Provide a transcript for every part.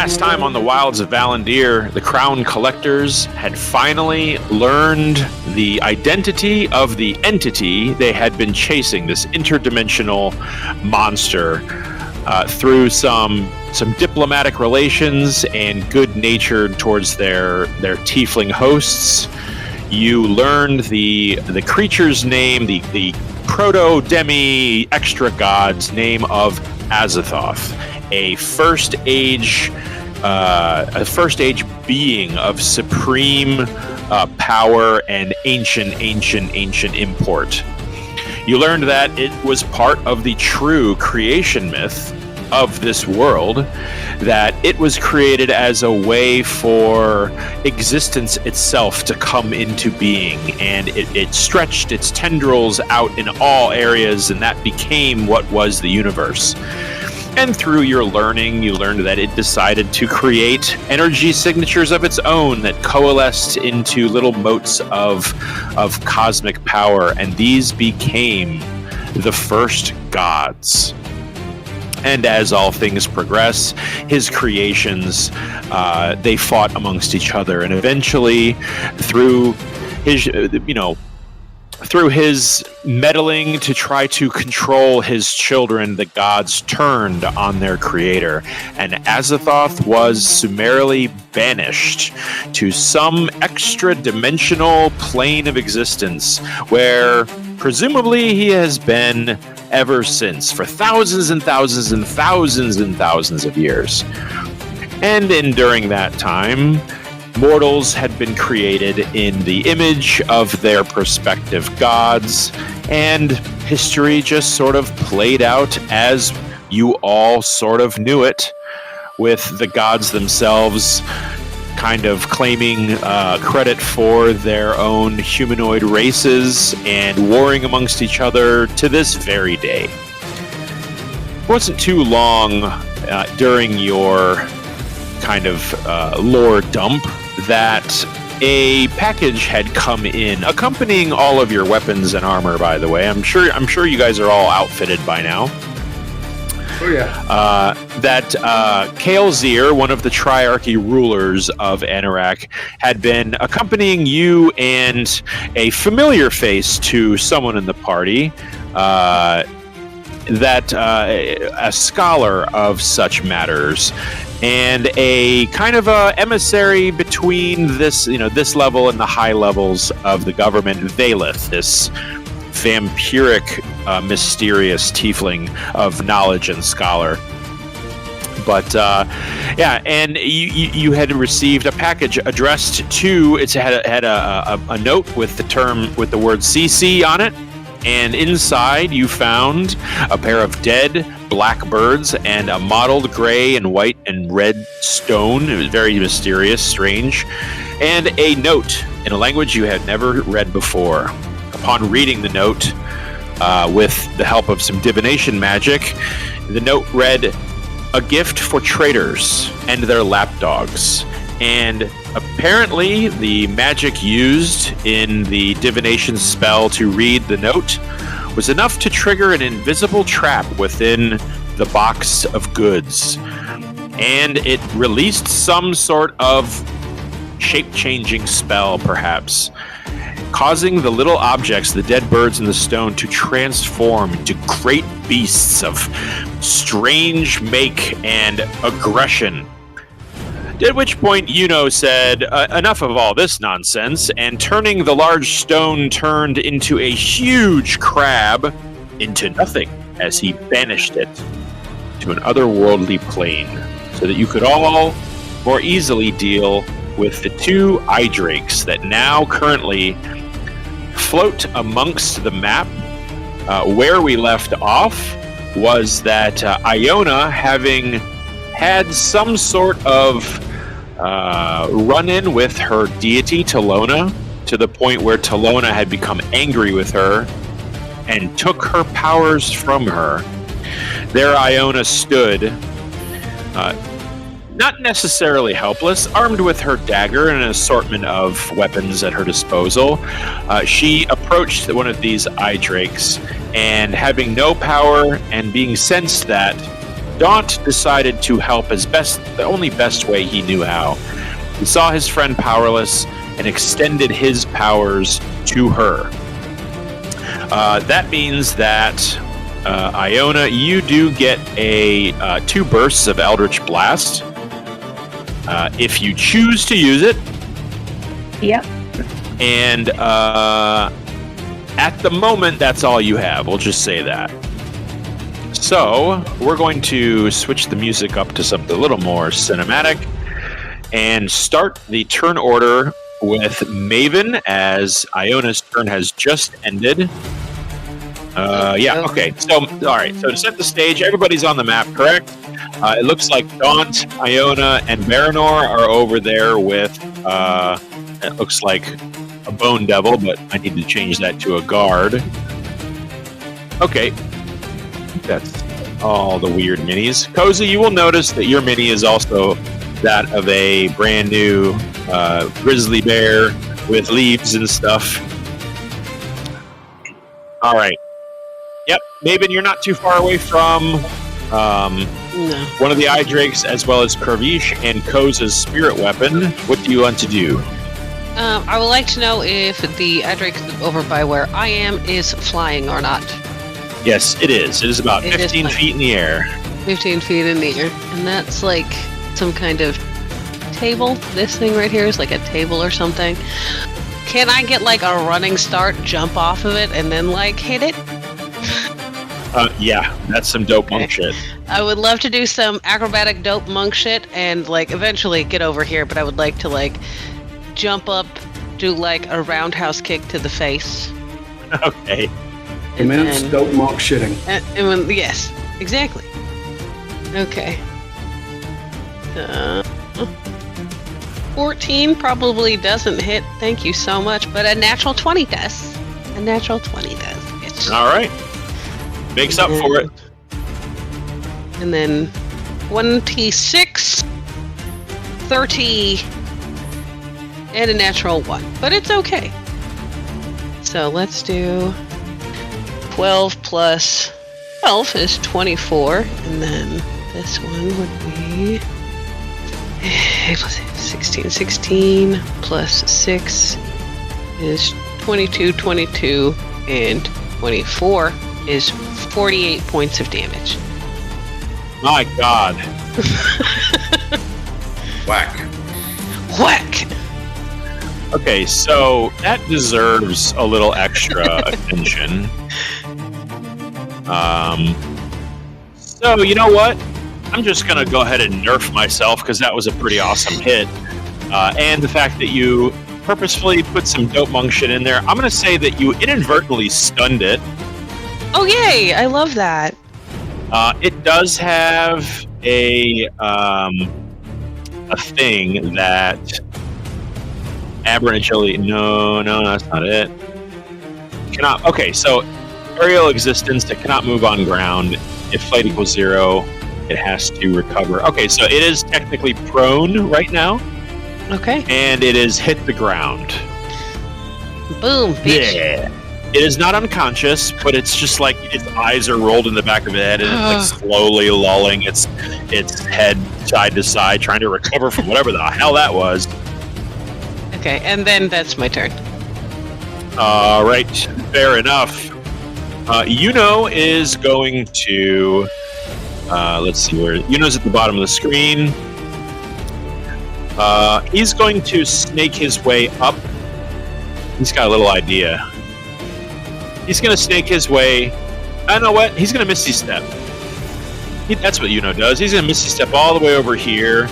last time on the wilds of Valandiir, the Crown Collectors had finally learned the identity of the entity they had been chasing, this interdimensional monster, through some diplomatic relations and good natured towards their tiefling hosts. You learned the creature's name, the proto-demi extra god's name of Azathoth, a first age being of supreme power and ancient import. You learned that it was part of the true creation myth of this world, that it was created as a way for existence itself to come into being, and it stretched its tendrils out in all areas, and that became what was the universe. And through your learning, you learned that it decided to create energy signatures of its own that coalesced into little motes of cosmic power, and these became the first gods. And as all things progress, his creations, they fought amongst each other, and eventually, through his meddling to try to control his children, the gods turned on their creator, and Azathoth was summarily banished to some extra-dimensional plane of existence, where presumably he has been ever since, for thousands and thousands and thousands and thousands of years. And during that time, mortals had been created in the image of their prospective gods, and history just sort of played out as you all sort of knew it, with the gods themselves kind of claiming credit for their own humanoid races and warring amongst each other to this very day. It wasn't too long during your kind of lore dump that a package had come in, accompanying all of your weapons and armor, by the way. I'm sure you guys are all outfitted by now. Oh, yeah. That Kael'Zir, one of the Triarchy rulers of Anorak, had been accompanying you and a familiar face to someone in the party, a scholar of such matters, and a kind of a emissary between this level and the high levels of the government, Valeth, this vampiric, mysterious tiefling of knowledge and scholar. But and you had received a package addressed to. It had a note with the word CC on it, and inside you found a pair of dead blackbirds and a mottled gray and white and red stone. It was very mysterious, strange, and a note in a language you had never read before. Upon reading the note, with the help of some divination magic, the note read, "A gift for traitors and their lapdogs." And apparently the magic used in the divination spell to read the note was enough to trigger an invisible trap within the box of goods. And it released some sort of shape-changing spell, perhaps, causing the little objects, the dead birds and the stone, to transform into great beasts of strange make and aggression. At which point, said, enough of all this nonsense, and turning the large stone turned into a huge crab into nothing as he banished it to an otherworldly plane, so that you could all more easily deal with the two eye drakes that now currently float amongst the map. Where we left off was that Iona, having had some sort of run-in with her deity Talona, to the point where Talona had become angry with her and took her powers from her. There Iona stood, not necessarily helpless, armed with her dagger and an assortment of weapons at her disposal. She approached one of these eye drakes, and having no power and being sensed that Daunt decided to help the only best way he knew how. He saw his friend powerless and extended his powers to her. That means that Iona, you do get a 2 bursts of Eldritch Blast if you choose to use it. Yep. And at the moment, that's all you have. We'll just say that. So we're going to switch the music up to something a little more cinematic and start the turn order with Maven, as Iona's turn has just ended. Okay. So, all right. So to set the stage, everybody's on the map, correct? It looks like Daunt, Iona, and Baranor are over there with, it looks like a Bone Devil, but I need to change that to a guard. Okay. That's all the weird minis. Cozy, you will notice that your mini is also that of a brand new grizzly bear with leaves and stuff. All right. Yep, Maven, you're not too far away from one of the eye drakes, as well as Kervish and Koza's spirit weapon. What do you want to do? I would like to know if the eye drake over by where I am is flying or not. Yes, it is. It is about 15 feet in the air. 15 feet in the air. And that's like some kind of table. This thing right here is like a table or something. Can I get like a running start, jump off of it, and then like hit it? Yeah, that's some dope monk shit. I would love to do some acrobatic dope monk shit and like eventually get over here, but I would like to like jump up, do like a roundhouse kick to the face. Okay. Immense dope monk shitting. Yes, exactly. Okay. 14 probably doesn't hit. Thank you so much. But a natural 20 does. A natural 20 does. Bitch. All right. Makes up for it. And then 1d6, 30, and a natural 1. But it's okay. So let's do 12 plus 12 is 24. And then this one would be 16 plus 6 is 22, 22, and 24 is 48 points of damage. My God. Whack. Whack! Okay, so that deserves a little extra attention. So, you know what? I'm just going to go ahead and nerf myself because that was a pretty awesome hit. And the fact that you purposefully put some dope monk shit in there, I'm going to say that you inadvertently stunned it. Oh, yay! I love that. It does have a thing that aberrantly... No, that's not it. Cannot... Okay, so aerial existence that cannot move on ground. If flight equals 0... it has to recover. Okay, so it is technically prone right now. Okay. And it is hit the ground. Boom, bitch. Yeah. It is not unconscious, but it's just like its eyes are rolled in the back of its head, and it's like slowly lulling its head side to side, trying to recover from whatever the hell that was. Okay, and then that's my turn. All right, fair enough. Yuno is going to... let's see where... Yuno's at the bottom of the screen. He's going to snake his way up. He's got a little idea. He's going to snake his way... I know what? He's going to Misty Step. That's what Yuno does. He's going to Misty Step all the way over here.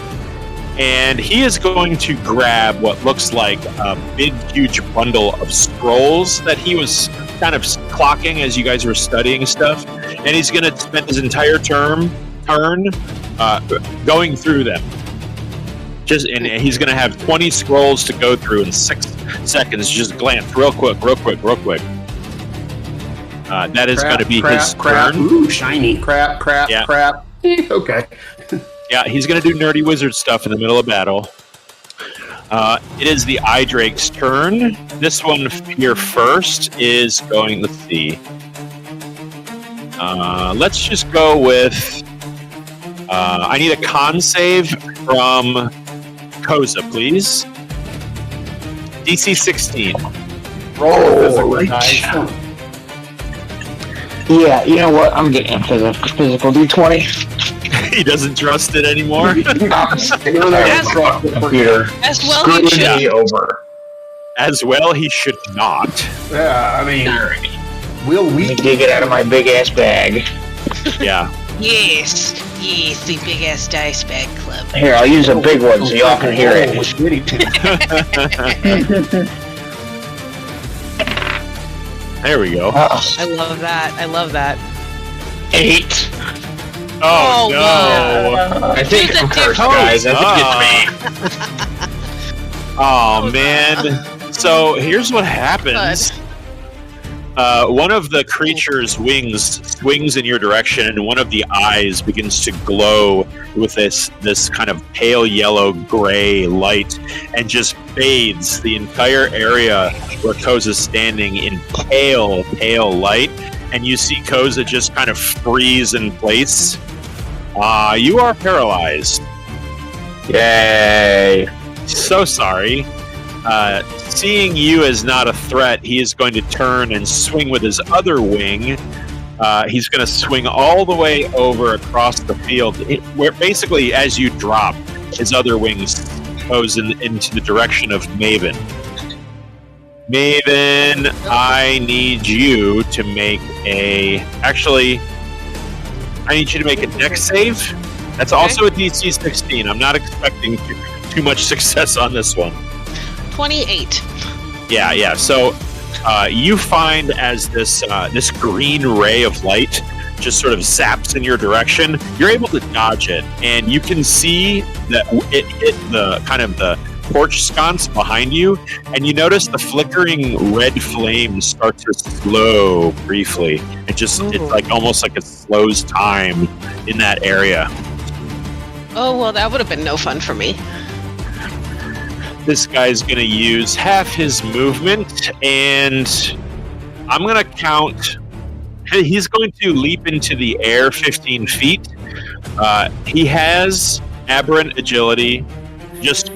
And he is going to grab what looks like a big, huge bundle of scrolls that he was kind of clocking as you guys were studying stuff. And he's going to spend his entire turn going through them. And he's going to have 20 scrolls to go through in 6 seconds. Just glance real quick. That is going to be his turn. Ooh, shiny. Crap. Okay. Yeah, he's going to do nerdy wizard stuff in the middle of battle. It is the Eye Drake's turn. This one here first is going... Let's see. Let's just go with I need a con save from Koza, please. DC 16. Roll right. dice. Yeah, you know what? I'm getting a physical D20. He doesn't trust it anymore. Computer. As well you Screwed me should. over. As well, he should not. Yeah, I mean, will Let me we dig it out of my big ass bag. Yeah. Yes, the big ass dice bag club. Here, I'll use a big one so y'all can hear it. There we go. I love that. 8. Oh, Oh, no. wow. I think There's a I'm cursed, difference. guys. I think it's me. Oh, man. So here's what happens. One of the creature's wings swings in your direction, and one of the eyes begins to glow with this kind of pale yellow gray light, and just bathes the entire area where Koza's standing in pale light. And you see Koza just kind of freeze in place. You are paralyzed. Yay. So sorry. Seeing you as not a threat, he is going to turn and swing with his other wing. He's going to swing all the way over across the field, where basically as you drop, his other wing goes into the direction of Maven. Maven, I need you to make I need you to make a dex save. That's also a DC 16. I'm not expecting too much success on this one. 28. Yeah. So you find as this green ray of light just sort of zaps in your direction, you're able to dodge it, and you can see that it hit the kind of the porch sconce behind you, and you notice the flickering red flames start to slow briefly. It's like almost like it slows time in that area. Oh, well, that would have been no fun for me. This guy's going to use half his movement, and I'm going to count. He's going to leap into the air 15 feet. He has aberrant agility. Just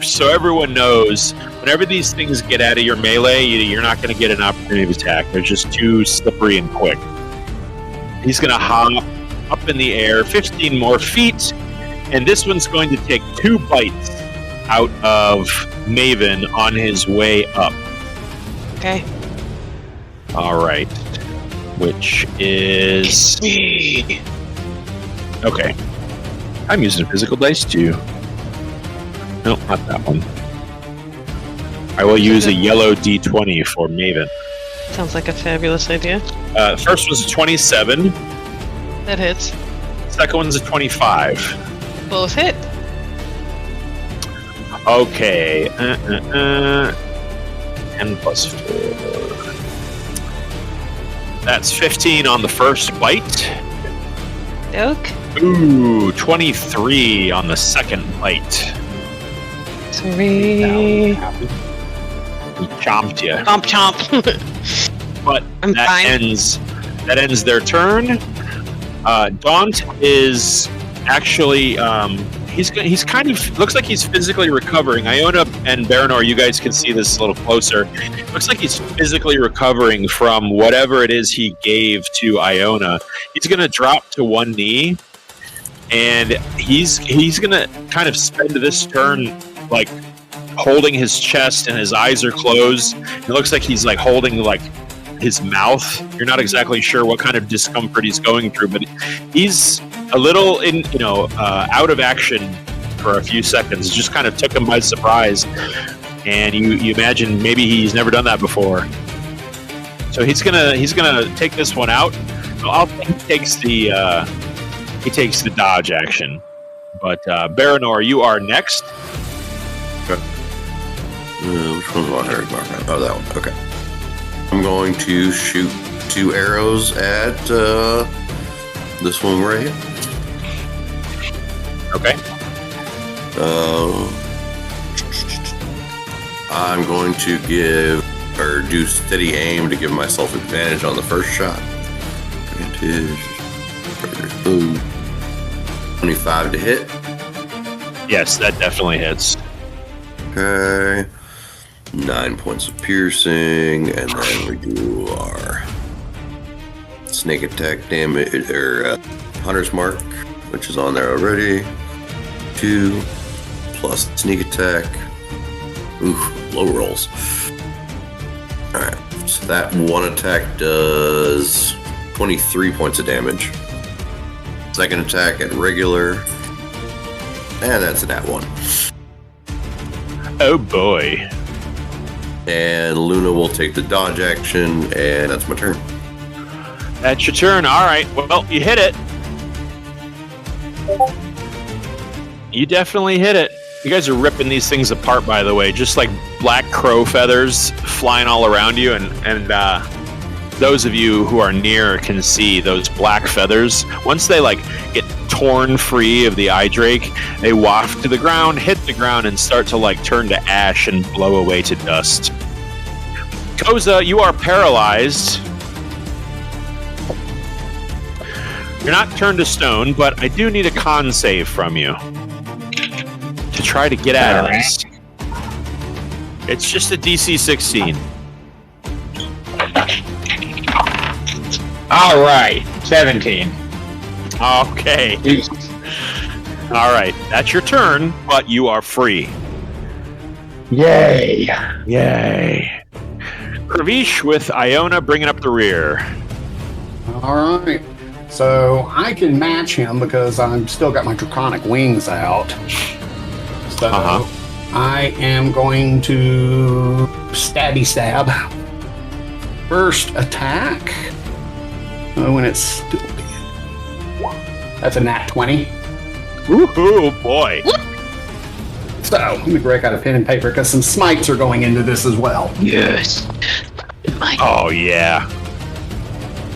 so everyone knows, whenever these things get out of your melee, you're not going to get an opportunity to attack. They're just too slippery and quick. He's going to hop up in the air 15 more feet, and this one's going to take 2 bites out of Maven on his way up. Okay. All right. Which is... Okay. I'm using a physical dice too. No, not that one. I will use a yellow D20 for Maven. Sounds like a fabulous idea. First one's a 27. That hits. Second one's a 25. Both hit. Okay. 10 plus 4. That's 15 on the first bite. Okay. Ooh, 23 on the second bite. Sorry. He chomped you. Chomp. But I'm fine. That ends their turn. Daunt is actually he's kind of looks like he's physically recovering. Iona and Baranor, you guys can see this a little closer. Looks like he's physically recovering from whatever it is he gave to Iona. He's going to drop to one knee, and he's going to kind of spend this turn like holding his chest, and his eyes are closed. It looks like he's like holding like his mouth. You're not exactly sure what kind of discomfort he's going through, but he's a little out of action for a few seconds. It just kind of took him by surprise, and you imagine maybe he's never done that before. So he's gonna take this one out. I'll think he takes the dodge action. But Baranor, you are next. Okay. Which one's my Harry Mark? Oh, that one. Okay. I'm going to shoot 2 arrows at this one right here. Okay. I'm going to do steady aim to give myself advantage on the first shot. Advantage. Boom. 25 to hit. Yes, that definitely hits. Okay. 9 points of piercing, and then we do our snake attack damage, or Hunter's Mark, which is on there already. 2 plus sneak attack. Ooh, low rolls. Alright, so that one attack does 23 points of damage. Second attack at regular, and that's a nat 1. Oh boy. And Luna will take the dodge action, and that's my turn. That's your turn. All right. Well, you hit it. You definitely hit it. You guys are ripping these things apart, by the way, just like black crow feathers flying all around you. And those of you who are near can see those black feathers. Once they get torn free of the eye drake, they waft to the ground, hit the ground, and start to turn to ash and blow away to dust. Koza, you are paralyzed. You're not turned to stone, but I do need a con save from you to try to get out of this. It's just a DC 16. All right, 17. Okay. All right, that's your turn, but you are free. Yay. Yay. Kravish with Iona bringing up the rear. All right. So I can match him because I've still got my draconic wings out. So I am going to stabby stab. First attack. When it's still that's a nat 20. Ooh, boy. So let me break out a pen and paper because some smites are going into this as well. Yes. Oh, yeah.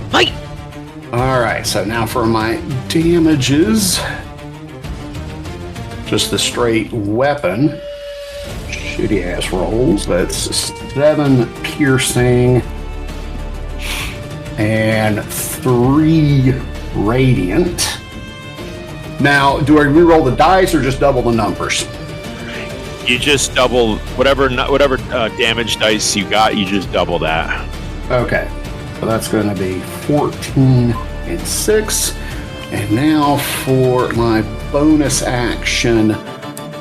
Fight. All right, so now for my damages. Just the straight weapon. Shitty ass rolls. That's 7 piercing and 3 radiant. Now, do I re-roll the dice or just double the numbers? You just double whatever damage dice you got. You just double that. Okay, so that's going to be 14 and 6. And now for my bonus action,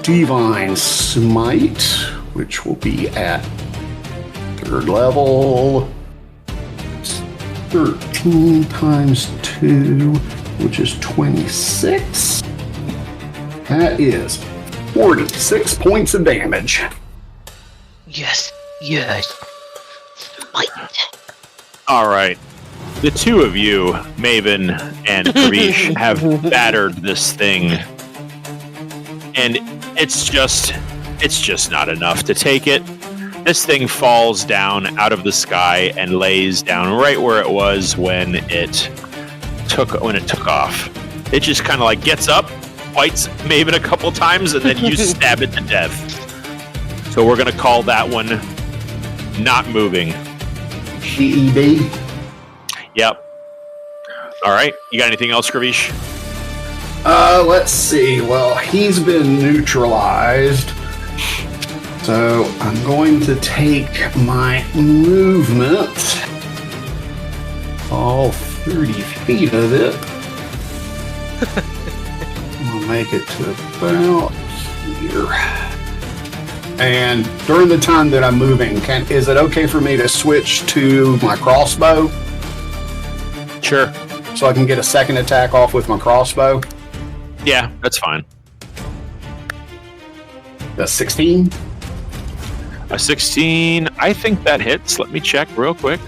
Divine Smite, which will be at 3rd level. 13 times 2, which is 26. That is 46 points of damage. Yes. Yes. Fight. All right. The two of you, Maven and Kravish, have battered this thing. And it's just not enough to take it. This thing falls down out of the sky and lays down right where it was when it took off. It just kind of gets up, bites Maven a couple times, and then you stab it to death. So we're gonna call that one not moving. GED. Yep. All right. You got anything else, Kravish? Let's see. Well, he's been neutralized. So I'm going to take my movement, all 30 feet of it. I'll make it to about here. And during the time that I'm moving, is it okay for me to switch to my crossbow? Sure. So I can get a second attack off with my crossbow? Yeah, that's fine. That's 16? A 16, I think that hits. Let me check real quick.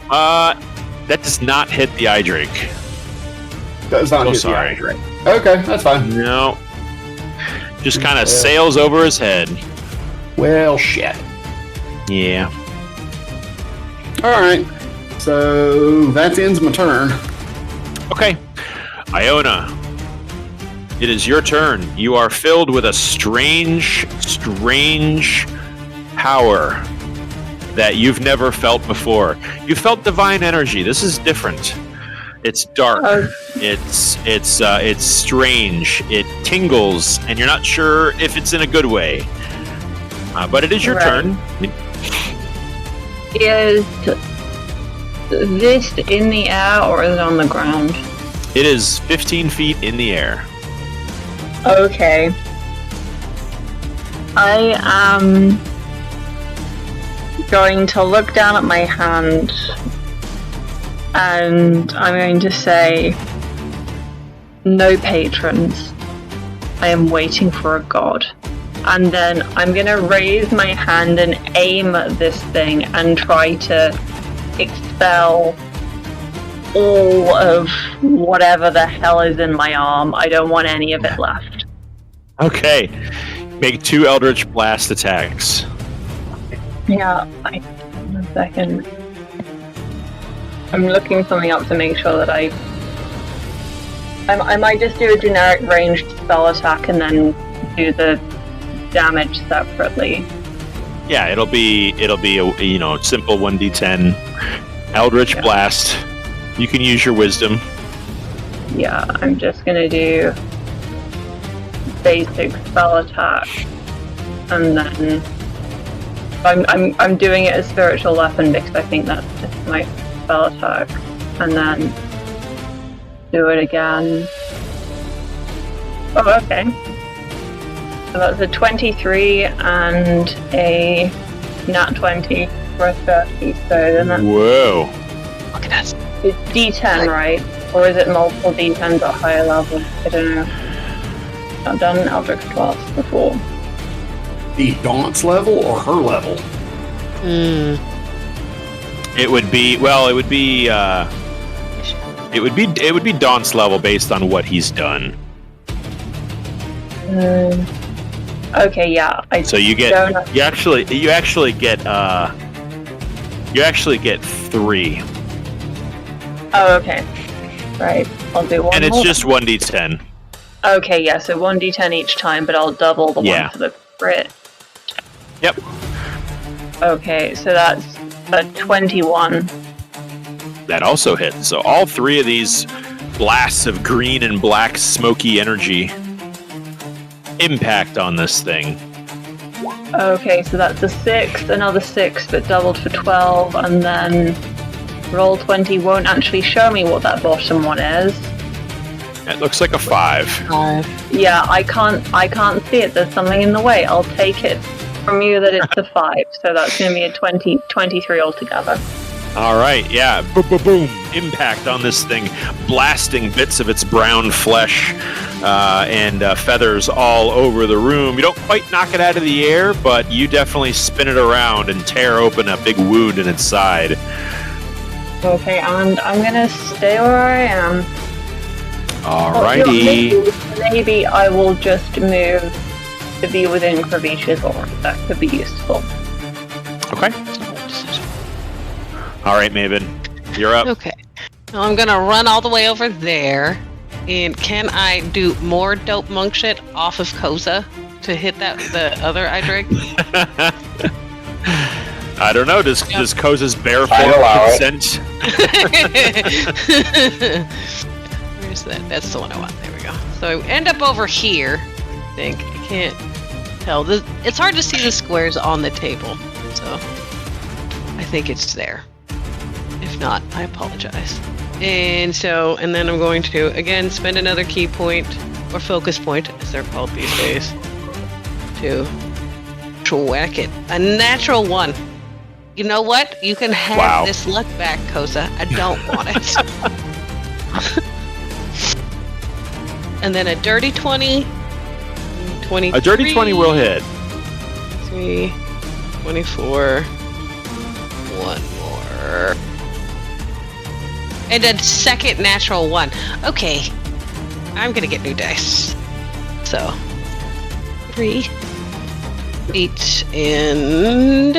That does not hit the eye drake. Does not hit the sorry. eye drake. Okay, that's fine. No. Just kind of sails over his head. Well, shit. Yeah. All right. So that ends my turn. Okay. Iona, it is your turn. You are filled with a strange power that you've never felt before. You felt divine energy. This is different. It's dark. Oh. It's strange. It tingles, and you're not sure if it's in a good way. But it is your turn. Is this in the air or is it on the ground? It is 15 feet in the air. Okay. I am going to look down at my hand and I'm going to say, no patrons. I am waiting for a god. And then I'm going to raise my hand and aim at this thing and try to expel all of whatever the hell is in my arm. I don't want any of it left. Okay. Make 2 Eldritch Blast attacks. Yeah, one second. I'm looking something up to make sure that I might just do a generic ranged spell attack and then do the damage separately. Yeah, it'll be a simple 1d10 Eldritch Blast. You can use your wisdom. Yeah, I'm just gonna do basic spell attack, and then I'm doing it as spiritual weapon because I think that's just my spell attack, and then do it again. Oh, okay. So that's a 23 and a nat 20 for a 30. So then that's Whoa! Look at us. it's D10, right? Or is it multiple D10s at higher level? I don't know. I've done an Eldritch class before. The Daunt's level or her level? It would be Daunt's level based on what he's done. Okay, yeah. So you actually get 3. Oh, okay. Right. I'll do one And it's more. just 1d10. Okay, yeah, so 1d10 each time, but I'll double the one for the crit. Yep. Okay, so that's a 21. That also hits. So all 3 of these blasts of green and black smoky energy impact on this thing. Okay, so that's a 6, another 6, but doubled for 12, and then roll 20 won't actually show me what that bottom one is. It looks like a 5. Yeah, I can't see it. There's something in the way. I'll take it from you that it's a 5, so that's going to be a 23 altogether. All right, yeah, boom, impact on this thing, blasting bits of its brown flesh and feathers all over the room. You don't quite knock it out of the air, but you definitely spin it around and tear open a big wound in its side. Okay, and I'm going to stay where I am. Alrighty. Maybe I will just move to be within Cravicia's aura. That could be useful. Okay. All right, Maven, you're up. Okay. Now I'm gonna run all the way over there. And can I do more dope monk shit off of Koza to hit the other Idrig? I don't know. Does Koza's bear form consent? Where's that? That's the one I want. There we go. So I end up over here. I think I can't tell. It's hard to see the squares on the table, so I think it's there. If not, I apologize. And then I'm going to again spend another key point or focus point, as they're called these days, to whack it. A natural 1. You know what? You can have this luck back, Koza. I don't want it. And then a dirty 20. 23. A dirty 20 will hit. 3, 24. One more. And a second natural 1. Okay. I'm gonna get new dice. So 3, 8, and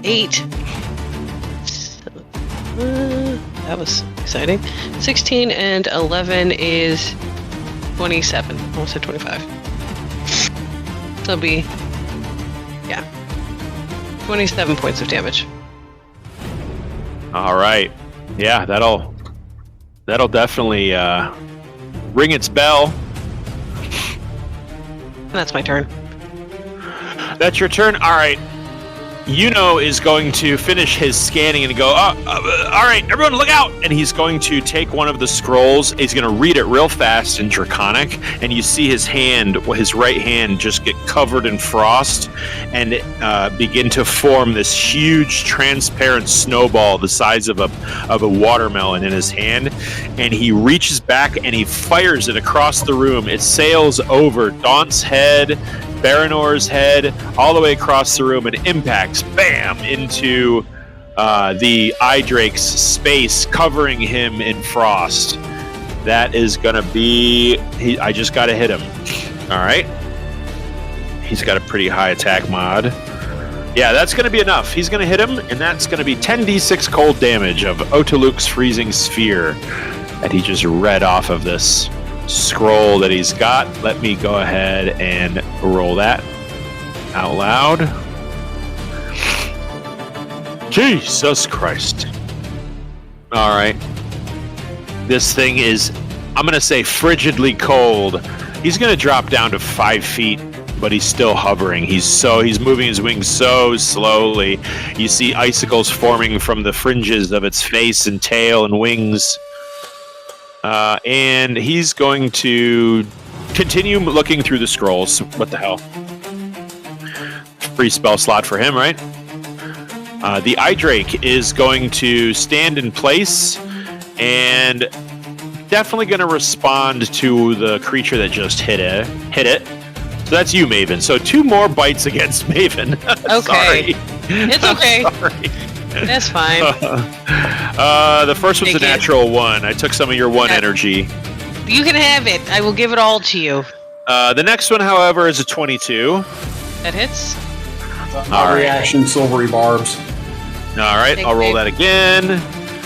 8. That was exciting. 16 and 11 is 27. Almost at 25. So it'll be 27 points of damage. All right. Yeah, that'll That'll definitely ring its bell. That's my turn. That's your turn. All right. Yuno is going to finish his scanning and go, all right, everyone look out. And he's going to take one of the scrolls. He's going to read it real fast in Draconic. And you see his hand, his right hand, just get covered in frost and begin to form this huge transparent snowball the size of a watermelon in his hand. And he reaches back and he fires it across the room. It sails over Daunt's head, Baranor's head, all the way across the room and impacts, bam, into the Eye Drake's space, covering him in frost. That is going to be... I just got to hit him. All right. He's got a pretty high attack mod. Yeah, that's going to be enough. He's going to hit him, and that's going to be 10d6 cold damage of Otaluk's freezing sphere that he just read off of this scroll that he's got. Let me go ahead and roll that out loud. Jesus Christ. All right. This thing is, I'm going to say, frigidly cold. He's going to drop down to 5 feet, but he's still hovering. He's moving his wings so slowly. You see icicles forming from the fringes of its face and tail and wings. And he's going to continue looking through the scrolls. What the hell? Free spell slot for him, right? The Eye Drake is going to stand in place and definitely going to respond to the creature that just hit it. So that's you, Maven. So 2 more bites against Maven. Okay. Sorry. It's okay. Sorry. That's fine. The first one's a natural 1. I took some of your 1 energy. You can have it. I will give it all to you. The next one, however, is a 22. That hits. My reaction, silvery barbs. All right, I'll roll that again.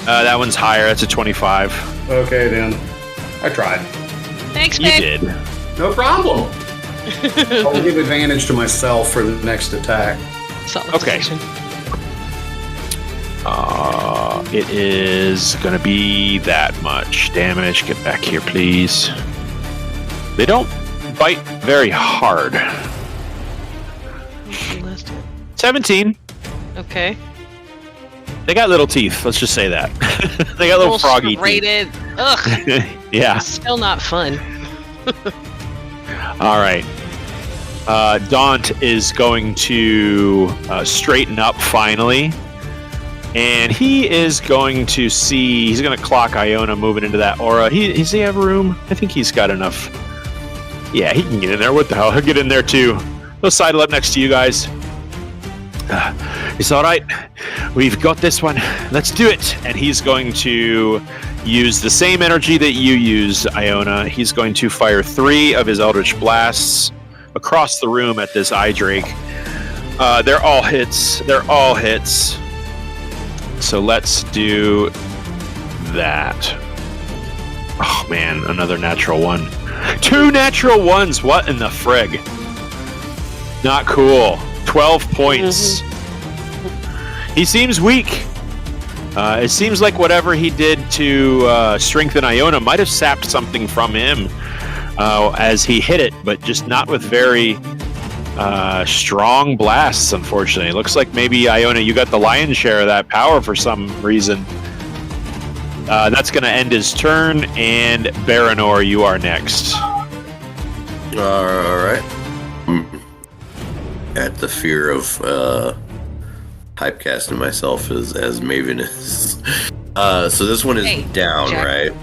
That one's higher. That's a 25. Okay, then. I tried. Thanks, You babe. did. No problem. I'll give advantage to myself for the next attack. Okay. It is going to be that much damage. Get back here, please. They don't bite very hard. 17. Okay. They got little teeth. Let's just say that. They got little froggy rated. Ugh. teeth. Yeah. Still not fun. All right. Daunt is going to straighten up finally. And he is going to see... He's going to clock Iona moving into that aura. Does he have room? I think he's got enough. Yeah, he can get in there. What the hell? He'll get in there too. He'll sidle up next to you guys. It's all right. We've got this one. Let's do it. And he's going to use the same energy that you use, Iona. He's going to fire 3 of his Eldritch Blasts across the room at this Eye Drake. They're all hits. They're all hits. So let's do that. Oh, man. Another natural 1. 2 natural 1s. What in the frig? Not cool. 12 points. He seems weak. It seems like whatever he did to strengthen Iona might have sapped something from him as he hit it, but just not with very strong blasts, unfortunately. Looks like maybe, Iona, you got the lion's share of that power for some reason. That's going to end his turn, and Baranor, you are next. All right. At the fear of typecasting myself as Maven is. So this one is down, Jack. right?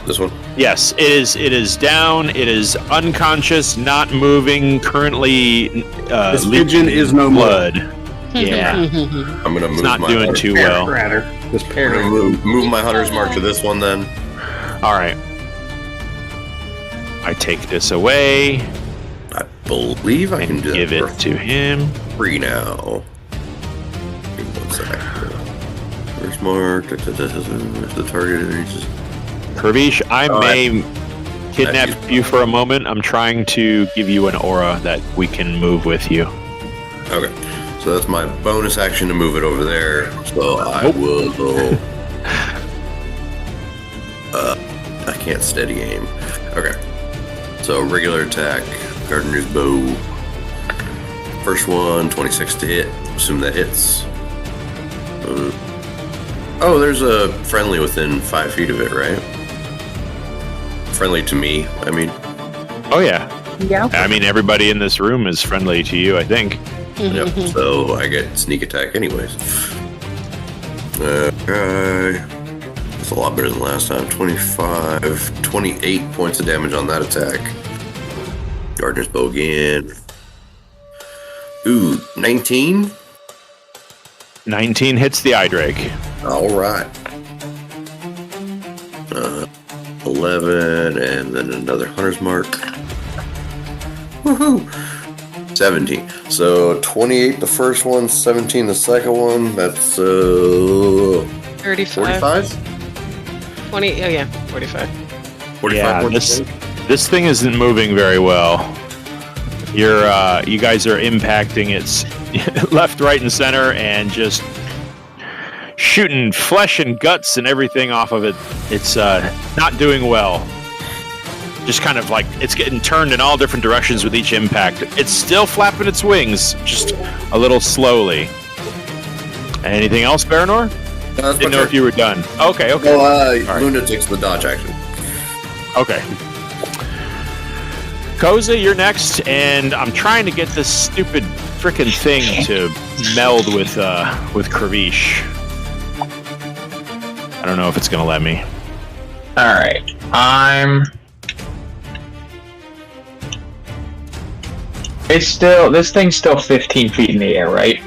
This one? Yes, it is down. It is unconscious, not moving, currently This pigeon is no blood. Yeah. I'm gonna move It's not my doing hunter's too mark. well. Rather, this I'm parrot. gonna move my hunter's mark to this one then. All right. I take this away I believe I can and do give that it for to him. free now. Give me 1 sec. First mark. The target reaches. Kirbish, I may kidnap Actually- you for a moment. I'm trying to give you an aura that we can move with you. Okay. So that's my bonus action to move it over there. So I will can't steady aim. Okay. So regular attack, Gardener's Bow. First one, 26 to hit. Assume that hits. Oh, there's a friendly within 5 feet of it, right? Friendly to me, I mean. Oh, yeah. Yeah. I mean, everybody in this room is friendly to you, I think. Yep, so I get sneak attack anyways. Okay. That's a lot better than last time. 28 points of damage on that attack. Gardener's Bow again. Ooh, 19? 19 hits the eye drake. All right. 11, and then another hunter's mark. Woohoo! 17. So 28 the first one, 17 the second one. That's 35. 45? 20. Oh yeah, 45. 45 Yeah, points. this thing isn't moving very well. You guys are impacting its left, right, and center, and just shooting flesh and guts and everything off of it. It's not doing well. Just kind of like it's getting turned in all different directions with each impact. It's still flapping its wings, just a little slowly. Anything else, Baranor? Didn't know if you were done. Okay. Well, right. Luna takes the dodge action. Okay. Koza, you're next, and I'm trying to get this stupid frickin' thing to meld with Kravish. I don't know if it's gonna let me. Alright. This thing's still 15 feet in the air, right?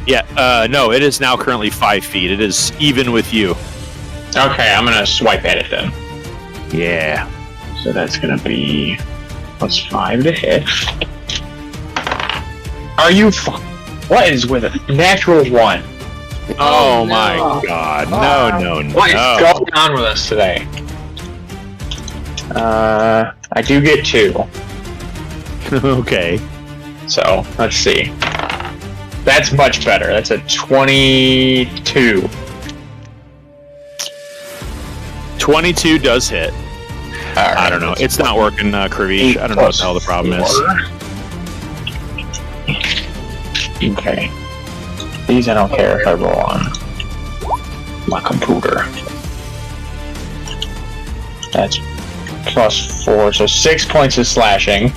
Yeah, no, it is now currently 5 feet. It is even with you. Okay, I'm gonna swipe at it then. Yeah. So that's gonna be +5 to hit. Are you what is with a natural 1? Oh, no. my god. No. What is going on with us today? I do get 2. Okay. So, let's see. That's much better. That's a 22. 22 does hit. Right, I don't know. It's not working, Kravish. I don't know what the hell the problem is. Okay. These I don't care if I roll on my computer. That's +4, so 6 points of slashing.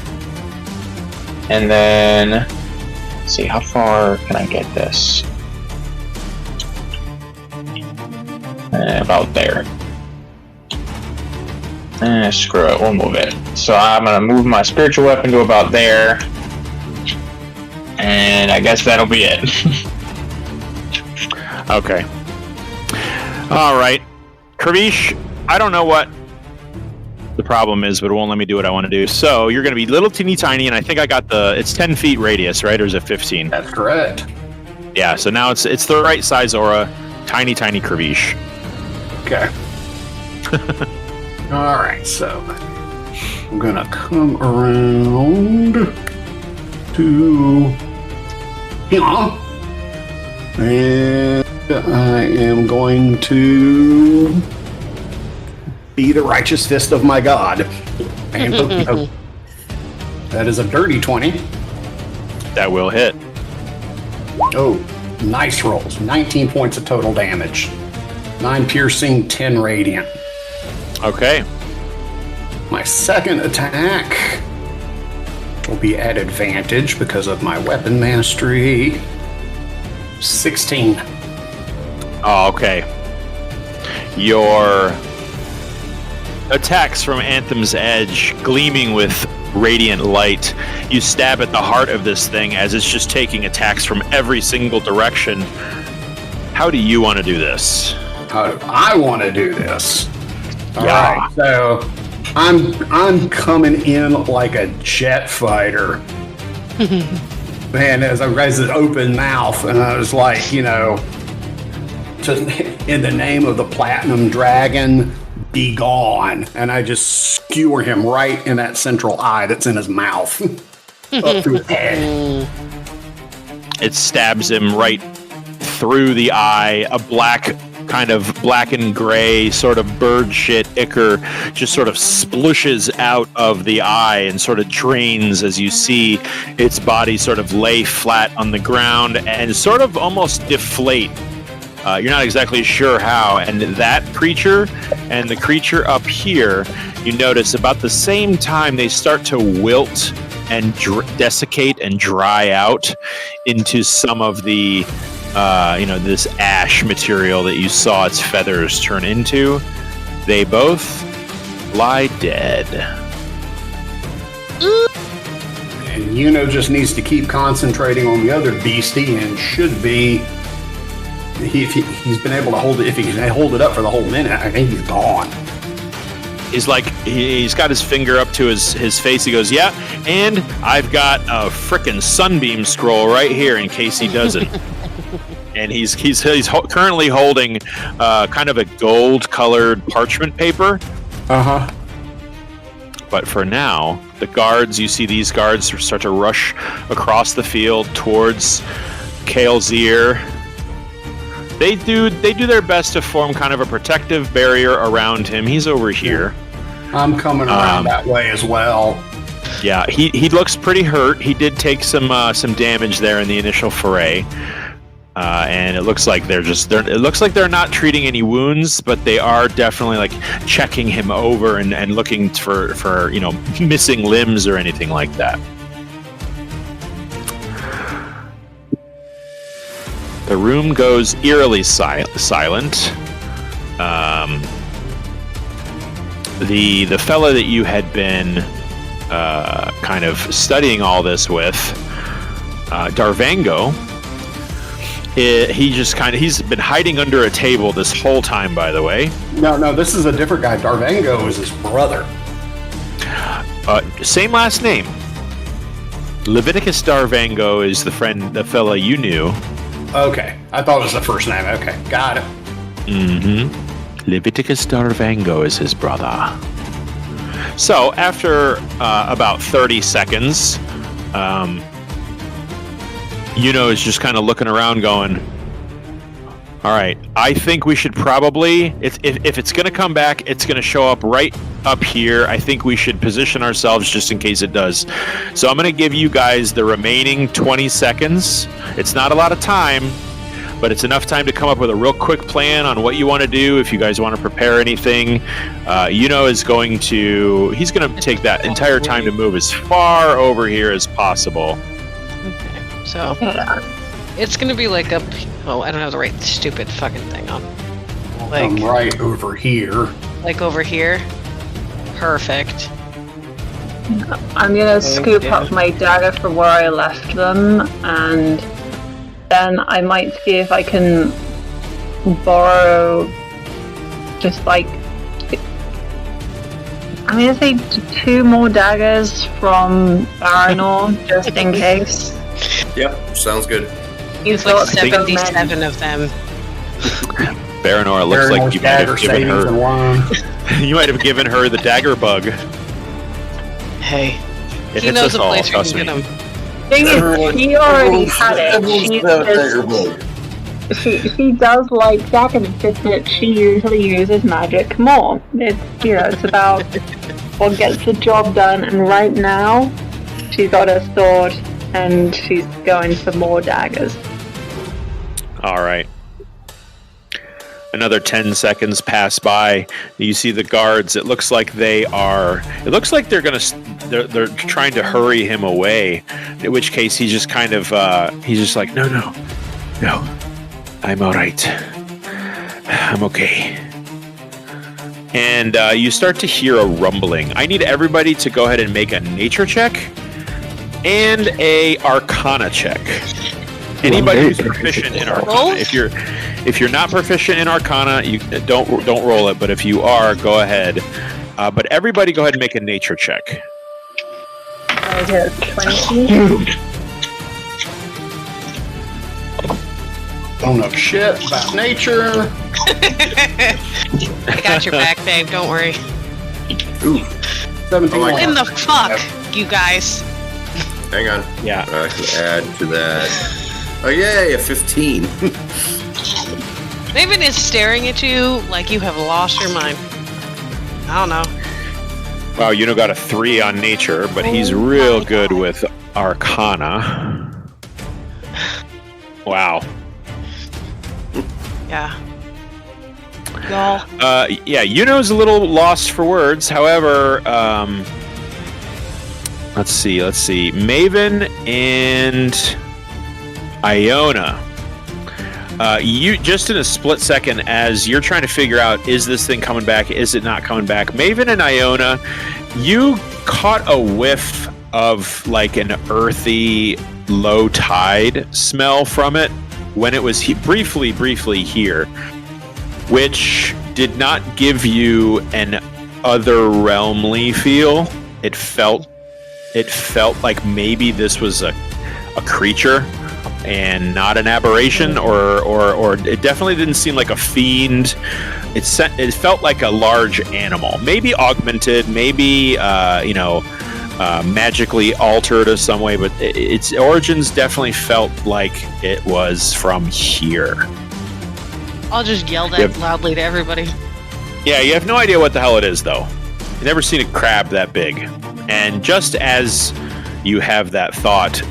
And then, let's see, how far can I get this? About there. Screw it, we'll move it. So I'm gonna move my spiritual weapon to about there. And I guess that'll be it. Okay. All right. Kravish, I don't know what the problem is, but it won't let me do what I want to do. So you're going to be little teeny tiny, and I think I got it's 10 feet radius, right? Or is it 15? That's correct. Yeah, so now it's the right size aura. Tiny Kravish. Okay. All right, so I'm gonna come around to here, and I am going to be the righteous fist of my god. And that is a dirty 20. That will hit. Oh, nice rolls. 19 points of total damage. 9 piercing, 10 radiant. Okay. My second attack will be at advantage because of my weapon mastery. 16. Oh, okay. Your attacks from Anthem's Edge, gleaming with radiant light. You stab at the heart of this thing as it's just taking attacks from every single direction. How do you want to do this? How do I want to do this? All Yeah. right, so I'm coming in like a jet fighter. Man, as I raised an open mouth, and I was like, in the name of the Platinum Dragon, be gone. And I just skewer him right in that central eye that's in his mouth. Up through his head. It stabs him right through the eye. A black kind of black and gray sort of bird shit ichor just sort of splooshes out of the eye and sort of drains as you see its body sort of lay flat on the ground and sort of almost deflate. You're not exactly sure how. And that creature and the creature up here, you notice about the same time they start to wilt and desiccate and dry out into some of the this ash material that you saw its feathers turn into. They both lie dead. And Yuno just needs to keep concentrating on the other beastie and should be. If he's been able to hold it, if he can hold it up for the whole minute, I think he's gone. He's like, he's got his finger up to his face. He goes, yeah, and I've got a frickin' sunbeam scroll right here in case he doesn't. And he's currently holding kind of a gold-colored parchment paper. Uh-huh. But for now, the guards, you see these guards start to rush across the field towards Valandiir. They do their best to form kind of a protective barrier around him. He's over here. I'm coming around that way as well. Yeah, he looks pretty hurt. He did take some damage there in the initial foray. And it looks like they're not treating any wounds, but they are definitely like checking him over and looking for missing limbs or anything like that. The room goes eerily silent. The fella that you had been kind of studying all this with, Darvango. He's been hiding under a table this whole time, by the way. No, this is a different guy. Darvango is his brother. Same last name. Leviticus Darvango is the fella you knew. Okay, I thought it was the first name. Okay, got it. Mm-hmm. Leviticus Darvango is his brother. So after about 30 seconds, Yuno is just kind of looking around going, all right, I think we should probably, if it's going to come back, it's going to show up right up here. I think we should position ourselves just in case it does. So I'm going to give you guys the remaining 20 seconds. It's not a lot of time, but it's enough time to come up with a real quick plan on what you want to do. If you guys want to prepare anything, Yuno is going to take that entire time to move as far over here as possible. Okay, so it's going to be like a... Oh, I don't have the right stupid fucking thing on. Like, I'm right over here. Like over here? Perfect. I'm gonna scoop up my dagger from where I left them, and then I might see if I can borrow just like... I'm gonna say 2 more daggers from Valandiir, just in case. Yep, sounds good. He's like 77 of them. Valandiir looks like you might have given her. You might have given her the dagger bug. Hey, It he hits knows us a all, place where you trust can me. get them. Thing is, he already had it. She does like daggers, it's just that she usually uses magic more. It's about what gets the job done, and right now she's got a sword and she's going for more daggers. All right. Another 10 seconds pass by. You see the guards. It looks like they're trying to hurry him away. In which case he's just kind of he's just like, no, I'm all right. I'm okay. And you start to hear a rumbling. I need everybody to go ahead and make a nature check and a arcana check. Anybody who's proficient in arcana. If you're not proficient in arcana, you don't roll it, but if you are, go ahead. But everybody go ahead and make a nature check. I get 20. Don't know shit about nature. I got your back, babe. Don't worry. Ooh, 17. What in the fuck, you guys? hang on. Yeah. I can add to that. Oh, yay, a 15. Maven is staring at you like you have lost your mind. I don't know. Wow, Yuno got a 3 on nature, but he's real good with Arcana. Wow. Yeah. Y'all. Yeah, Yuno's a little lost for words. However, let's see. Maven and Iona. You just in a split second, as you're trying to figure out, is this thing coming back? Is it not coming back? Maven and Iona, you caught a whiff of like an earthy, low tide smell from it when it was briefly here, which did not give you an otherrealmly feel. It felt like maybe this was a creature and not an aberration, or it definitely didn't seem like a fiend. It felt like a large animal, maybe augmented, maybe magically altered in some way, but its origins definitely felt like it was from here. I'll just yell that loudly to everybody. Yeah, you have no idea what the hell it is, though. You've never seen a crab that big. And just as you have that thought,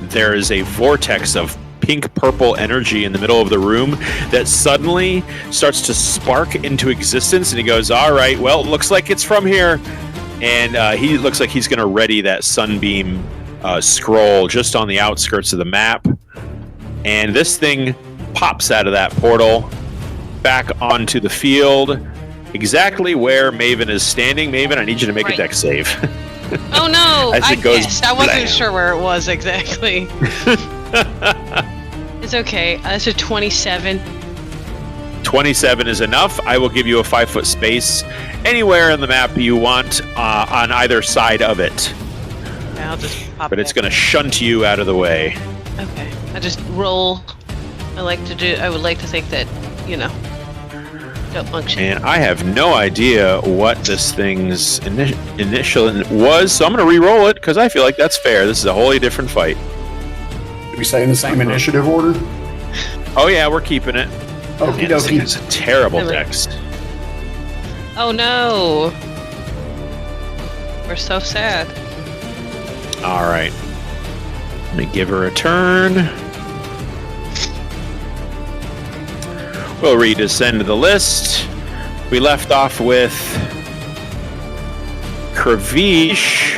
there is a vortex of pink-purple energy in the middle of the room that suddenly starts to spark into existence, and he goes, all right, well, it looks like it's from here. And he looks like he's going to ready that sunbeam scroll just on the outskirts of the map. And this thing pops out of that portal back onto the field, exactly where Maven is standing. Maven, I need you to make a dex save. Oh no! I guessed. I wasn't sure where it was exactly. It's okay. That's a 27. 27 is enough. I will give you a 5-foot space anywhere on the map you want on either side of it. Yeah, I'll just pop but it's going to shunt you out of the way. Okay. I just roll. I would like to think that, don't function. And I have no idea what this thing's initial was, so I'm going to re-roll it because I feel like that's fair. This is a wholly different fight. Did we say in the same initiative order? Oh yeah, we're keeping it. Okie This thing dokie. is a terrible dex. Oh no! We're so sad. All right. Let me give her a turn. We'll redescend the list. We left off with Kravish.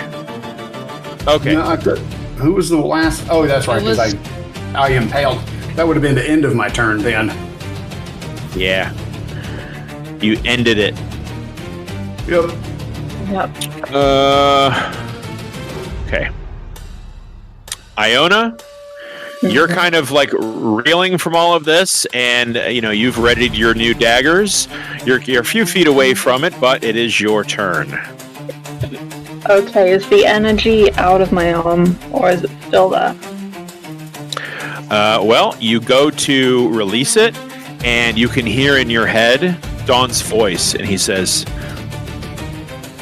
Okay. No, who was the last? Oh, that's right, because I impaled. That would have been the end of my turn then. Yeah. You ended it. Yep. Okay. Iona, you're kind of like reeling from all of this, and you've readied your new daggers. You're a few feet away from it, but it is your turn. Okay, is the energy out of my arm, or is it still there? Well, you go to release it, and you can hear in your head Dawn's voice, and he says,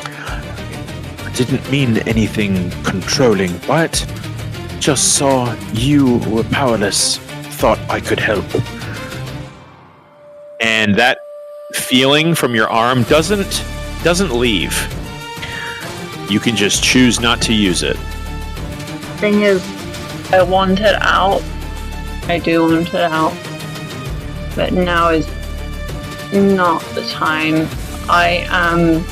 I didn't mean anything controlling, but just saw you were powerless, thought I could help. And that feeling from your arm doesn't leave. You can just choose not to use it. Thing is, I want it out. I do want it out. But now is not the time. I am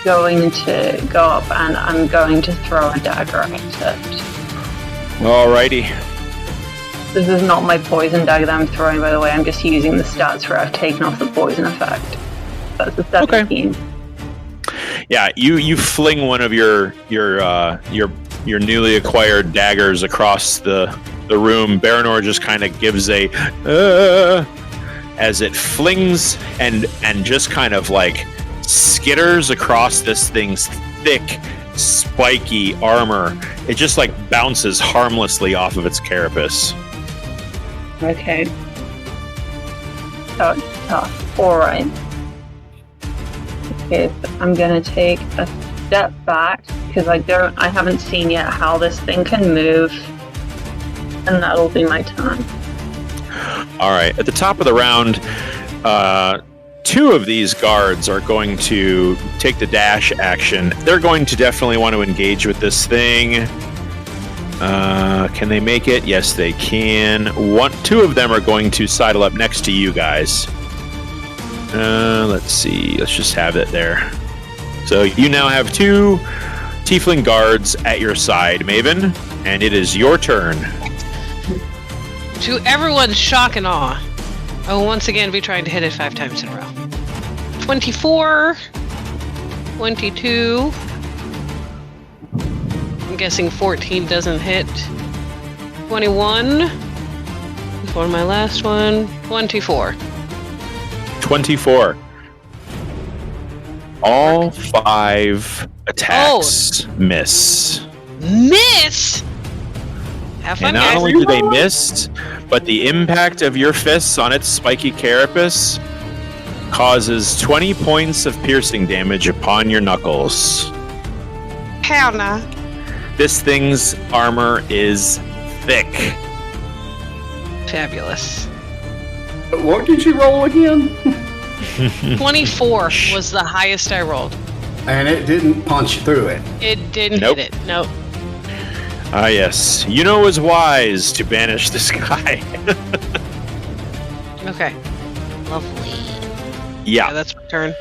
going to go up and I'm going to throw a dagger at it. Alrighty. This is not my poison dagger that I'm throwing, by the way. I'm just using the stats where I've taken off the poison effect. That's a 17. Okay. Yeah, you fling one of your newly acquired daggers across the room. Baranor just kind of gives a as it flings and just kind of like skitters across this thing's thick, spiky armor. It just like bounces harmlessly off of its carapace. Okay. That's tough. Alright. Okay, so I'm gonna take a step back because I haven't seen yet how this thing can move, and that'll be my turn. All right. At the top of the round, 2 of these guards are going to take the dash action. They're going to definitely want to engage with this thing. Can they make it? Yes, they can. 2 of them are going to sidle up next to you guys. Let's see. Let's just have it there. So you now have 2 tiefling guards at your side, Maven, and it is your turn. To everyone's shock and awe, I will once again be trying to hit it 5 times in a row. 24, 22. I'm guessing 14 doesn't hit. 21. Before my last one. 24. 24. All 5 attacks miss. Miss? Have fun, And not guys. only do they miss, but the impact of your fists on its spiky carapace causes 20 points of piercing damage upon your knuckles. Hell nah. This thing's armor is thick. Fabulous. What did you roll again? 24 was the highest I rolled. And it didn't punch through it. It didn't Nope. hit it. Nope. Ah, yes. You know it was wise to banish this guy. Okay. Lovely. Yeah, Yeah. that's my turn.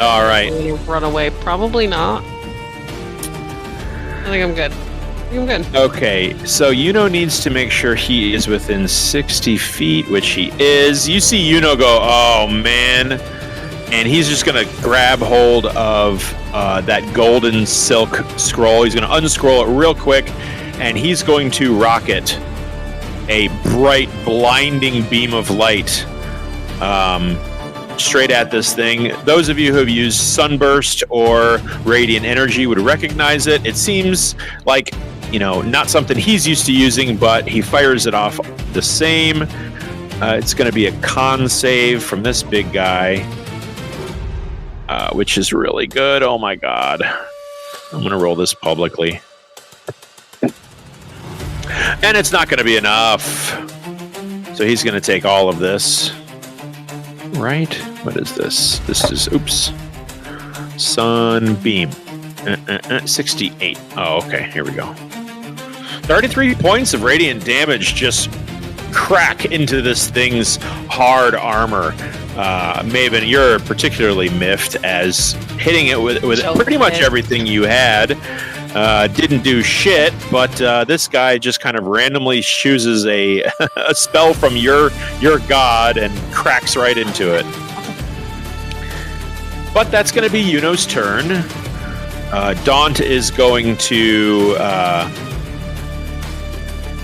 All right. I'm gonna run away. Probably not. I think I'm good. Okay, so Yuno needs to make sure he is within 60 feet, which he is. You see Yuno go, oh man. And he's just going to grab hold of that golden silk scroll. He's going to unscroll it real quick, and he's going to rocket a bright, blinding beam of light straight at this thing. Those of you who have used Sunburst or Radiant Energy would recognize it. It seems like, not something he's used to using, but he fires it off the same. It's going to be a con save from this big guy, which is really good. Oh my god. I'm going to roll this publicly. And it's not going to be enough. So he's going to take all of this. Right? What is this? This is, oops. Sunbeam. 68. Oh, okay. Here we go. 33 points of radiant damage just crack into this thing's hard armor. Maven, you're particularly miffed as hitting it with So pretty much good. everything you had. Didn't do shit, but this guy just kind of randomly chooses a spell from your god and cracks right into it. But that's going to be Yuno's turn. Daunt is going to...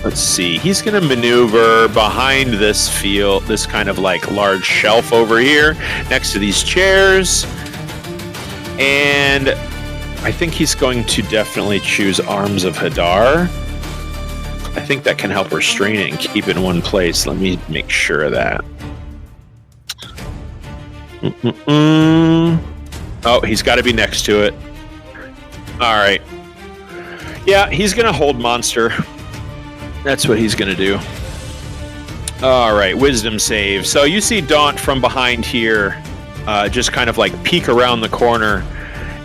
let's see. He's going to maneuver behind this this kind of like large shelf over here next to these chairs. And I think he's going to definitely choose Arms of Hadar. I think that can help restrain it and keep it in one place. Let me make sure of that. Oh, he's got to be next to it. All right. Yeah, he's going to hold monster. That's what he's going to do. All right, wisdom save. So you see Daunt from behind here, just kind of like peek around the corner,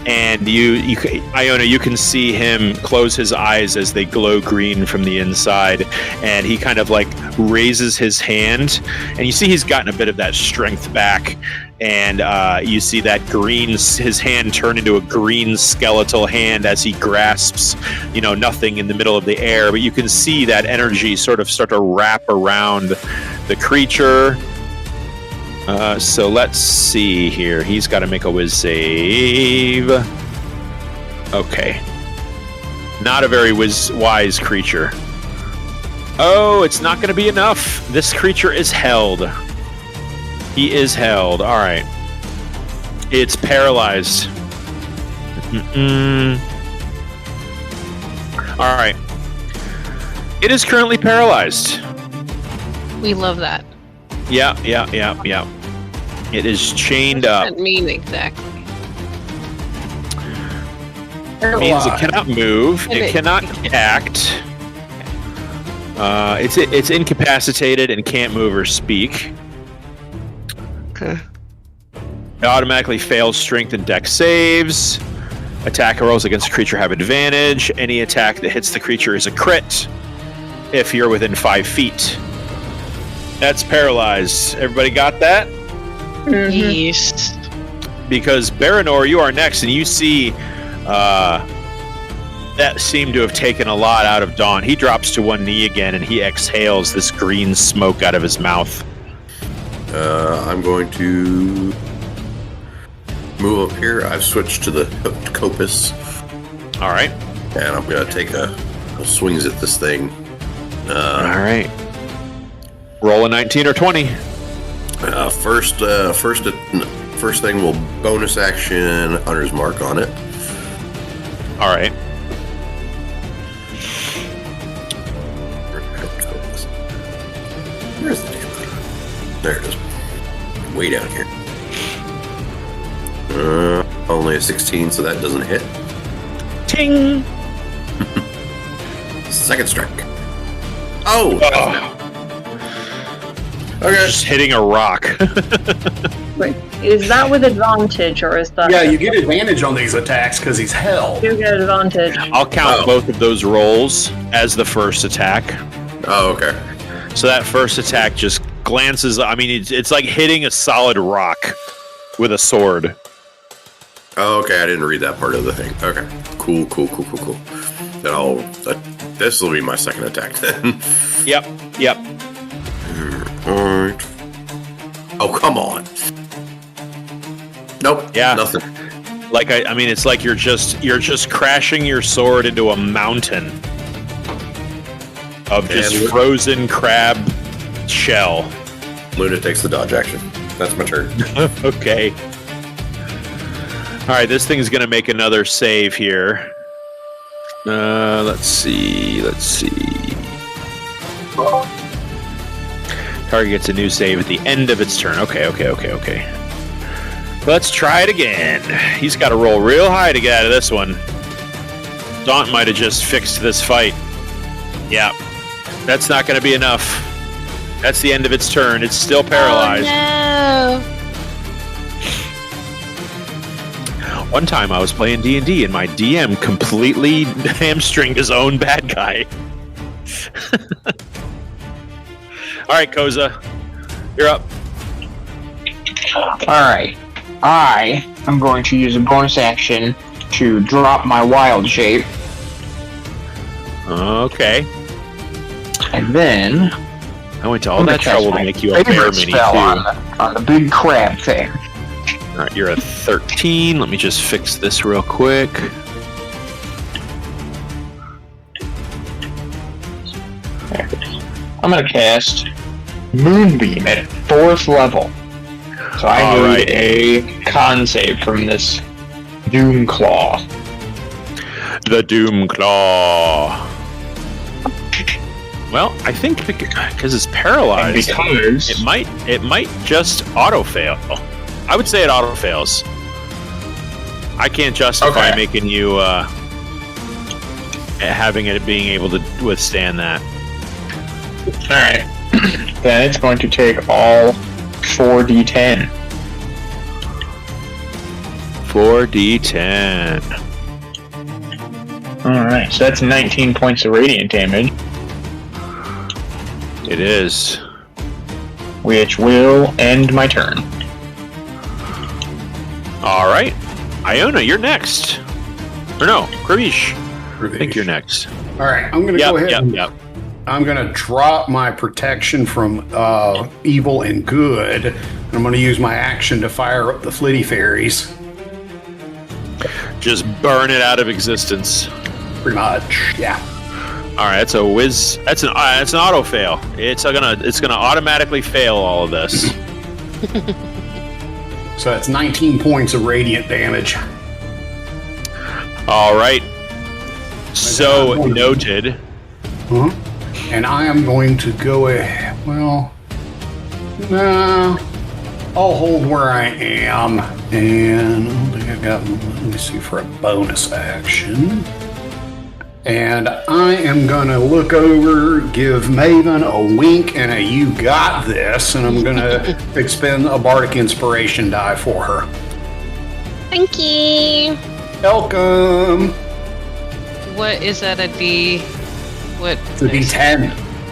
and Iona, you can see him close his eyes as they glow green from the inside, and he kind of like raises his hand, and you see he's gotten a bit of that strength back, and you see that his hand turn into a green skeletal hand as he grasps, nothing in the middle of the air, but you can see that energy sort of start to wrap around the creature. So let's see here. He's got to make a whiz save. Okay. Not a very wise creature. Oh, it's not going to be enough. This creature is held. He is held. All right. It's paralyzed. All right. It is currently paralyzed. We love that. Yeah. It is chained What up. does that mean exactly? It means it cannot move. It cannot act. It's incapacitated and can't move or speak. Okay. It automatically fails strength and dex saves. Attack rolls against a creature have advantage. Any attack that hits the creature is a crit if you're within 5 feet. That's paralyzed. Everybody got that? Yes. Because Baranor, you are next, and you see that seemed to have taken a lot out of Dawn. He drops to one knee again, and he exhales this green smoke out of his mouth. I'm going to move up here. I've switched to the Copus. All right. And I'm going to take a swings at this thing. All right. Roll a 19 or 20. First thing will bonus action Hunter's Mark on it. All right. Where's the damn thing? There it is. Way down here. Only a 16, so that doesn't hit. Ting! Second strike. Oh! Okay. Just hitting a rock. Wait, is that with advantage or is that? Yeah, you get advantage on these attacks because he's held. You get advantage. I'll count both of those rolls as the first attack. Oh, okay. So that first attack just glances. I mean, it's like hitting a solid rock with a sword. Oh, okay. I didn't read that part of the thing. Okay. Cool. Then this will be my second attack then. Yep. Alright. Oh, come on. Nope. Yeah. Nothing. Like I mean, it's like you're just crashing your sword into a mountain of just frozen crab shell. Luna takes the dodge action. That's my turn. Okay. All right, this thing's gonna make another save here. Let's see. Target gets a new save at the end of its turn. Okay. Let's try it again. He's got to roll real high to get out of this one. Daunt might have just fixed this fight. Yeah. That's not going to be enough. That's the end of its turn. It's still paralyzed. Oh, no. One time I was playing D&D and my DM completely hamstringed his own bad guy. All right, Koza, you're up. Alright. I am going to use a bonus action to drop my wild shape. Okay. And then I went to all that trouble to make you a bear mini, too. On the big crab thing. All right, you're a 13. Let me just fix this real quick. I'm going to cast Moonbeam at 4th level. So I need a con save from this Doom Claw. The Doom Claw. Well, I think because it's paralyzed, because it might just auto fail. I would say it auto fails. I can't justify making you having it being able to withstand that. Alright. Then it's going to take all 4d10. 4d10. Alright, so that's 19 points of radiant damage. It is. Which will end my turn. Alright. Iona, you're next. Or no, Kravish. I think you're next. All right, I'm going to go ahead and Yep. I'm going to drop my protection from evil and good. And I'm going to use my action to fire up the Flitty Fairies. Just burn it out of existence. Pretty much, yeah. All right, that's a whiz. That's an auto fail. It's gonna automatically fail all of this. So that's 19 points of radiant damage. All right. So noted. Uh-huh. And I am going to go ahead. Well, no. I'll hold where I am. And I don't think I got. Let me see for a bonus action. And I am going to look over, give Maven a wink and a you got this, and I'm going to expend a Bardic Inspiration die for her. Thank you. Welcome. What is that? A D? What? It's a D10.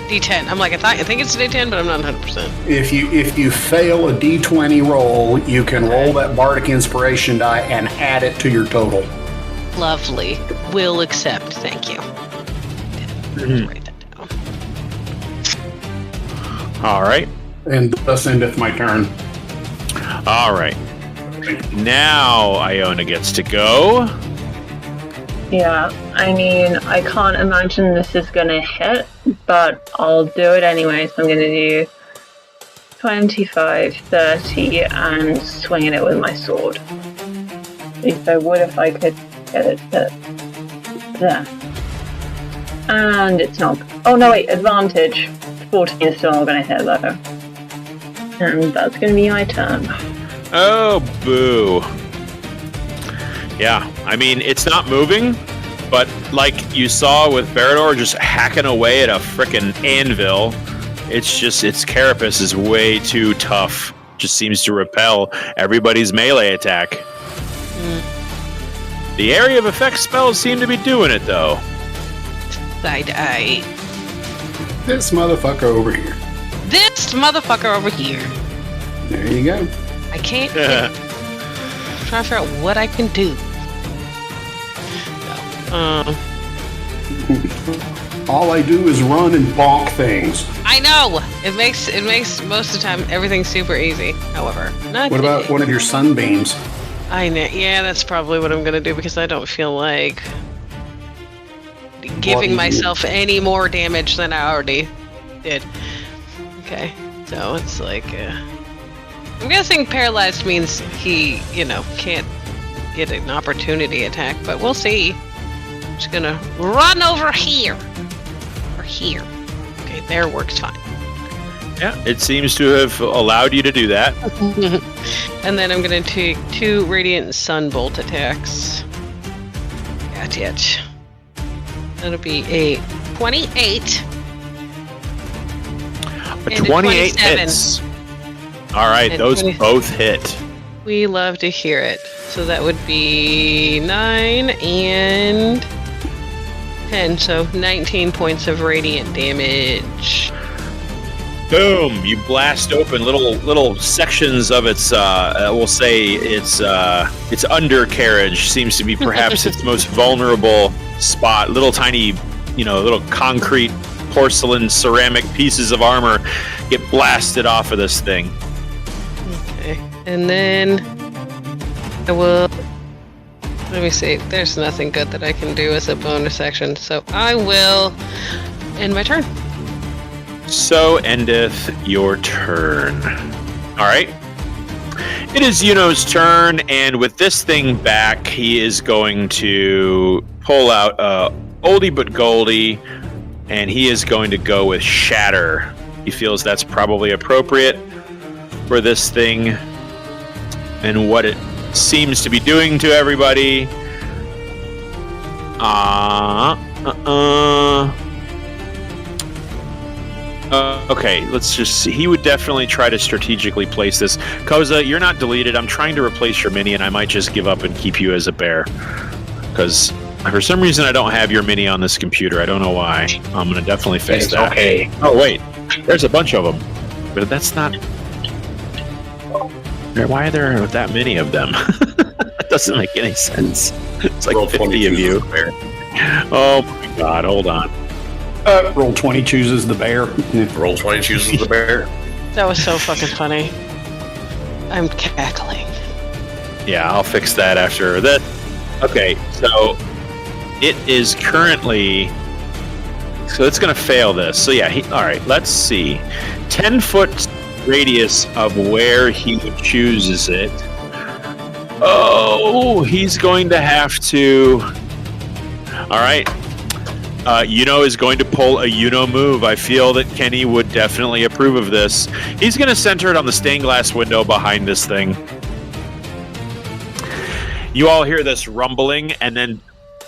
D10. I'm like, I think it's a D10, but I'm not 100%. If you fail a D20 roll, you can roll that Bardic Inspiration die and add it to your total. Lovely. Will accept. Thank you. Write that down. All right. And thus endeth my turn. All right. Now Iona gets to go. Yeah, I mean, I can't imagine this is gonna hit, but I'll do it anyway, so I'm gonna do 25, 30, and swinging it with my sword. At least I would if I could get it to there. And it's not. Oh no, wait, advantage. 14 is still not gonna hit though. And that's gonna be my turn. Oh, boo. Yeah, I mean, it's not moving, but like you saw with Barador just hacking away at a frickin' anvil, it's its carapace is way too tough. Just seems to repel everybody's melee attack. The area of effect spells seem to be doing it, though. Side-eye. This motherfucker over here. This motherfucker over here. There you go. I can't. I'm trying to figure out what I can do. All I do is run and bonk things. I know. It makes most of the time everything super easy. However, not. What about one of your sunbeams? I know. Yeah, that's probably what I'm gonna do because I don't feel like giving myself any more damage than I already did. Okay, so it's like I'm guessing paralyzed means he, can't get an opportunity attack, but we'll see. I'm just gonna run over here. Or here. Okay, there works fine. Yeah, it seems to have allowed you to do that. And then I'm gonna take 2 Radiant Sunbolt attacks. Gotcha. That'll be a 28. A 28 hits. All right, And those 20. both hit. We love to hear it. So that would be 9 and 10. So 19 points of radiant damage. Boom! You blast open little sections of its. We'll say its undercarriage seems to be perhaps its most vulnerable spot. Little tiny, little concrete, porcelain, ceramic pieces of armor get blasted off of this thing. Okay, and then I will. Let me see. There's nothing good that I can do as a bonus action, so I will end my turn. So endeth your turn. All right. It is Yuno's turn, and with this thing back, he is going to pull out oldie but goldie, and he is going to go with Shatter. He feels that's probably appropriate for this thing and what it seems to be doing to everybody. Okay, let's just see. He would definitely try to strategically place this. Koza, you're not deleted. I'm trying to replace your mini, and I might just give up and keep you as a bear. Because for some reason, I don't have your mini on this computer. I don't know why. I'm going to definitely fix It's that. okay. Oh, wait. There's a bunch of them. But that's not... Why are there that many of them? That doesn't make any sense. It's like Roll 50 of you. Oh, my God. Hold on. Roll 20 chooses the bear. Roll 20 chooses the bear. That was so fucking funny. I'm cackling. Yeah, I'll fix that after that. Okay, so it is currently... So it's going to fail this. So yeah, all right, let's see. 10-foot radius of where he chooses it. Oh, he's going to have to... All right. Yuno is going to pull a Yuno move. I feel that Kenny would definitely approve of this. He's going to center it on the stained glass window behind this thing. You all hear this rumbling, and then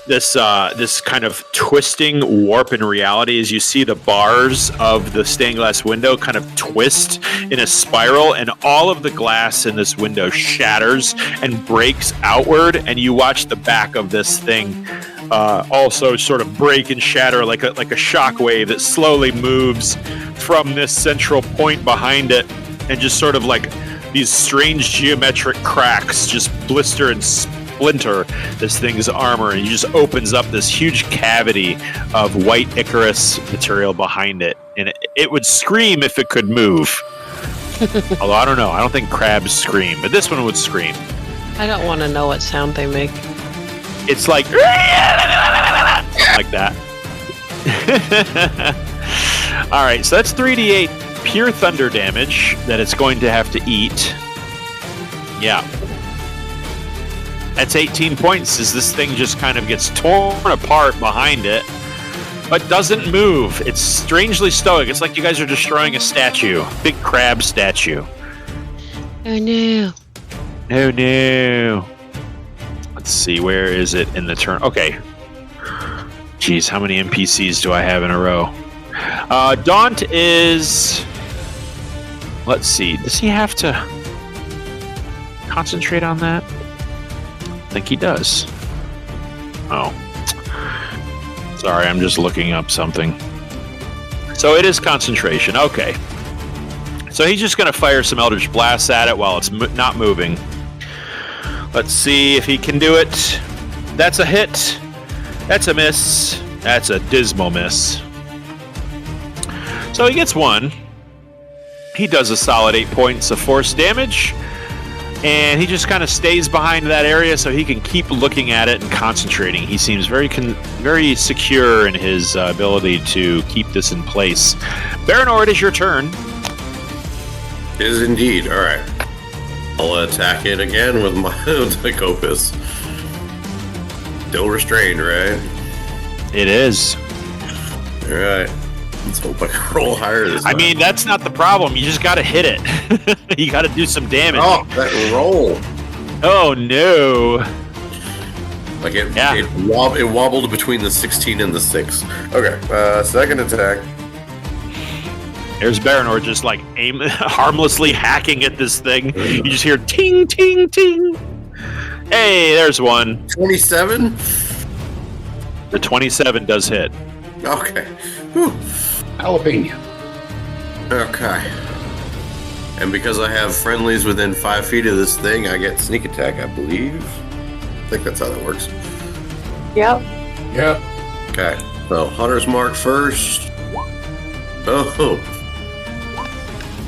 this kind of twisting warp in reality as you see the bars of the stained glass window kind of twist in a spiral, and all of the glass in this window shatters and breaks outward, and you watch the back of this thing also sort of break and shatter like a shock wave that slowly moves from this central point behind it, and just sort of like these strange geometric cracks just blister and splinter this thing's armor, and it just opens up this huge cavity of white Icarus material behind it, and it would scream if it could move. Although I don't know, I don't think crabs scream, but this one would scream. I don't want to know what sound they make. It's like that. All right, so that's 3d8 pure thunder damage that it's going to have to eat. Yeah. That's 18 points as this thing just kind of gets torn apart behind it, but doesn't move. It's strangely stoic. It's like you guys are destroying a statue. Big crab statue. Oh no. Oh no. Let's see, where is it in the turn? Okay. Jeez, how many NPCs do I have in a row? Daunt is... Let's see, does he have to concentrate on that? I think he does. Oh. Sorry, I'm just looking up something. So it is concentration, okay. So he's just going to fire some Eldritch Blasts at it while it's not moving. Let's see if he can do it. That's a hit. That's a miss. That's a dismal miss. So he gets one. He does a solid 8 points of force damage. And he just kind of stays behind that area so he can keep looking at it and concentrating. He seems very secure in his ability to keep this in place. Baranor, it is your turn. It is indeed. All right. I'll attack it again with my Lycopus. Still restrained, right? It is. All right. Let's hope I can roll higher this time. I mean, that's not the problem. You just got to hit it. You got to do some damage. Oh, that roll. Oh, no. Like it wobbled between the 16 and the 6. Okay, second attack. There's Baranor just like harmlessly hacking at this thing. You just hear ting, ting, ting. Hey, there's one. 27? The 27 does hit. Okay. Whew. Jalapeno. Okay. And because I have friendlies within 5 feet of this thing, I get sneak attack, I believe. I think that's how that works. Yep. Yep. Okay. So, Hunter's Mark first. Oh.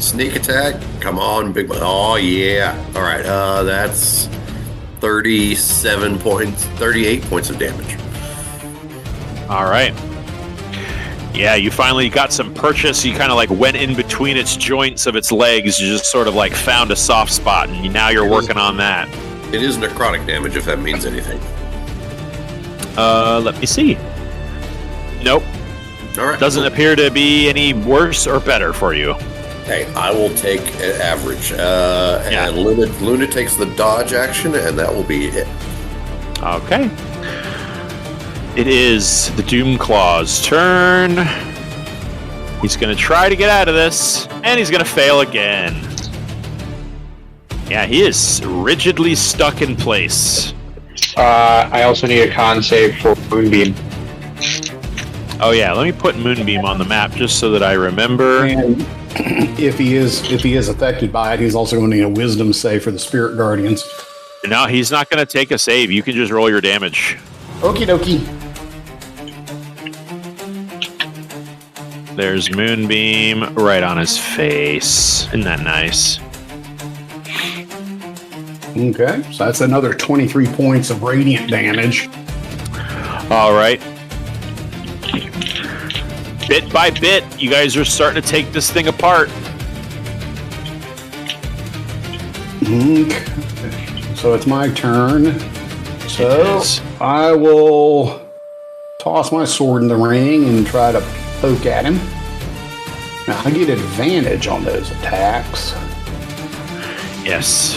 Sneak attack. Come on, big boy. Oh, yeah. All right. That's 38 points of damage. All right. Yeah, you finally got some purchase. You kind of like went in between its joints of its legs. You just sort of like found a soft spot, and now you're working on that. It is necrotic damage, if that means anything. Let me see. Nope. All right. Doesn't appear to be any worse or better for you. Hey, I will take an average. And Luna takes the dodge action, and that will be it. Okay. It is the Doomclaw's turn. He's going to try to get out of this, and he's going to fail again. Yeah, he is rigidly stuck in place. I also need a con save for Moonbeam. Oh yeah, let me put Moonbeam on the map just so that I remember. And if he is affected by it, he's also going to need a wisdom save for the Spirit Guardians. No, he's not going to take a save. You can just roll your damage. Okie dokie. There's Moonbeam right on his face. Isn't that nice? Okay, so that's another 23 points of radiant damage. All right. Bit by bit, you guys are starting to take this thing apart. Okay. So it's my turn. So I will toss my sword in the ring and try to poke at him. Now I get advantage on those attacks. Yes.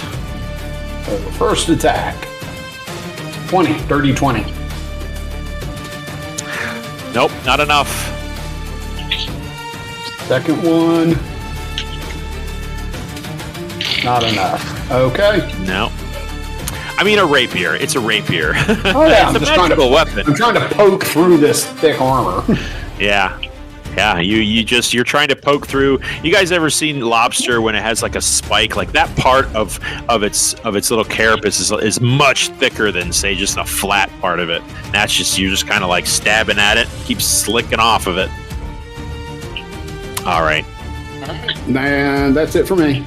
So the first attack. 20. Nope, not enough. Second one. Not enough. Okay. No. I mean, a rapier. It's a rapier. Oh yeah, It's a magical weapon. I'm trying to poke through this thick armor. Yeah. Yeah, you're trying to poke through. You guys ever seen lobster when it has like a spike? Like that part of its little carapace is much thicker than say just a flat part of it. And that's just you're just kind of like stabbing at it, keep slicking off of it. All right. And that's it for me.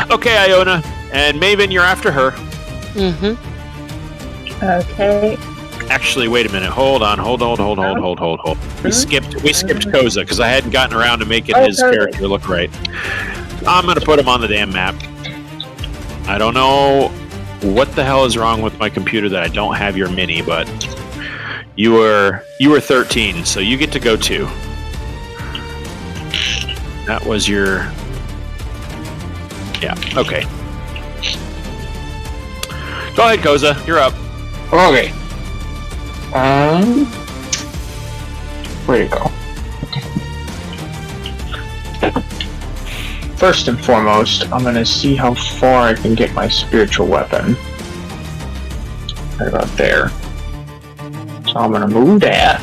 Okay, Iona and Maven, you're after her. Mm-hmm. Okay. Actually, wait a minute. Hold on. We skipped Koza because I hadn't gotten around to making his character look right. I'm gonna put him on the damn map. I don't know what the hell is wrong with my computer that I don't have your mini, but you were 13, so you get to go too. That was your. Yeah. Okay. Go ahead, Koza. You're up. Okay. Where'd it go? First and foremost, I'm gonna see how far I can get my spiritual weapon. Right about there. So I'm gonna move that.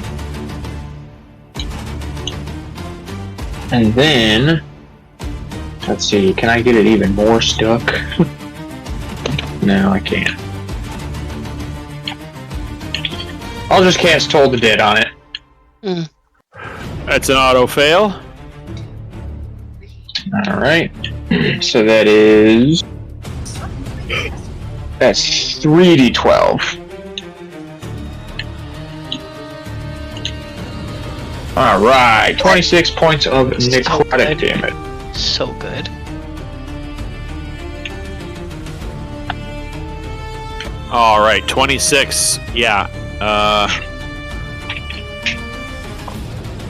And then, let's see, can I get it even more stuck? No, I can't. I'll just cast Toll the Dead on it. Mm. That's an auto fail. Alright. So that's 3d12. Alright, 26 points of necrotic damage. So good. All right, 26. Yeah.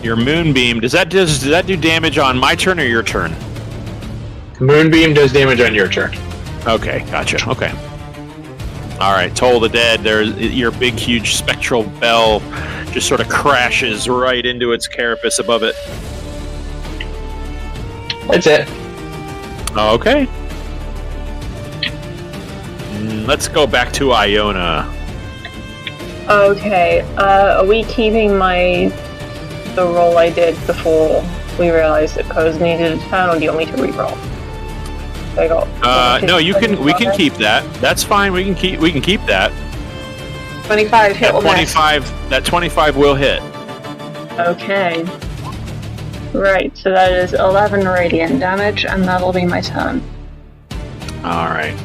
Your moonbeam. Does that do damage on my turn or your turn? Moonbeam does damage on your turn. Okay, gotcha. Okay. All right, Toll the Dead. There's your big, huge spectral bell just sort of crashes right into its carapace above it. That's it. Okay. Let's go back to Iona. Okay. Are we keeping the roll I did before we realized that Koza needed a turn, or do you want me to re-roll? I got. No, we can keep that. That's fine. We can keep that. 25 hit or miss. That 25 will hit. Okay. Right, so that is 11 radiant damage, and that'll be my turn. All right.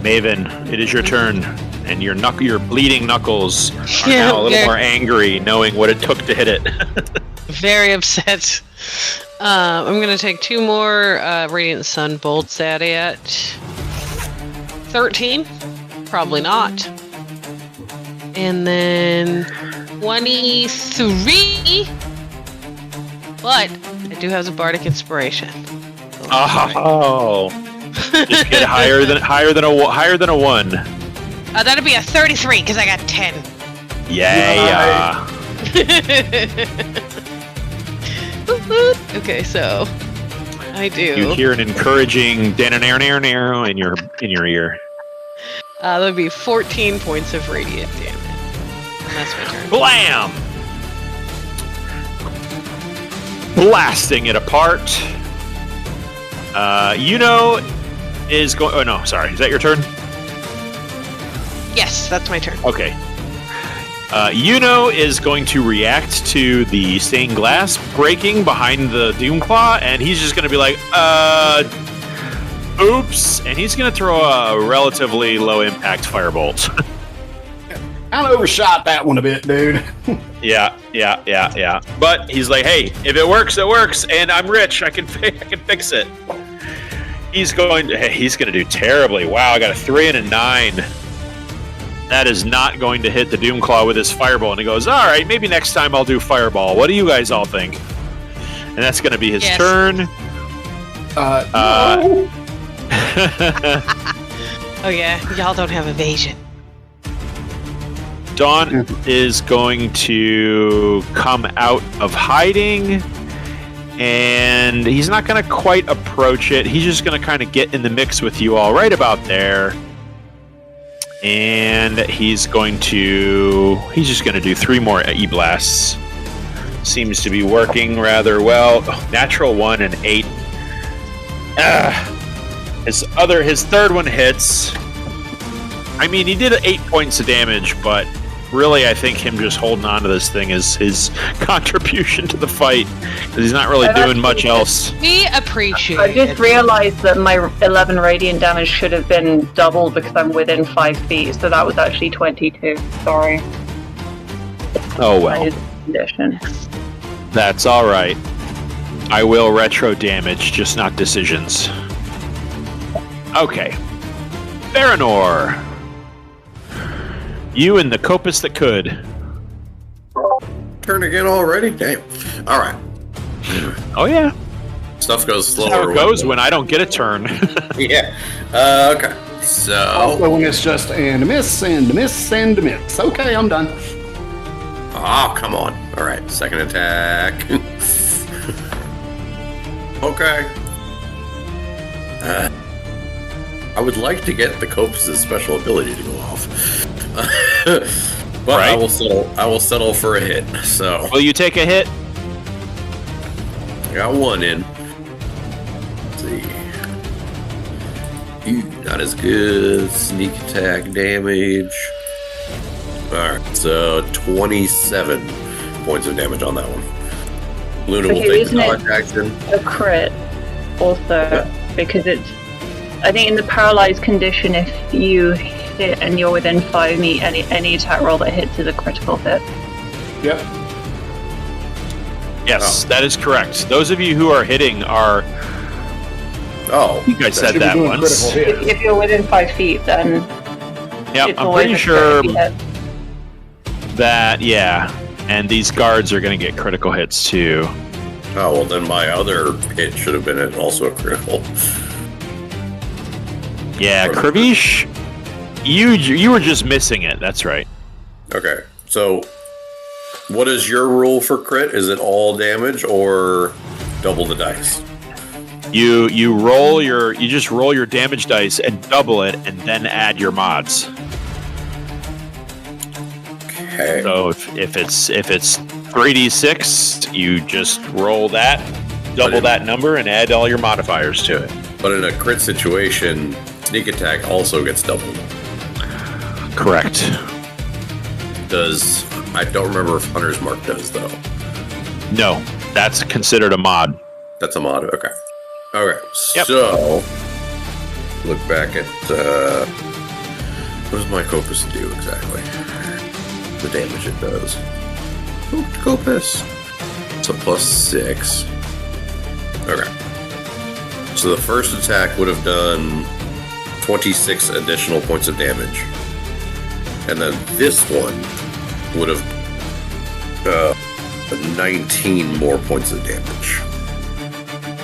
Maven, it is your turn, and your bleeding knuckles are now a little more angry, knowing what it took to hit it. Very upset. I'm gonna take 2 more Radiant Sun bolts at it. 13? Probably not. And then 23. But I do have a bardic inspiration. Oh. Just get higher than a 1. That'd be a 33 because I got 10. Yeah. Okay, so I do. You hear an encouraging "dan-a-nair-nair-nair" in your ear. That'd be 14 points of radiant damage. And that's my turn. Blam! Blasting it apart. Is going. Oh no, sorry. Is that your turn? Yes, that's my turn. Okay. Is going to react to the stained glass breaking behind the Doomclaw, and he's just going to be like, oops, and he's going to throw a relatively low impact firebolt. I overshot that one a bit, dude. Yeah. But he's like, hey, if it works, it works, and I'm rich. I can fix it. He's going to do terribly. Wow, I got a 3 and a 9. That is not going to hit the Doomclaw with his fireball. And he goes, all right, maybe next time I'll do fireball. What do you guys all think? And that's going to be his turn. No. Oh yeah, y'all don't have evasion. Dawn is going to come out of hiding, and he's not going to quite approach it. He's just going to kind of get in the mix with you all right about there. And he's just going to do 3 more E-blasts. Seems to be working rather well. Natural 1 and 8. His third one hits. I mean, he did 8 points of damage, but really, I think him just holding on to this thing is his contribution to the fight. Because he's not really doing much else. We appreciate I just realized that my 11 radiant damage should have been doubled because I'm within 5 feet, so that was actually 22. Sorry. Oh, well. Condition. That's all right. I will retro damage, just not decisions. Okay. Baranor. You and the Copus that could. Turn again already? Damn. All right. Oh, yeah. Stuff goes slower. That's how it goes when I don't get a turn. Yeah. Okay. So. Also, when it's just and a miss, and a miss, and a miss. Okay, I'm done. Oh, come on. All right. Second attack. Okay. I would like to get the Copus' special ability to go off. But right. I will settle for a hit. So will you take a hit? I got 1 in. Let's see. Not as good. Sneak attack damage. Alright, so 27 points of damage on that one. Luna will take the dodge action. A crit also, because it's, I think in the paralyzed condition, if you hit and you're within 5 feet, any attack roll that hits is a critical hit. Yep. Yes, that is correct. Those of you who are hitting are. Oh, you guys said that once. If you're within 5 feet, then. Yeah, I'm pretty sure that, yeah. And these guards are going to get critical hits too. Oh, well, then my other hit should have been also a critical. Yeah, Kravish, you were just missing it. That's right. Okay, so what is your rule for crit? Is it all damage or double the dice? You just roll your damage dice and double it, and then add your mods. Okay. So if it's 3d6, you just roll that, double that number, and add all your modifiers to it. But in a crit situation, sneak attack also gets doubled. Correct. I don't remember if Hunter's Mark does, though. No, that's considered a mod. That's a mod, okay. Okay, yep. So, look back at, what does my Copus do exactly? The damage it does. Oh, Copus! It's a +6. Okay. So the first attack would have done 26 additional points of damage. And then this one would have 19 more points of damage.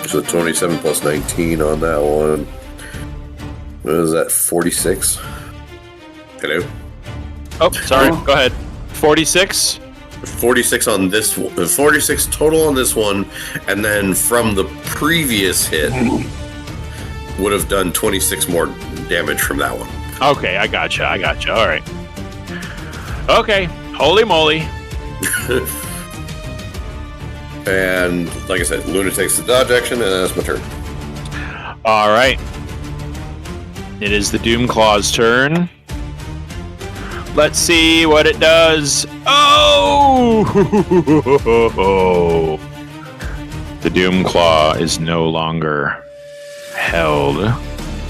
So 27 plus 19 on that one. What is that, 46? Hello? Oh, sorry. Go ahead. 46? 46 on this one. 46 total on this one. And then from the previous hit, would have done 26 more damage from that one. Okay, I gotcha. All right. Okay, holy moly. And like I said, Luna takes the dodge action, and that's my turn. All right. It is the Doom Claw's turn. Let's see what it does. Oh! The Doom Claw is no longer held.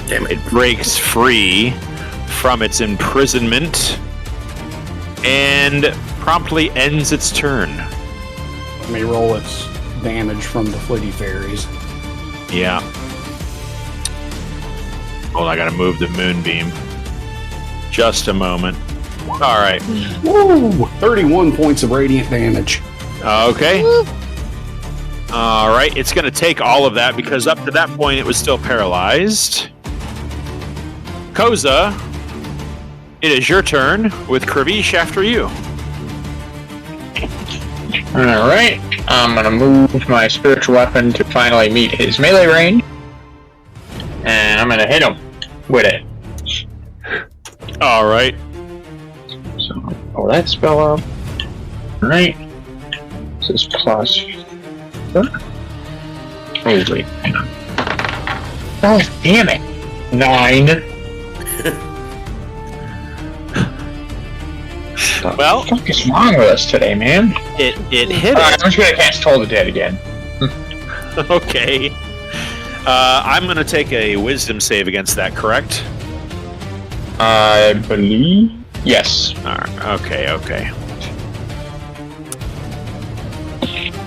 Damn it. It breaks free from its imprisonment and promptly ends its turn. Let me roll its damage from the Flitty Fairies. Yeah. Hold on, I gotta move the Moonbeam. Just a moment. Alright. Woo! 31 points of radiant damage. Okay. Alright, it's gonna take all of that because up to that point it was still paralyzed. Koza, it is your turn with Kravish after you. Alright, I'm gonna move my spiritual weapon to finally meet his melee range. And I'm gonna hit him with it. Alright. So, pull that spell up. Alright. This is plus... Oh, wait, hang on. Oh, damn it! 9. Well, what the fuck is wrong with us today, man? it hit Alright, it. I'm just gonna cast Toll the Dead again. Okay. I'm going to take a wisdom save against that, correct? I believe... Yes. Okay.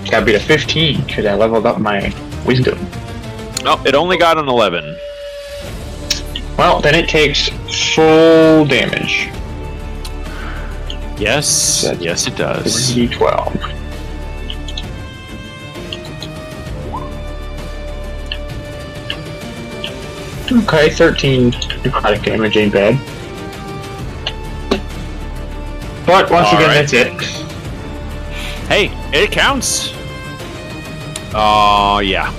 Gotta be a 15, because I leveled up my wisdom. Oh, it only got an 11. Well, then it takes full damage. Yes, yes it does. 3d12. Okay, 13 necrotic damage ain't bad. But once again, right. that's it. Hey, it counts. Oh, yeah.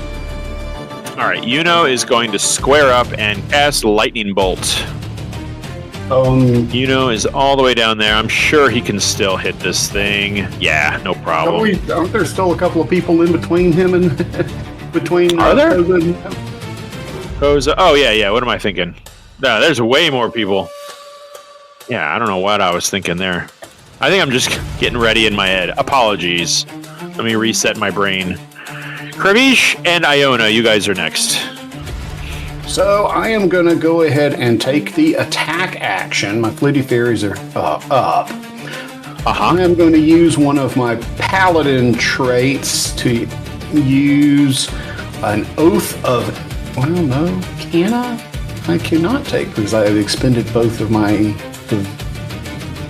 Alright, Yuno is going to square up and cast Lightning Bolt. Yuno is all the way down there. I'm sure he can still hit this thing. Yeah, no problem. Aren't there still a couple of people in between him and between? Are there? Koza? Oh, yeah. What am I thinking? No, there's way more people. Yeah, I don't know what I was thinking there. I think I'm just getting ready in my head. Apologies. Let me reset my brain. Kravish and Iona, you guys are next. So I am going to go ahead and take the attack action. My Fleety Fairies are up. I am going to use one of my paladin traits to use an Oath of... Well, no. Can I? I cannot take because I have expended both of my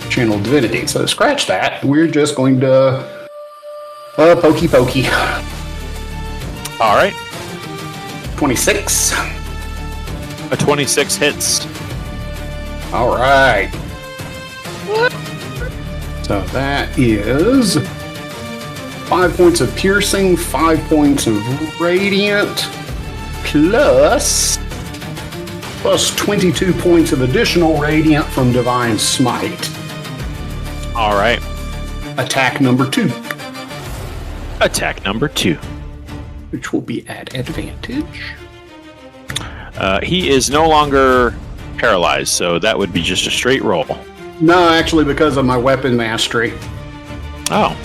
channel divinity. So scratch that. We're just going to... pokey. All right. 26. A 26 hits. All right. So that is 5 points of piercing, 5 points of radiant, plus 22 points of additional radiant from divine smite. All right. Attack number 2. Attack number 2. Which will be at advantage. He is no longer paralyzed, so that would be just a straight roll. No, actually, because of my weapon mastery. Oh.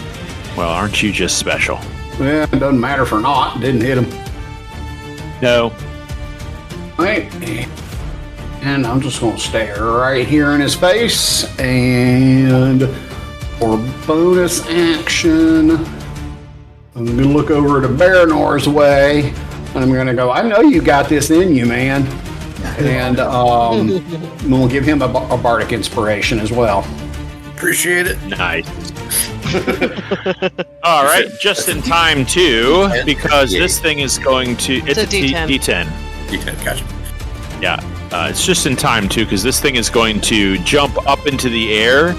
Well, aren't you just special? Yeah, it doesn't matter for naught. Didn't hit him. No. Right. And I'm just going to stay right here in his face. And for bonus action, I'm going to look over to Baranor's way. And I'm going to go, I know you got this in you, man. And we'll give him a bardic inspiration as well. Appreciate it. Nice. All right, just in time too, because this thing is going to... It's a D10. D10, gotcha. Yeah, it's just in time too, because this thing is going to jump up into the air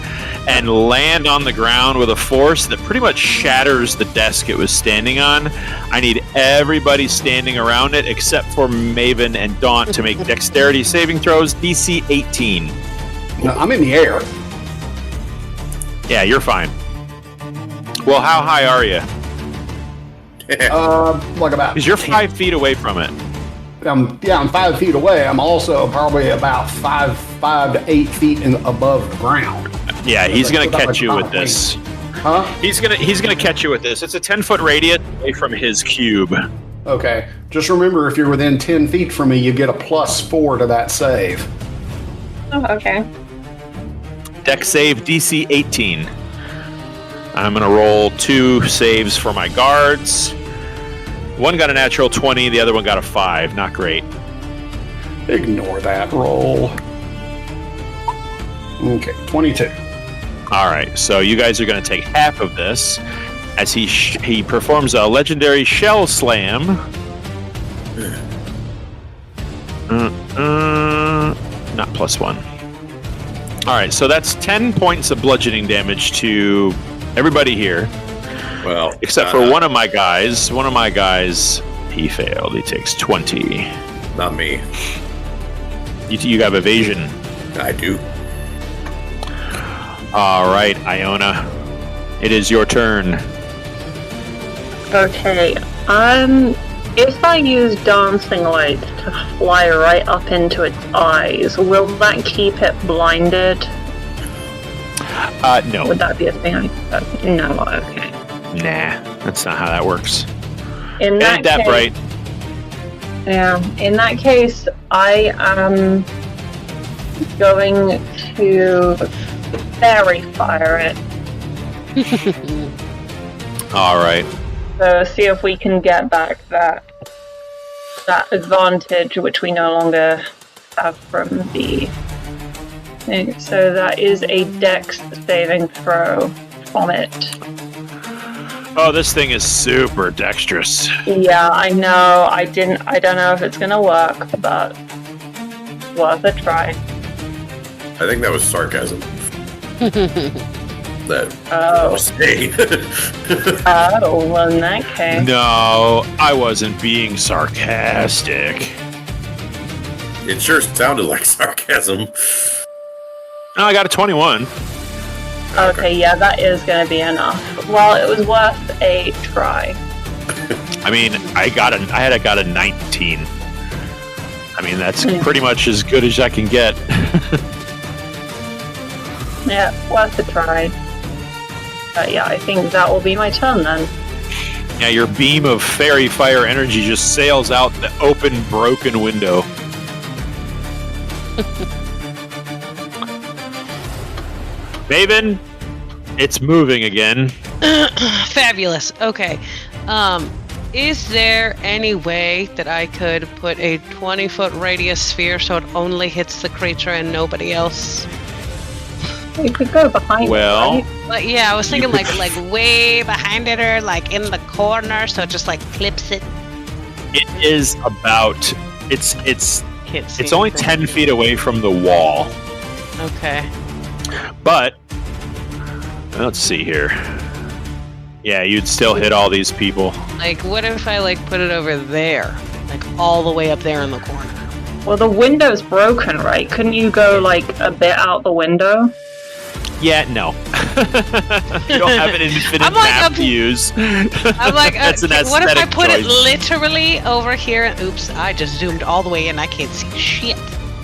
and land on the ground with a force that pretty much shatters the desk it was standing on. I need everybody standing around it except for Maven and Daunt to make dexterity saving throws, DC 18. No, I'm in the air. Yeah, you're fine. Well, how high are you? Like about... Because you're 5 feet away from it. I'm 5 feet away. I'm also probably about 5 to 8 feet above the ground. Yeah, he's gonna catch you with this. Huh? He's gonna catch you with this. It's a 10-foot radius away from his cube. Okay. Just remember, if you're within 10 feet from me, you get a +4 to that save. Oh, okay. Dex save DC 18. I'm gonna roll 2 saves for my guards. One got a natural 20, the other one got a 5. Not great. Ignore that roll. Okay, 22. All right, so you guys are going to take half of this as he performs a legendary shell slam. Not +1. All right, so that's 10 points of bludgeoning damage to everybody here, Well, except for one of my guys. One of my guys, he failed. He takes 20. not me. You have evasion. I do. All right, Iona, it is your turn. Okay, if I use dancing light to fly right up into its eyes, will that keep it blinded? No. Would that be a thing? No, okay. Nah, that's not how that works. In It ain't that case, bright. Yeah, in that case, I am going to fairy fire it. All right. So see if we can get back that advantage which we no longer have from the thing. So that is a dex saving throw from it. Oh, this thing is super dexterous. Yeah, I know. I don't know if it's gonna work, but worth a try. I think that was sarcasm. That I Oh, was saying. well, in that case. No, I wasn't being sarcastic. It sure sounded like sarcasm. Oh, I got a 21. Okay, yeah, that is gonna be enough. Well, it was worth a try. I mean, I got a 19. I mean, that's pretty much as good as I can get. Yeah, worth a try. Yeah, I think that will be my turn then. Yeah, your beam of fairy fire energy just sails out the open, broken window. Maven, it's moving again. Fabulous. Okay. Is there any way that I could put a 20-foot radius sphere so it only hits the creature and nobody else? You could go behind Well, it, right? Like, yeah, I was thinking like way behind it or like in the corner, so it just like clips it. it is about. It's Can't see it's only anything. 10 feet away from the wall, Okay. but let's see here. Yeah, you'd still hit all these people. Like, what if I like put it over there, like all the way up there in the corner? Well, the window's broken, right? Couldn't you go like a bit out the window? Yeah, no. You don't have an infinite I'm like map a- to use. I'm like, That's an what if I aesthetic put it choice. literally over here? And oops, I just zoomed all the way in. I can't see shit.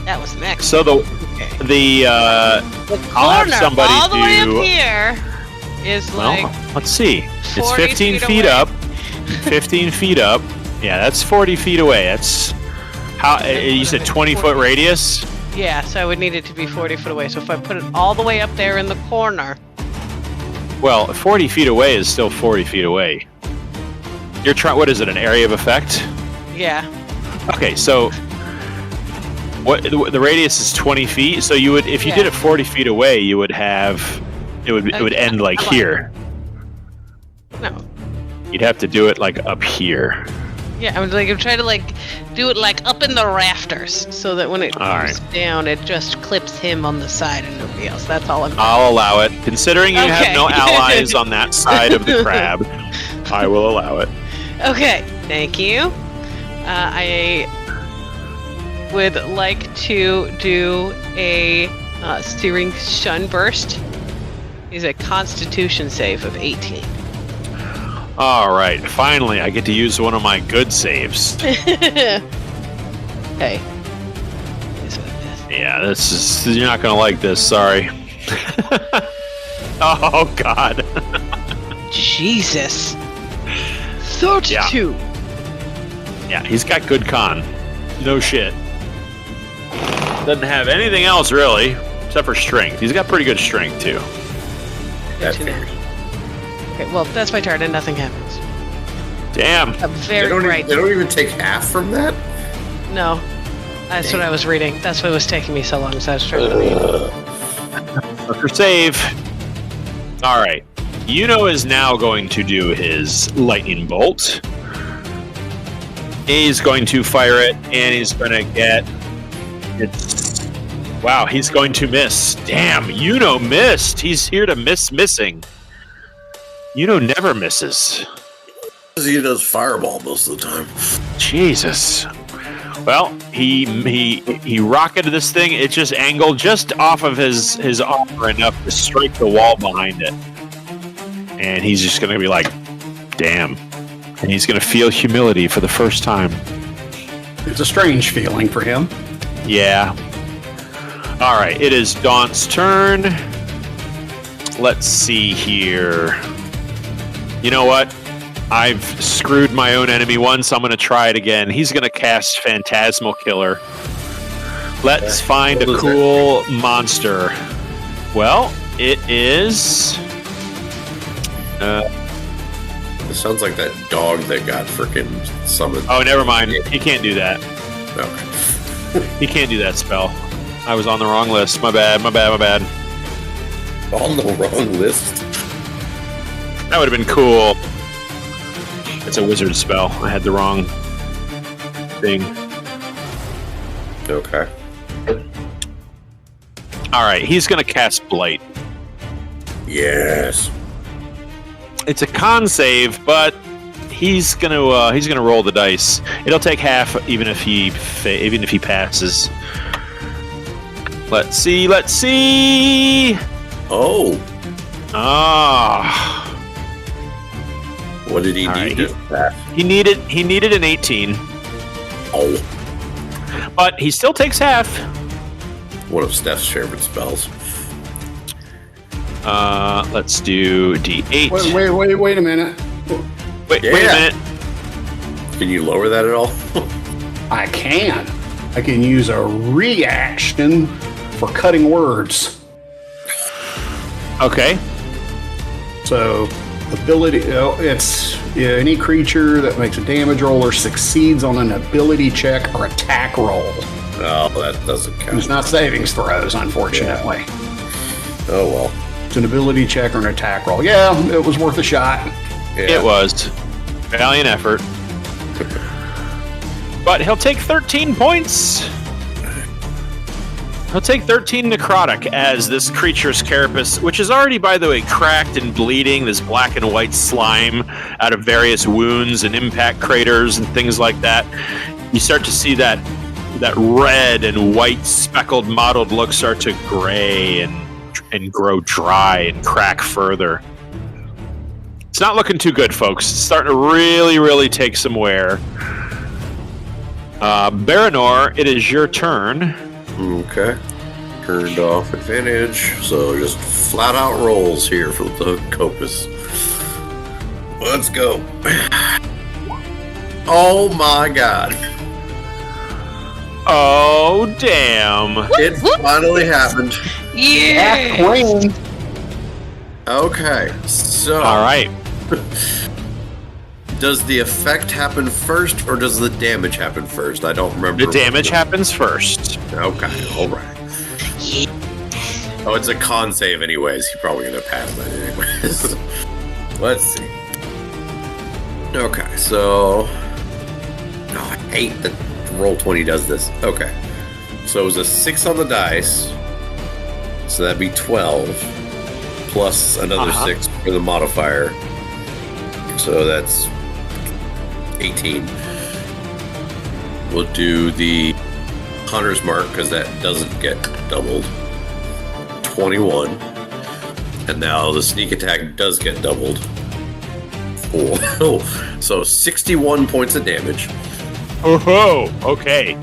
That was next. So the The I'll have corner somebody all the way do- up here is well, like let's see. It's 40 15 feet feet away. up. 15 feet up. Yeah, that's 40 feet away. That's how you said 20-foot radius. yeah. So I would need it to be 40 foot away. So if I put it all the way up there in the corner, Well, 40 feet away is still 40 feet away. You're trying. What is it? An area of effect? yeah. Okay, so what the radius is 20 feet. So you would, if you did Yeah. it 40 feet away, you would have it would Okay, end like I'm on. here. No. You'd have to do it like up here. Yeah, I'm trying to like do it like up in the rafters so that when it All comes down, it just clips him on the side and nobody else. That's all I'm doing. I'll allow it. Considering you have Okay. no allies on that side of the crab, I will allow it. Okay, thank you. I would like to do a steering shun burst. Is a Constitution save of 18. All right, finally, I get to use one of my good saves. Hey. Is what it is. Yeah, this is. You're not gonna like this. Sorry. Oh God. Jesus. 32. Yeah, he's got good con. No shit. Doesn't have anything else really, except for strength. He's got pretty good strength too. That Good to know. figures. Okay, well, that's my turn and nothing happens. Damn. A very bright. They don't even take half from that? No. That's what I was reading. That's what was taking me so long, so I was trying to read. Lurker save. All right. Yuno is now going to do his lightning bolt. He's going to fire it, and he's going to get its Wow, he's going to miss. Damn, missed. He's here to missing. Never misses. He does fireball most of the time. Jesus. Well, he rocketed this thing. It just angled just off of his armor enough to strike the wall behind it. And he's just going to be like, damn. And he's going to feel humility for the first time. It's a strange feeling for him. Yeah. All right, it is Daunt's turn. Let's see here. You know what? I've screwed my own enemy once. I'm going to try it again. He's going to cast Phantasmal Killer. Let's find a cool monster. Well, it is... It sounds like that dog that got freaking summoned. Oh, never mind. He can't do that. Okay. He can't do that spell. I was on the wrong list. My bad. On the wrong list? That would have been cool. It's a wizard spell. I had the wrong thing. Okay. All right, he's going to cast Blight. Yes. It's a con save, but he's going to roll the dice. It'll take half even if he passes. Let's see. Oh. Ah. What did he need to pass? He needed an 18. Oh. But he still takes half. One of Steph's favorite spells. Let's do D8. Wait a minute. Wait a minute. Can you lower that at all? I can. I can use a reaction for cutting words. Okay. So, ability, it's any creature that makes a damage roll or succeeds on an ability check or attack roll. Oh, that doesn't count. It's not savings throws, unfortunately. Yeah. Oh, well. It's an ability check or an attack roll. Yeah, it was worth a shot. Yeah. It was. Valiant effort. But he'll take 13 points. He'll take 13 necrotic as this creature's carapace, which is already, by the way, cracked and bleeding, this black and white slime out of various wounds and impact craters and things like that. You start to see that red and white speckled mottled look start to gray and grow dry and crack further. It's not looking too good, folks. It's starting to really, really take some wear. Baranor, it is your turn. Okay. Turned off advantage, so just flat out rolls here for the Copus. Let's go. Oh my god. Oh, damn. It finally happened. Yeah. Queen. Okay, so. Alright. Does the effect happen first, or does the damage happen first? I don't remember. The damage happens first. Okay, alright. Oh, it's a con save anyways. You're probably going to pass that anyways. Let's see. Okay, so... Oh, I hate that Roll20 does this. Okay. So it was a 6 on the dice. So that'd be 12. Plus another 6 for the modifier. So that's 18. We'll do the Hunter's Mark because that doesn't get doubled. 21. And now the sneak attack does get doubled. 4. So 61 points of damage. Oh, okay.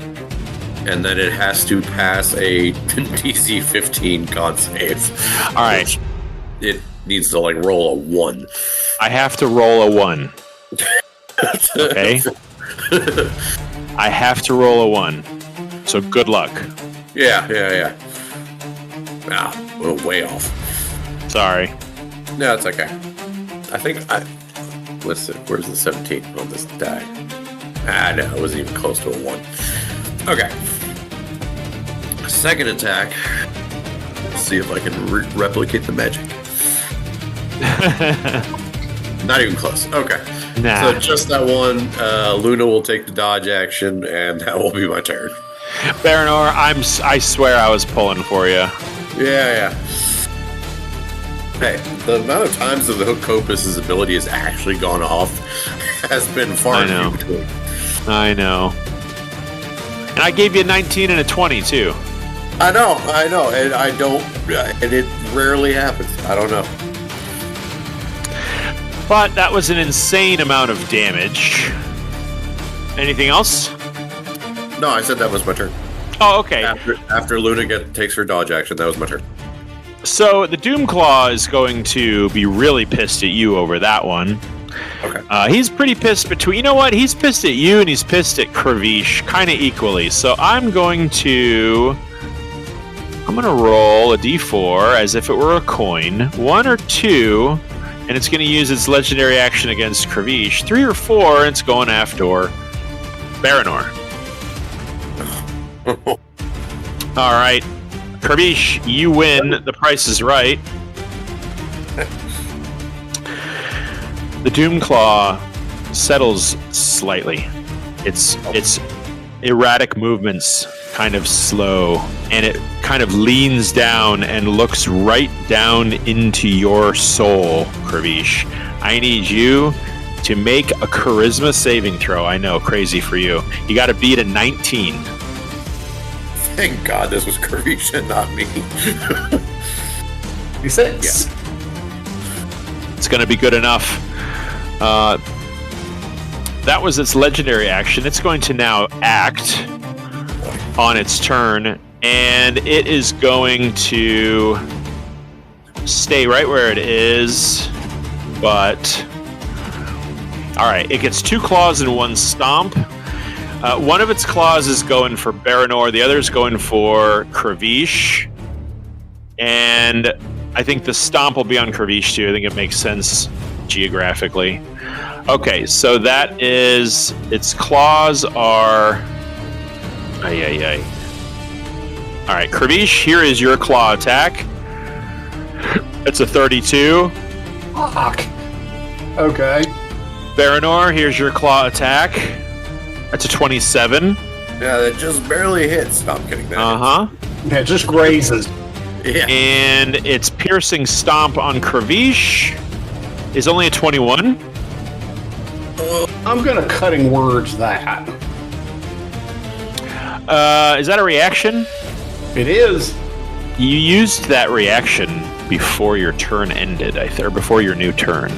And then it has to pass a DC 15 con save. All right. It needs to roll a 1. I have to roll a 1. Okay. I have to roll a 1. So good luck. Yeah. Ah, we're way off. Sorry. No, it's okay. I think listen, where's the 17 on this die? No, it wasn't even close to a 1. Okay. Second attack. Let's see if I can replicate the magic. Not even close. Okay. Nah. So just that one. Luna will take the dodge action, and that will be my turn. Baranor, I swear I was pulling for you. Yeah. Hey, the amount of times that the Hocopus's ability has actually gone off has been far I know. and few between. I know. And I gave you a 19 and a 20 too. I know, and I don't, and it rarely happens. I don't know. But that was an insane amount of damage. Anything else? No, I said that was my turn. Oh, okay. After Luna takes her dodge action, that was my turn. So the Doomclaw is going to be really pissed at you over that one. Okay. He's pretty pissed between... You know what? He's pissed at you and he's pissed at Kravish kind of equally. So I'm going to roll a d4 as if it were a coin. 1 or 2, and it's going to use its legendary action against Kravish. 3 or 4, and it's going after Baranor. All right. Kravish, you win. The Price is Right. The Doomclaw settles slightly. Its erratic movements kind of slow, and it kind of leans down and looks right down into your soul, Kravish. I need you to make a charisma saving throw. I know, crazy for you. You got to beat a 19. Thank God this was Kravish and not me. 6. Yeah. It's going to be good enough. That was its legendary action. It's going to now act on its turn, and it is going to stay right where it is, but... Alright, it gets 2 claws and 1 stomp. One of its claws is going for Baranor, the other is going for Kravish. And I think the stomp will be on Kravish too. I think it makes sense geographically. Okay, so that is... Its claws are... Alright, Kravish, here is your claw attack. It's a 32. Fuck. Okay. Baranor, here's your claw attack. That's a 27. Yeah, that just barely hits. No, I'm kidding. Uh-huh. Yeah, it just grazes. Yeah. And its piercing stomp on Kravish is only a 21. I'm gonna cutting words that. Is that a reaction? It is. You used that reaction before your turn ended, or before your new turn,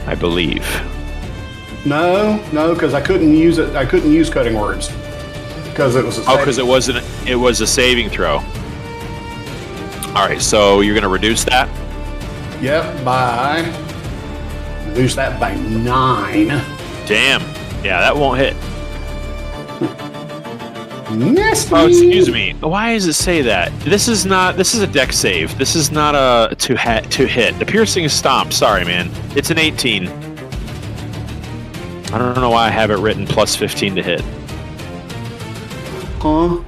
I believe. No, because I couldn't use it. I couldn't use cutting words because it was a because it wasn't. It was a saving throw. All right, so you're going to reduce that. Yep, reduce that by 9. Damn. Yeah, that won't hit. Nasty. Oh, excuse me. Why does it say that? This is a deck save. This is not a to hit. The piercing stomp. Sorry, man. It's an 18. I don't know why I have it written plus 15 to hit. Huh?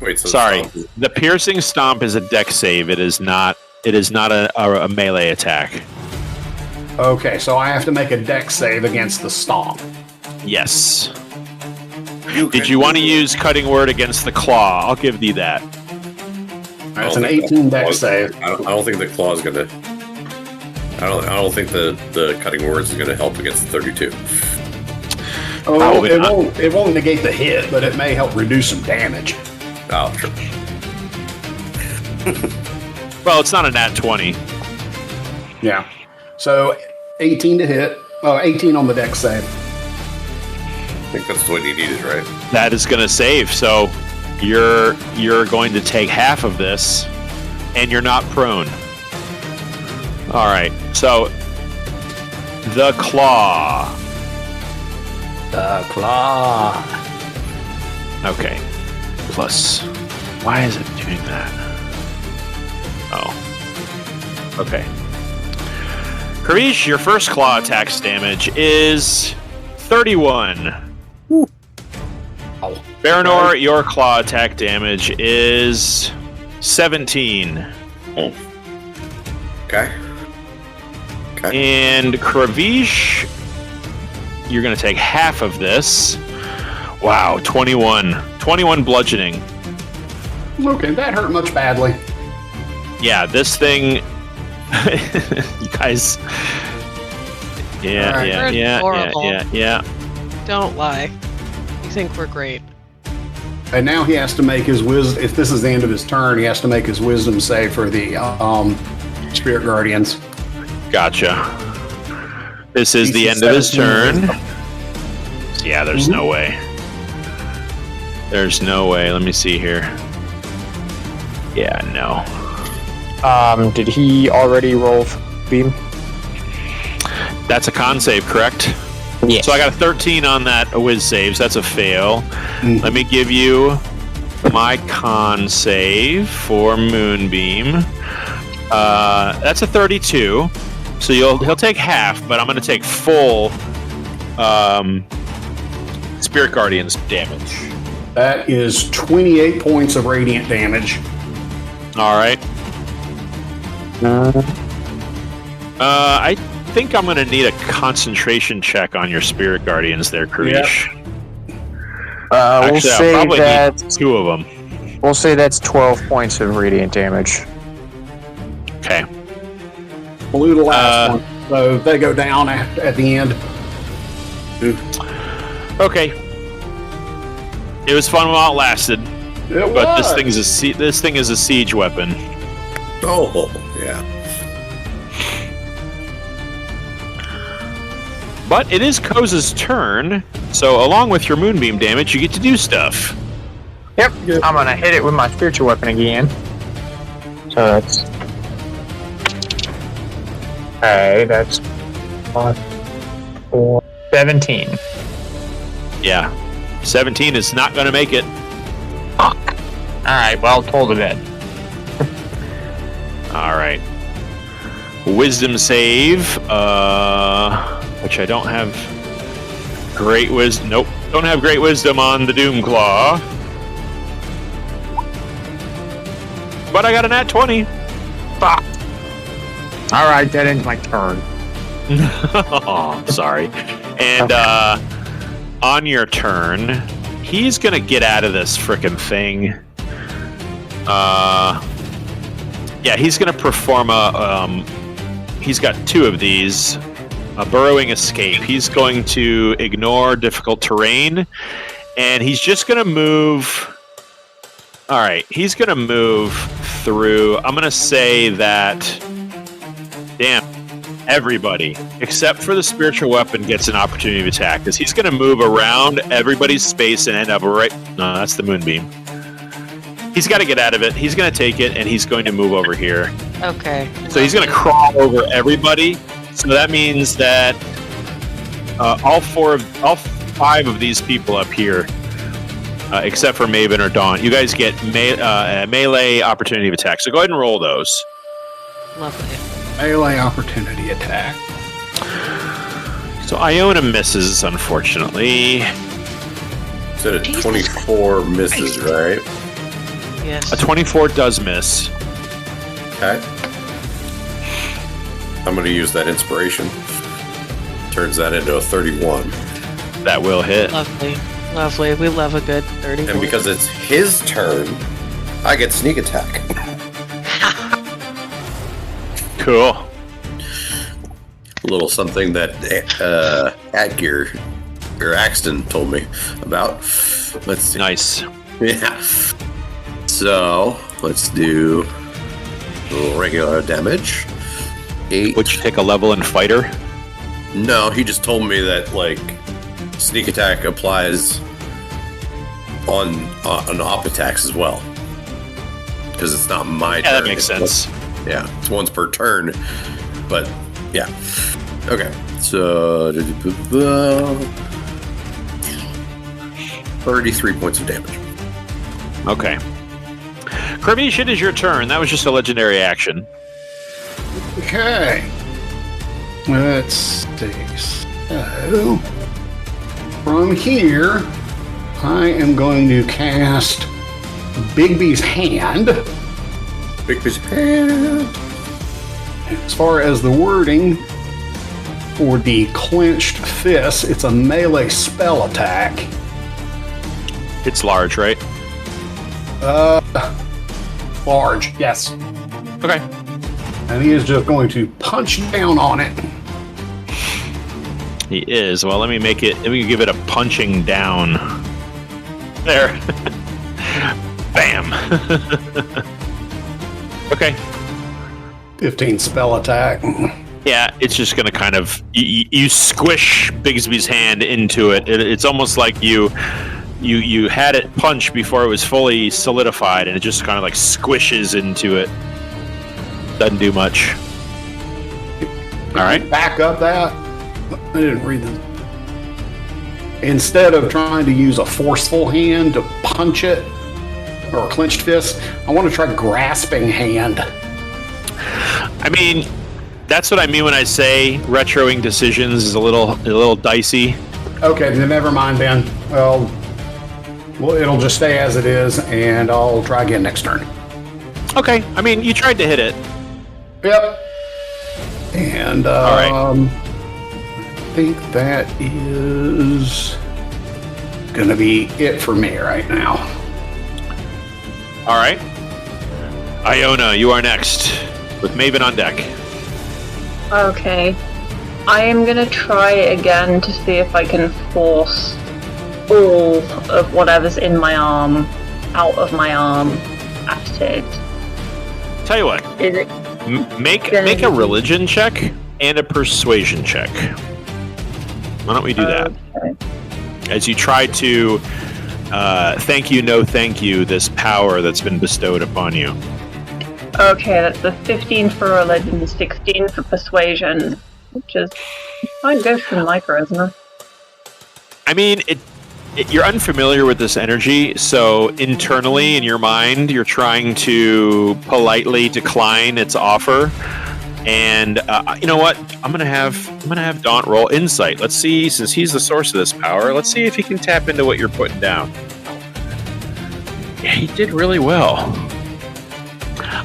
Wait, so Sorry. The piercing stomp is a deck save. It is not a melee attack. Okay, so I have to make a deck save against the stomp. Yes. Did you want to use cutting word against the claw? I'll give thee that. It's an 18 deck save. I don't think the claw is gonna. I don't think the cutting words is gonna help against the 32. Oh, Probably it not. won't. It won't negate the hit, but it may help reduce some damage. Oh, sure. Well, it's not a nat 20. Yeah. So 18 to hit. Oh, 18 on the deck save. I think that's what you needed, right? That is going to save. So you're going to take half of this, and you're not prone. All right. So the claw. The claw. Okay. Plus. Why is it doing that? Oh. Okay. Karish, your first claw attack's damage is 31. Oh. Baranor, your claw attack damage is 17. Oh. Okay. And Kravish, you're going to take half of this. Wow, 21. 21 bludgeoning. Okay, that hurt much badly. Yeah, this thing... you guys... Yeah, All right. yeah, We're yeah, adorable. yeah. Don't lie. You think we're great. And now he has to make his wisdom. If this is the end of his turn, he has to make his wisdom save for the spirit guardians. Gotcha. This is the end of his turn. Yeah, there's no way. There's no way. Let me see here. Yeah, no. Did he already roll beam? That's a con save, correct? Yes. So I got a 13 on that whiz saves. That's a fail. Let me give you my con save for Moonbeam. That's a 32. So he'll take half, but I'm going to take full Spirit Guardians damage. That is 28 points of radiant damage. All right. I think I'm going to need a concentration check on your Spirit Guardians there, Karish. We'll Actually, I'll say probably that need 2 of them. we'll say that's 12 points of radiant damage. Okay. Blew the last one. So they go down at the end. Okay. It was fun while it lasted, It but was. this thing is a siege weapon. Oh, yeah. But it is Koza's turn, so along with your Moonbeam damage, you get to do stuff. Yep. I'm gonna hit it with my spiritual weapon again. So that's... Okay, that's 5, 4, 17. Yeah. 17 is not going to make it. Fuck. Alright, well, told it then. All right. Wisdom save, which I don't have great wisdom. Nope, don't have great wisdom on the Doom Claw. But I got a nat 20. Fuck. Alright, that ends my turn. Oh, sorry. And on your turn, he's gonna get out of this frickin' thing. Yeah, he's gonna perform he's got 2 of these. A burrowing escape. He's going to ignore difficult terrain, and he's just gonna move. All right, he's gonna move through. I'm gonna say that. Damn. Everybody, except for the spiritual weapon, gets an opportunity of attack, because he's going to move around everybody's space and end up right... No, that's the Moonbeam. He's got to get out of it. He's going to take it, and he's going to move over here. Okay. So he's going to crawl over everybody. So that means that all 5 of these people up here, except for Maven or Dawn, you guys get melee opportunity of attack. So go ahead and roll those. Lovely. Melee opportunity attack. So Iona misses, unfortunately. So 24 misses, right? Yes. A 24 does miss. Okay. I'm going to use that inspiration. Turns that into a 31. That will hit. Lovely. Lovely. We love a good 30. And because it's his turn, I get sneak attack. Cool. A little something that Adgear or Axton told me about. Let's see. Nice. Yeah. So let's do regular damage. 8. Would you take a level in fighter? No, he just told me that like sneak attack applies on op attacks as well. Because it's not my turn. Yeah, that makes sense. Yeah, it's once per turn. But yeah. Okay. So 33 points of damage. Okay. Kirby, it is your turn. That was just a legendary action. Okay. Let's see. So, from here, I am going to cast Bigby's Hand. Bigby's Hand. As far as the wording for the clenched fist, it's a melee spell attack. It's large, right? Large, yes. Okay. And he is just going to punch down on it. He is. Well, let me give it a punching down. There. Bam. Okay. 15 spell attack. Yeah, it's just going to kind of... You squish Bigsby's hand into it. It's almost like you had it punch before it was fully solidified, and it just kind of like squishes into it. Doesn't do much. All right. Back up that. I didn't read them. Instead of trying to use a forceful hand to punch it, or a clenched fist, I want to try grasping hand. I mean, that's what I mean when I say retroing decisions is a little dicey. Okay, then never mind then. Well, it'll just stay as it is, and I'll try again next turn. Okay. I mean, you tried to hit it. Yep. And All right. I think that is gonna be it for me right now. All right. Iona, you are next with Maven on deck. Okay. I am gonna try again to see if I can force all of whatever's in my arm out of my arm at it. Tell you what, Is it make a religion check and a persuasion check. Why don't we do that? Okay. As you try to thank you this power that's been bestowed upon you. Okay, that's the 15 for religion, 16 for persuasion, which is quite good for micro, isn't it? I mean, you're unfamiliar with this energy, so internally in your mind, you're trying to politely decline its offer. And you know what? I'm gonna have Daunt roll insight. Let's see, since he's the source of this power, let's see if he can tap into what you're putting down. Yeah, he did really well.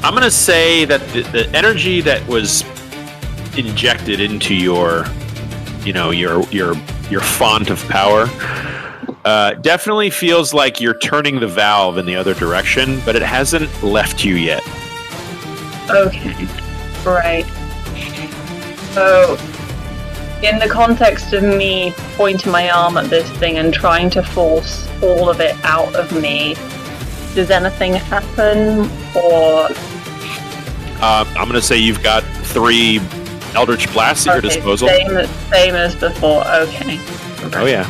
I'm gonna say that the energy that was injected into your font of power definitely feels like you're turning the valve in the other direction, but it hasn't left you yet. Okay, right. So, in the context of me pointing my arm at this thing and trying to force all of it out of me, does anything happen, or... I'm going to say you've got 3 Eldritch Blasts at your disposal. Same as before, okay. Oh, yeah.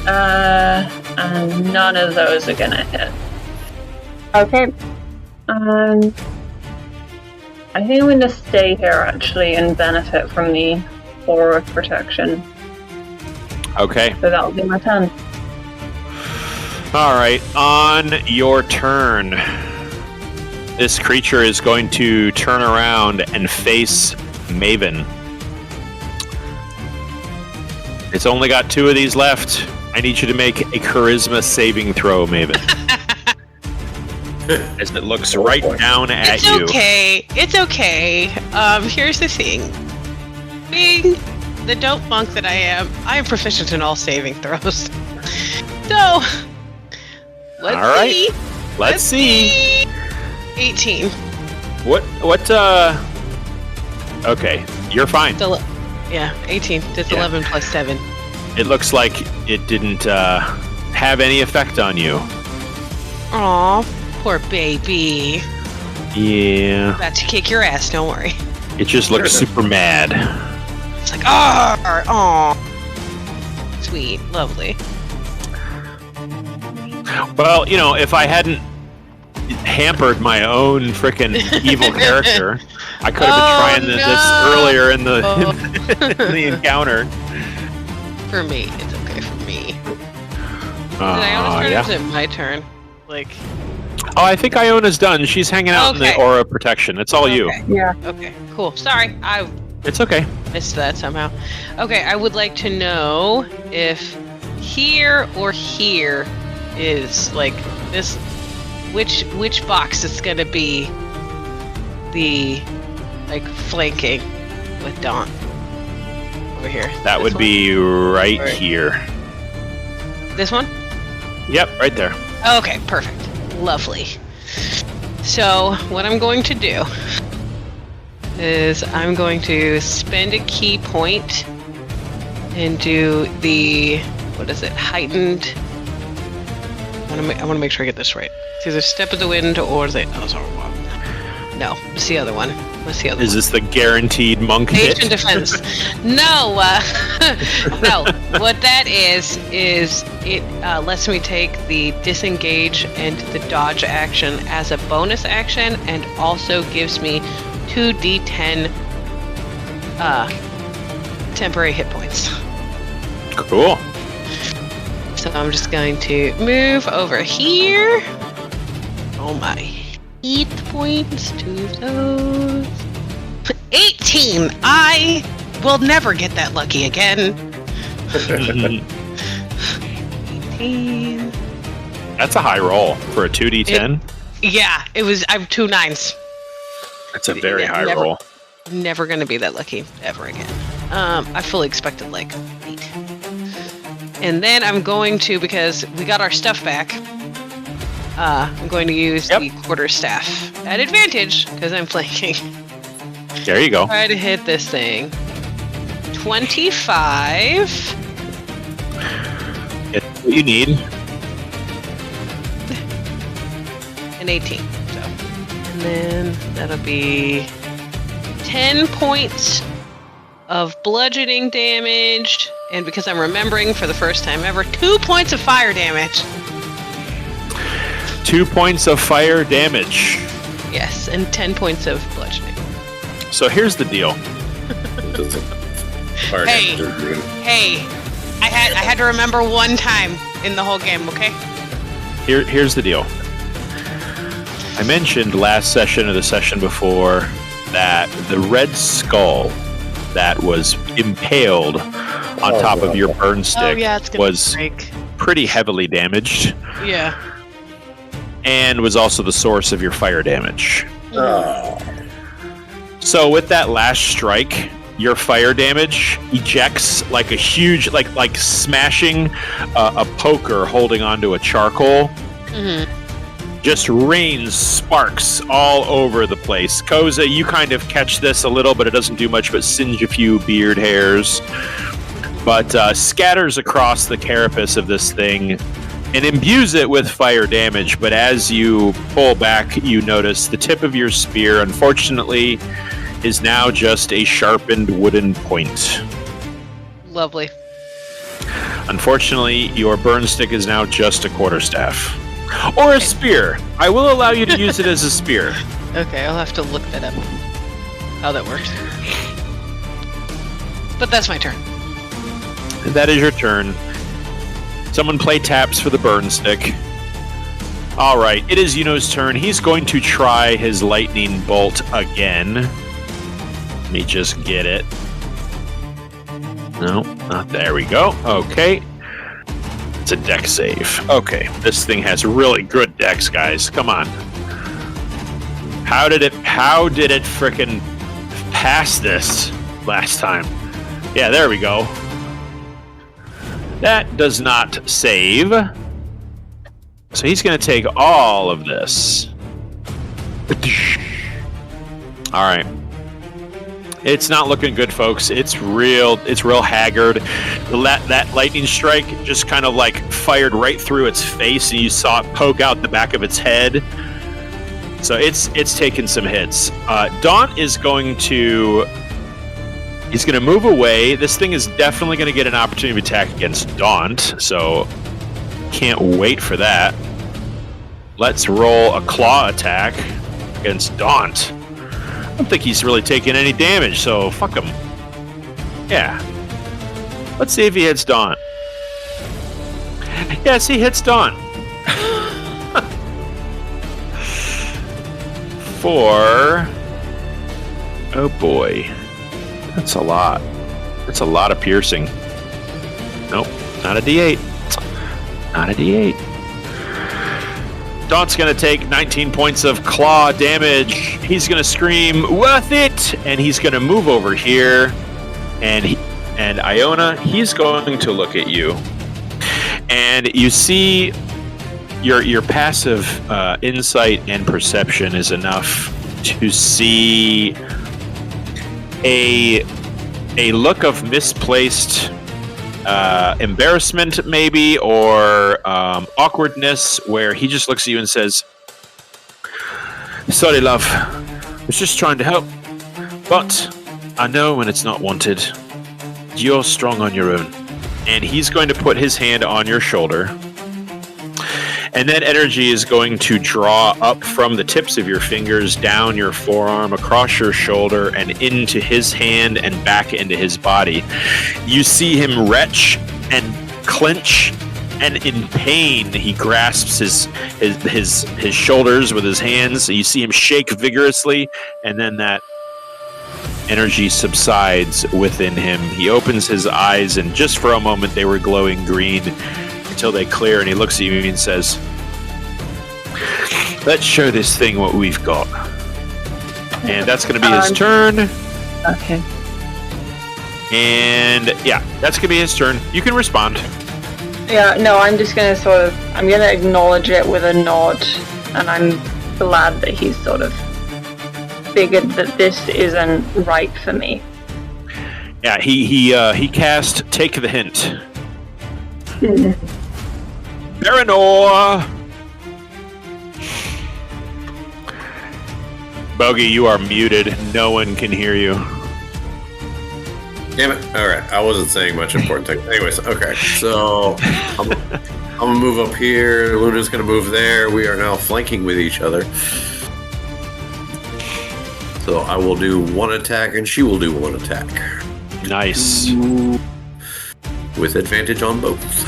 And none of those are gonna hit. Okay. I think I'm gonna stay here, actually, and benefit from the aura of protection. Okay. So that'll be my turn. All right. On your turn, this creature is going to turn around and face Maven. It's only got 2 of these left. I need you to make a charisma saving throw, Maven. As it looks right down at you. It's okay. Here's the thing. Being the dope monk that I am proficient in all saving throws. So, let's see. 18. Okay, you're fine. Yeah, 18. That's 11 plus 7. It looks like it didn't have any effect on you. Aw, poor baby. Yeah. About to kick your ass, don't worry. It just looks super mad. It's like, aw. Sweet, lovely. Well, if I hadn't hampered my own frickin' evil character, I could have been trying this earlier in the encounter. For me, it's okay for me. Did Iona's turn or is it my turn? Oh, I think Iona's done. She's hanging out in the aura of protection. It's all you. Yeah. Okay, cool. Sorry, I It's okay. missed that somehow. Okay, I would like to know if here or here is this. Which box is gonna be the flanking with Daunt over here? That would be right here. This one? Yep, right there. Okay, perfect. Lovely. So, what I'm going to do is I'm going to spend a key point and do the, heightened... I want to make sure I get this right. It's either Step of the Wind or the... Oh, sorry, no, it's the other one. What's the other one? Is this the guaranteed monk hit? Ancient Defense. No, no. What that is it lets me take the disengage and the dodge action as a bonus action, and also gives me 2d10 temporary hit points. Cool. So I'm just going to move over here. Oh my. 8 points to those. 18! I will never get that lucky again. 18. That's a high roll for a 2d10. Yeah, it was. I have 2 9s. That's a very high roll. Never gonna be that lucky ever again. I fully expected like 8. And then I'm going to, because we got our stuff back, I'm going to use the quarterstaff at advantage because I'm flanking. There you go. Try to hit this thing. 25. It's what you need. And 18. So, and then that'll be 10 points of bludgeoning damage. And because I'm remembering for the first time ever, 2 points of fire damage. 2 points of fire damage. Yes, and 10 points of bludgeoning. So here's the deal. Hey, I had to remember one time in the whole game, okay? Here's the deal. I mentioned last session or the session before that the red skull that was impaled on top of your burn stick was pretty heavily damaged. Yeah. And was also the source of your fire damage. So with that last strike, your fire damage ejects like a huge, like smashing a poker holding onto a charcoal. Mm-hmm. Just rains sparks all over the place. Koza, you kind of catch this a little, but it doesn't do much but singe a few beard hairs. But scatters across the carapace of this thing and imbues it with fire damage. But as you pull back, you notice the tip of your spear, unfortunately, is now just a sharpened wooden point. Lovely. Unfortunately, your burn stick is now just a quarterstaff. Or a spear. I will allow you to use it as a spear. Okay, I'll have to look that up. How that works. But that's my turn. And that is your turn. Someone play taps for the burn stick. Alright, it is Yuno's turn. He's going to try his lightning bolt again. Let me just get it. No, not there we go. Okay. It's a dex save. Okay, this thing has really good dex, guys. Come on. How did it frickin' pass this last time? Yeah, there we go. That does not save. So he's going to take all of this. All right. It's not looking good, folks. It's real haggard. That lightning strike just kind of like fired right through its face, and you saw it poke out the back of its head. So it's taken some hits. Daunt is going to move away. This thing is definitely going to get an opportunity to attack against Daunt, so can't wait for that. Let's roll a claw attack against Daunt. I don't think he's really taking any damage, so fuck him. Yeah. Let's see if he hits Daunt. Yes, he hits Daunt. Oh boy. That's a lot. That's a lot of piercing. Nope, not a D8. Not a D8. Daunt's going to take 19 points of claw damage. He's going to scream, "Worth it!" And he's going to move over here. And Iona, he's going to look at you. And you see your passive insight and perception is enough to see a look of misplaced embarrassment, maybe, or awkwardness, where he just looks at you and says, "Sorry, love. I was just trying to help, but I know when it's not wanted. You're strong on your own." And he's going to put his hand on your shoulder. And that energy is going to draw up from the tips of your fingers, down your forearm, across your shoulder, and into his hand and back into his body. You see him retch and clench, and in pain, he grasps his shoulders with his hands. You see him shake vigorously, and then that energy subsides within him. He opens his eyes, and just for a moment, they were glowing green, until they clear, and he looks at you and says, "Let's show this thing what we've got." And that's going to be his turn. Okay. And yeah, that's going to be his turn. You can respond. Yeah, no, I'm just going to I'm going to acknowledge it with a nod, and I'm glad that he's sort of figured that this isn't right for me. Yeah, he cast Take the Hint. Baranor! Bogey, you are muted. No one can hear you. Damn it. Alright, I wasn't saying much important thing. Anyways, okay. So, I'm going to move up here. Luna's going to move there. We are now flanking with each other. So, I will do one attack, and she will do one attack. Nice. With advantage on both.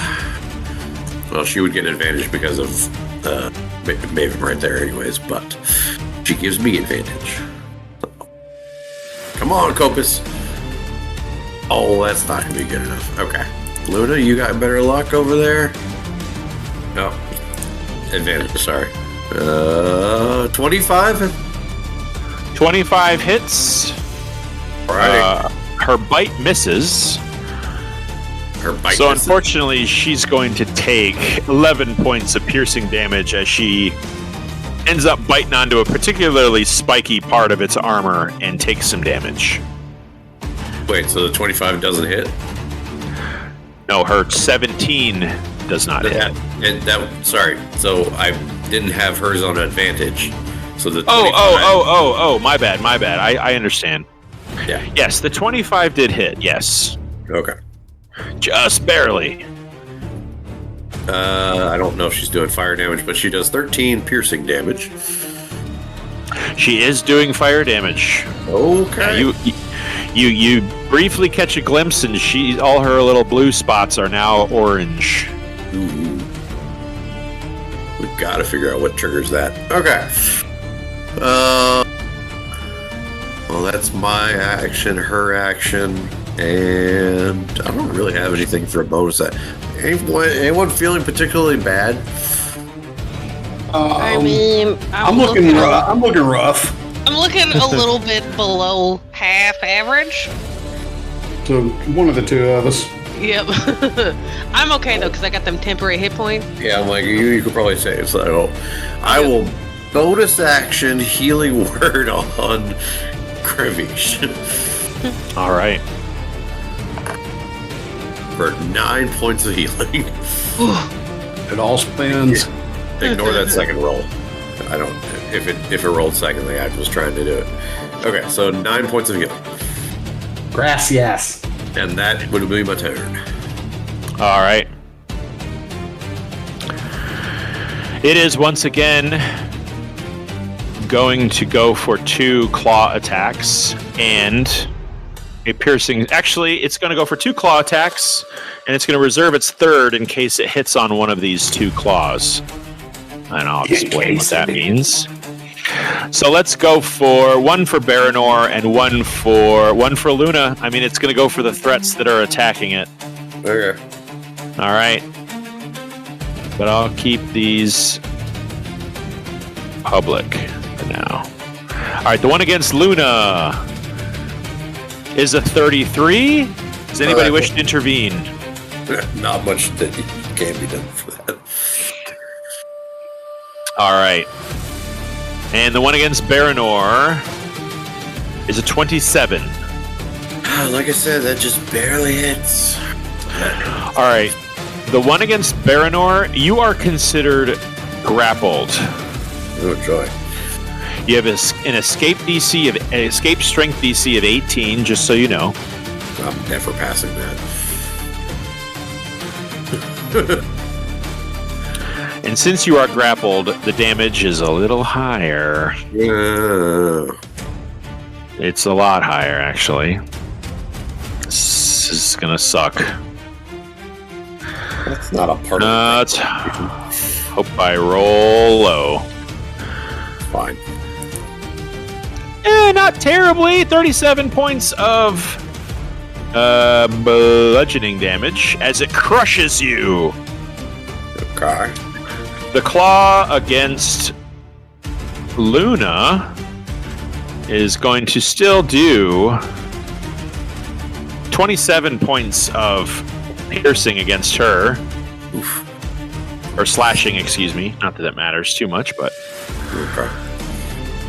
Well, she would get an advantage because of Maven right there anyways, but she gives me advantage. So. Come on, Copus. Oh, that's not going to be good enough. Okay. Luna, you got better luck over there? No. Advantage, sorry. 25? 25 hits. All right. Her bite misses. So unfortunately, she's going to take 11 points of piercing damage as she ends up biting onto a particularly spiky part of its armor and takes some damage. Wait, so the 25 doesn't hit? No, her 17 does not hit. Sorry, so I didn't have hers on advantage. So the 25, my bad. I understand. Yeah. Yes, the 25 did hit, yes. Okay. Just barely. I don't know if she's doing fire damage, but she does 13 piercing damage. She is doing fire damage. Okay. You briefly catch a glimpse, and all her little blue spots are now orange. Ooh. We've got to figure out what triggers that. Okay. Well, that's my action, her action, and I don't really have anything for a bonus. Anyone feeling particularly bad? I mean, I'm looking rough. I'm looking rough. I'm looking a little bit below half average. So one of the two of us. Yep. I'm okay though, because I got them temporary hit points. Yeah, I'm like, you could probably say it. So I will bonus action healing word on Krivish. All right. For 9 points of healing. It all spins. Ignore that second roll. I don't. If it rolled secondly, I was trying to do it. Okay, so 9 points of healing. Gracias. And that would be my turn. All right. It is once again going to go for 2 claw attacks and a piercing. Actually, it's going to go for 2 claw attacks, and it's going to reserve its third in case it hits on one of these 2 claws. And I'll explain what that means. So let's go for 1 for Baranor and 1 for Luna. I mean, it's going to go for the threats that are attacking it. Okay. All right. But I'll keep these public for now. All right, the one against Luna is a 33. Does anybody wish to intervene? Not much that can be done for that. All right. And the one against Baranor is a 27. Like I said, that just barely hits. All right. The one against Baranor, you are considered grappled. Oh joy! You have an escape strength DC of 18, just so you know. I'm never passing that. And since you are grappled, the damage is a little higher. It's a lot higher, actually. This is gonna suck. That's not a part of it. Hope I roll low. Fine. Not terribly. 37 points of bludgeoning damage as it crushes you. Okay. The claw against Luna is going to still do 27 points of piercing against her. Oof. Or slashing, excuse me. Not that matters too much, but... Okay.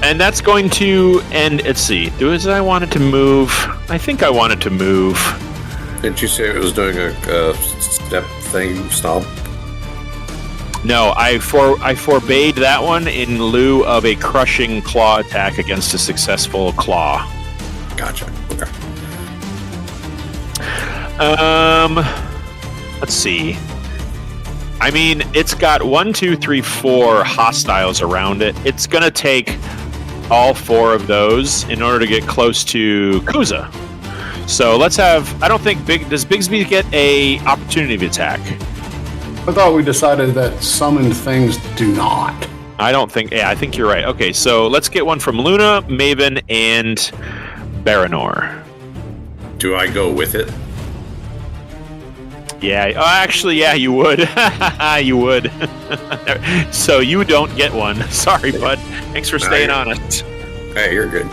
And that's going to end... Let's see. Did I wanted to move? I think I wanted to move. Didn't you say it was doing a step thing, stomp? No, I forbade that one in lieu of a crushing claw attack against a successful claw. Gotcha. Okay. Let's see. I mean, it's got 1, 2, 3, 4 hostiles around it. It's gonna take all 4 of those in order to get close to Kuza. So let's have. I don't think does Bigsby get a opportunity of attack? I thought we decided that summoned things do not. I don't think. Yeah, I think you're right. Okay, so let's get one from Luna, Maven, and Baranor. Do I go with it? Yeah. Oh, actually, yeah, you would. You would. So you don't get one. Sorry, bud. Thanks for staying honest. Hey, you're good.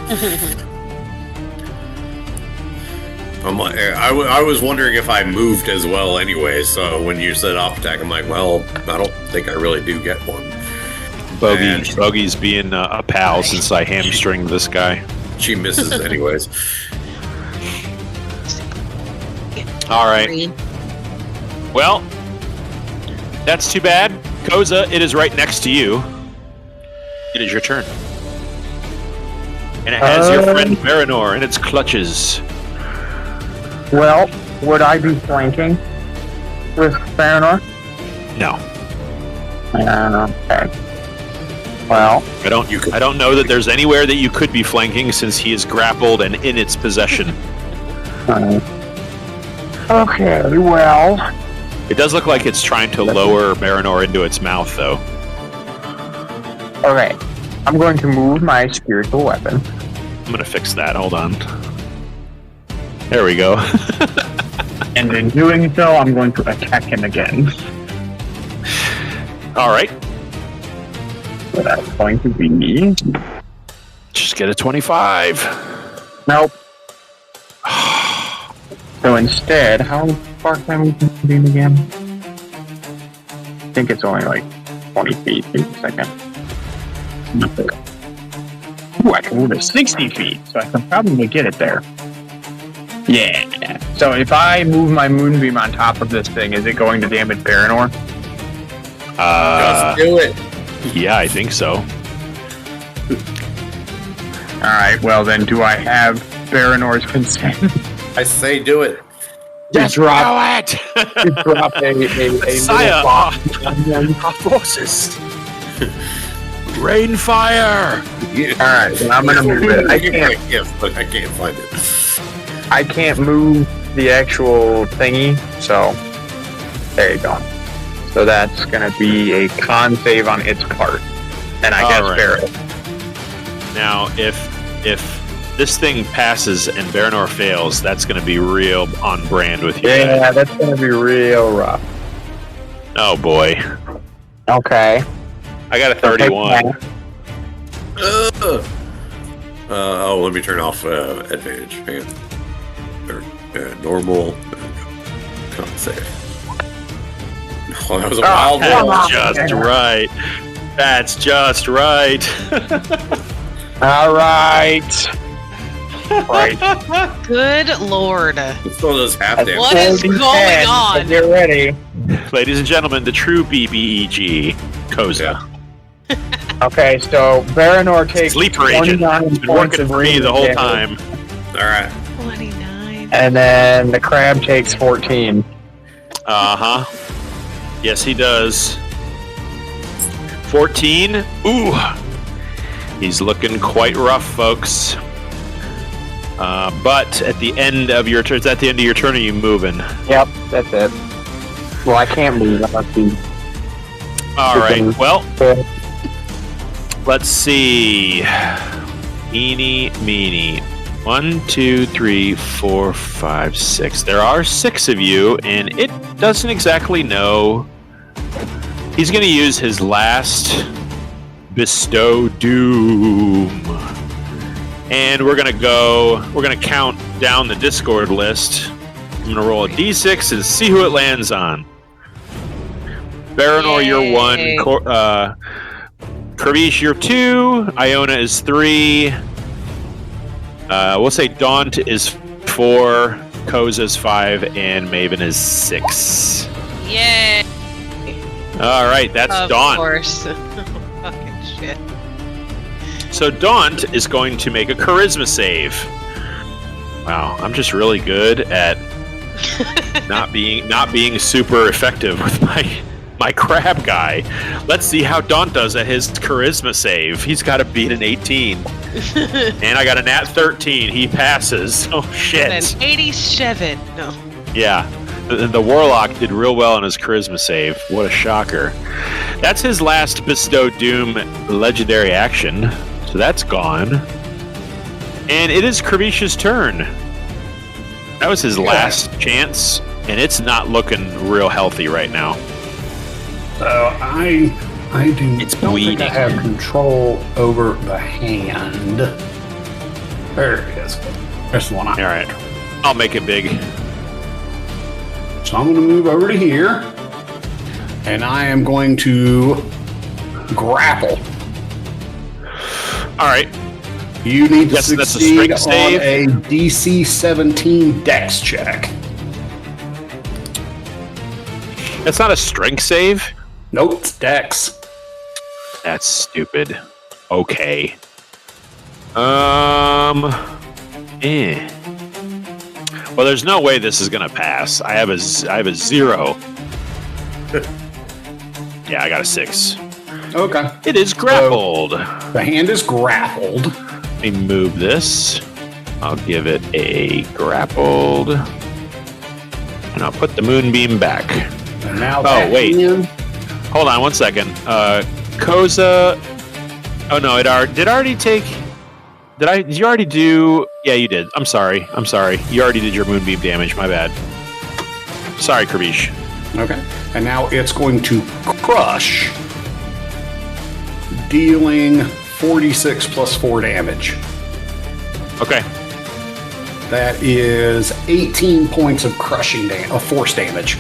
I was wondering if I moved as well anyway, so when you said off attack, I'm like, well, I don't think I really do get one. Bogey's being a pal since I hamstringed this guy. She misses anyways. All right. Well, that's too bad. Koza, it is right next to you. It is your turn. And it has your friend Baranor in its clutches. Well, would I be flanking with Baranor? No. Okay. Well, I don't know that there's anywhere that you could be flanking since he is grappled and in its possession. Okay, well... It does look like it's trying to lower Baranor into its mouth, though. Okay, I'm going to move my spiritual weapon. I'm going to fix that. Hold on. There we go. And in doing so, I'm going to attack him again. All right. So that's going to be... Just get a 25. Nope. So instead, how far can I move the beam again? I think it's only like 20 feet. Wait a second. Ooh, I can move it 60 feet, so I can probably get it there. Yeah. So if I move my moonbeam on top of this thing, is it going to damage Baranor? Just do it. Yeah, I think so. Alright, well then, do I have Baranor's consent? I say do it. Just drop it! Drop a Sire, our forces. Rain fire! Alright, then I'm gonna move it. I can't find it. I can't move the actual thingy, so there you go. So that's gonna be a con save on its part. And I guess Barrow. Now, if this thing passes and Baranor fails, that's gonna be real on brand with you. Yeah, that's gonna be real rough. Oh boy. Okay. I got a 31. Let me turn off advantage. Hang on. Normal. Con save. Oh, that was a wild one. Just right. That's just right. All right. Right. Good lord. It still does half damage. What is going on? Get ready. Ladies and gentlemen, the true BBEG, Koza. Okay, so Varanor takes Sleeper agent. 29 It's been points working of for me the whole damage, time. All right. 29. and then the crab takes 14. Uh-huh. Yes, he does. 14. Ooh. He's looking quite rough, folks. But at the end of your turn, it's at the end of your turn, are you moving? Yep, that's it. Well, I can't move. I must be. All right. Well, let's see. Eeny, meeny. 1, 2, 3, 4, 5, 6. There are 6 of you, and it doesn't exactly know. He's going to use his last Bestow Doom. And we're going to count down the Discord list. I'm going to roll a d6 and see who it lands on. Varanor, you're 1. Kirvish, you're 2. Iona is 3. We'll say Daunt is 4. Koza is 5. And Maven is 6. Yay! All right, that's Daunt. Of course. Fucking shit. So Daunt is going to make a charisma save. Wow, I'm just really good at not being super effective with my crab guy. Let's see how Daunt does at his charisma save. He's got to beat an 18. And I got a nat 13. He passes. Oh shit. An 87. No. Yeah. The Warlock did real well on his charisma save. What a shocker. That's his last Bestow Doom legendary action. So that's gone. And it is Kirvish's turn. That was his last chance, and it's not looking real healthy right now. So I don't think bleeding. I have control over the hand. There it is. There's the one I All right. I'll make it big. So I'm going to move over to here, and I am going to grapple. All right. You need to Yes, that's a succeed strength on save. a DC 17 Dex check. That's not a strength save. Nope, it's Dex. That's stupid. Okay. Well, there's no way this is gonna pass. I have a 0. Yeah, I got a 6. Okay. It is grappled. The hand is grappled. Let me move this. I'll give it a grappled. And I'll put the moonbeam back. And now Oh, wait. hand, Hold on 1 second. Koza. Oh no, did already take. Did you already do? Yeah, you did. I'm sorry. You already did your moonbeam damage. My bad. Sorry, Kirvish. Okay. And now it's going to crush, dealing 46 plus 4 damage. Okay. That is 18 points of force damage.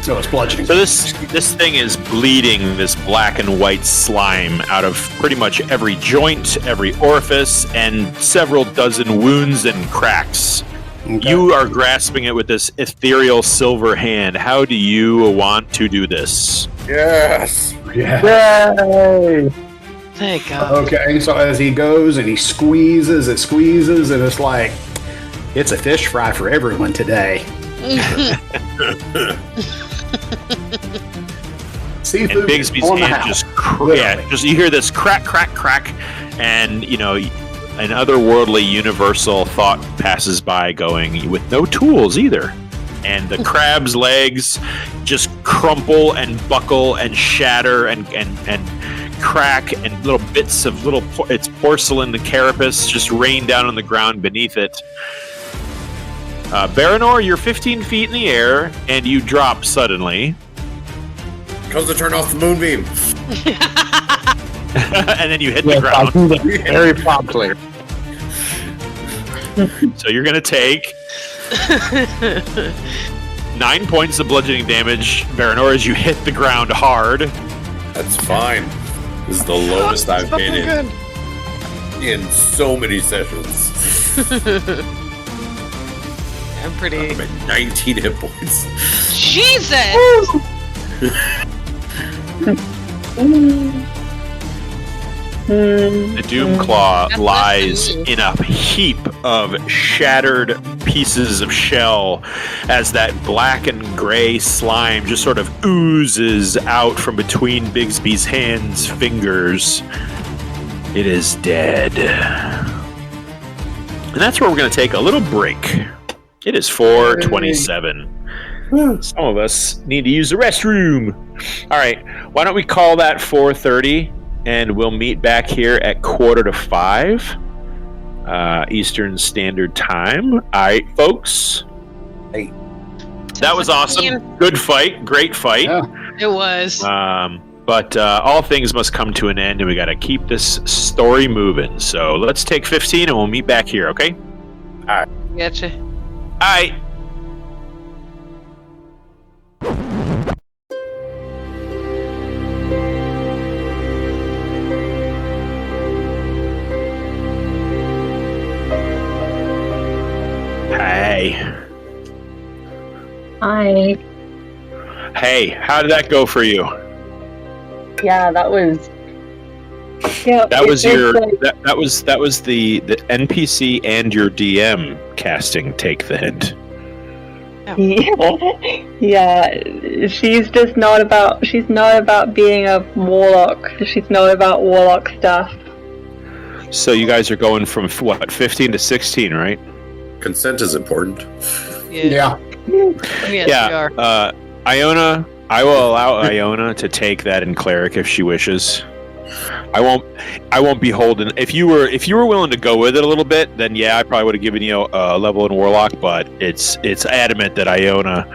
So it's bludgeoning. So this thing is bleeding this black and white slime out of pretty much every joint, every orifice, and several dozen wounds and cracks. Okay. You are grasping it with this ethereal silver hand. How do you want to do this? Yes. Yeah. Yay! Thank God. Okay, so as he goes and he squeezes, and it's like, it's a fish fry for everyone today. Seafood And Bigsby's on the hand house. just you hear this crack, crack, crack, and an otherworldly universal thought passes by, going with no tools either, and the crab's legs just crumple and buckle and shatter and crack, and little bits of its porcelain carapace just rain down on the ground beneath it. Varanor, you're 15 feet in the air, and you drop suddenly. Comes to turn off the moonbeam. And then you hit the Yes, I'll ground. do that very promptly. So you're going to take 9 points of bludgeoning damage, Varanor, as you hit the ground hard. That's fine. This is the lowest I've Not been good. in so many sessions. I'm pretty. I'm at 19 hit points. Jesus! The Doomclaw That's lies me. in a heap of shattered pieces of shell as that black and gray slime just sort of oozes out from between Bigsby's hands, fingers. It is dead. And that's where we're going to take a little break. It is 4:27. Some of us need to use the restroom. All right, why don't we call that 4:30? And we'll meet back here at 4:45 Eastern Standard Time. All right, folks. Hey. That was awesome. Good fight. Great fight. Yeah. It was. But all things must come to an end, and we got to keep this story moving. So let's take 15, and we'll meet back here, okay? Gotcha. All right. Hey. Hi. Hey, how did that go for you? Yeah, that was. Yeah, That was it's your like- that was the NPC and your DM casting. Take the hint. Yeah, she's just not about. She's not about being a warlock. She's not about warlock stuff. So you guys are going from what 15 to 16, right? Consent is important. Yeah. Yes, we are. Iona. I will allow Iona to take that in cleric if she wishes. I won't be holding. If you were willing to go with it a little bit, then yeah, I probably would have given you a level in warlock. But it's adamant that Iona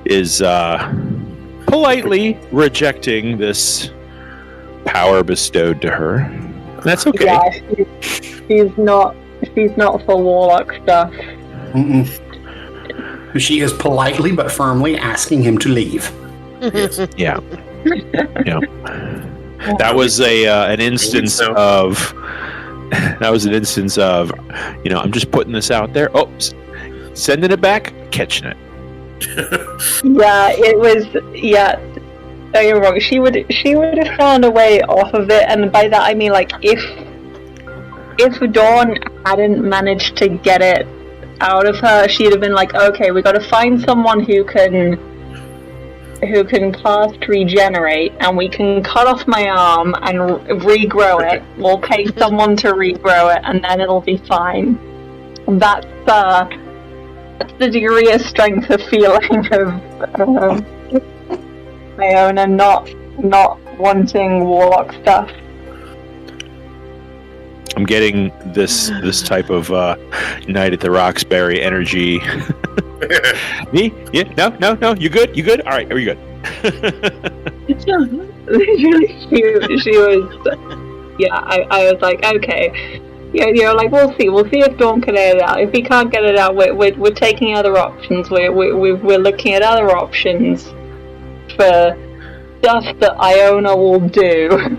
is politely rejecting this power bestowed to her. That's okay. Yeah, she's not. She's not for warlock stuff. Mm-mm. She is politely but firmly asking him to leave. Yes. Yeah. Yeah. That was an instance so. of. That was an instance of, I'm just putting this out there. Oh, sending it back, catching it. Yeah, it was. Yeah, don't get me wrong. She would have found a way off of it, and by that I mean like if Dawn hadn't managed to get it out of her, she'd have been like, okay, we got to find someone who can cast regenerate, and we can cut off my arm and regrow it. We'll pay someone to regrow it, and then it'll be fine. That's the degree of strength of feeling of Iona not wanting warlock stuff. I'm getting this type of Night at the Roxbury energy. Me? Yeah? No. You good? All right, are you good? Literally, she was. Yeah, I was like, okay. Yeah, like we'll see if Dawn can get it out. If we can't get it out, we're taking other options. We're looking at other options for stuff that Iona will do.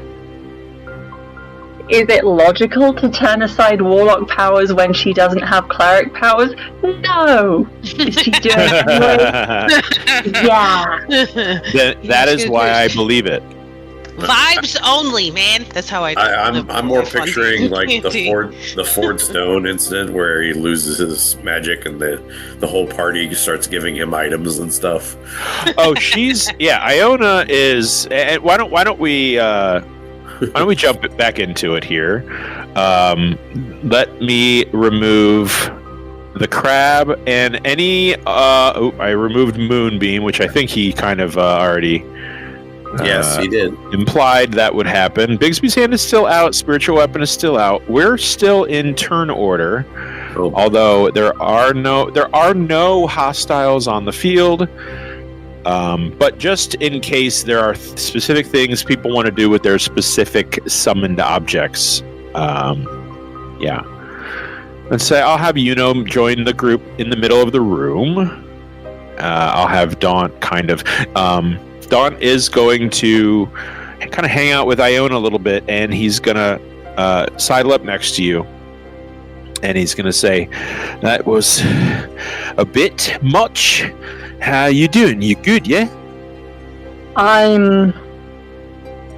Is it logical to turn aside warlock powers when she doesn't have cleric powers? No. Is she doing it anyway? Yeah. That is why I believe it. Vibes only, man. That's how I. I'm more picturing like the Ford Stone incident where he loses his magic and the whole party starts giving him items and stuff. Oh, Iona is. And why don't we jump back into it here? Let me remove the crab and any. I removed Moonbeam, which I think he kind of already. Yes, he did. Implied that would happen. Bigsby's hand is still out. Spiritual weapon is still out. We're still in turn order, although there are no hostiles on the field. But just in case there are specific things people want to do with their specific summoned objects, yeah. Let's say I'll have join the group in the middle of the room. I'll have Dawn kind of. Dawn is going to kind of hang out with Iona a little bit, and he's gonna sidle up next to you, and he's gonna say, "That was a bit much. How you doing? You good? Yeah." I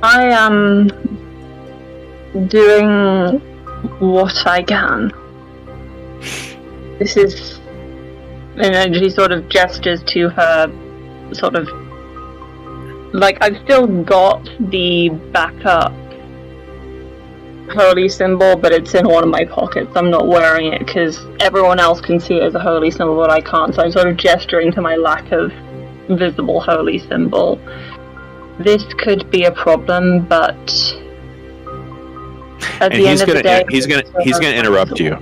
am doing what I can. This is, and she sort of gestures to her, sort of, like, I've still got the backup holy symbol, but it's in one of my pockets. I'm not wearing it because everyone else can see it as a holy symbol, but I can't, so I'm sort of gesturing to my lack of visible holy symbol. This could be a problem, but at the end of the day, he's gonna interrupt you.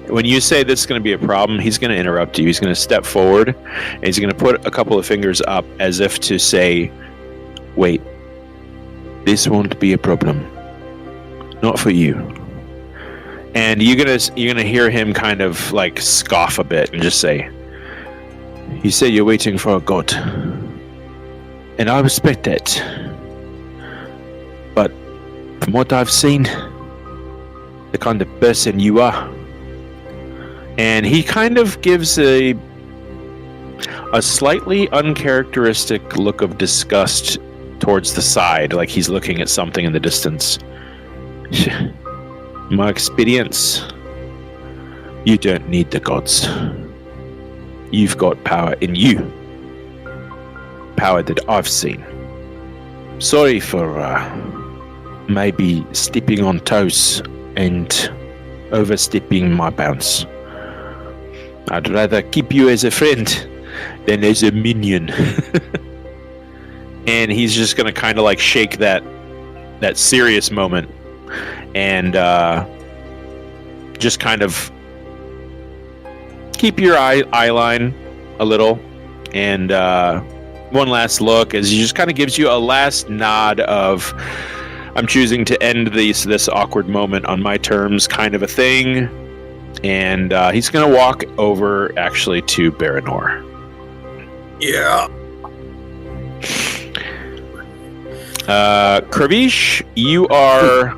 When you say this is going to be a problem, he's going to interrupt you. He's going to step forward, and he's going to put a couple of fingers up as if to say, "Wait, this won't be a problem. Not for you." And you're gonna hear him kind of like scoff a bit and just say, "You say you're waiting for a god, and I respect that. But from what I've seen, the kind of person you are." And he kind of gives a slightly uncharacteristic look of disgust towards the side, like he's looking at something in the distance. My experience, you don't need the gods. You've got power in you. Power that I've seen. Sorry for maybe stepping on toes and overstepping my bounds. I'd rather keep you as a friend than as a minion. And he's just going to kind of like shake that serious moment and just kind of keep your eye line a little, and one last look as he just kind of gives you a last nod of, "I'm choosing to end this awkward moment on my terms," kind of a thing. And he's going to walk over actually to Baranor. Yeah. Kravish, you are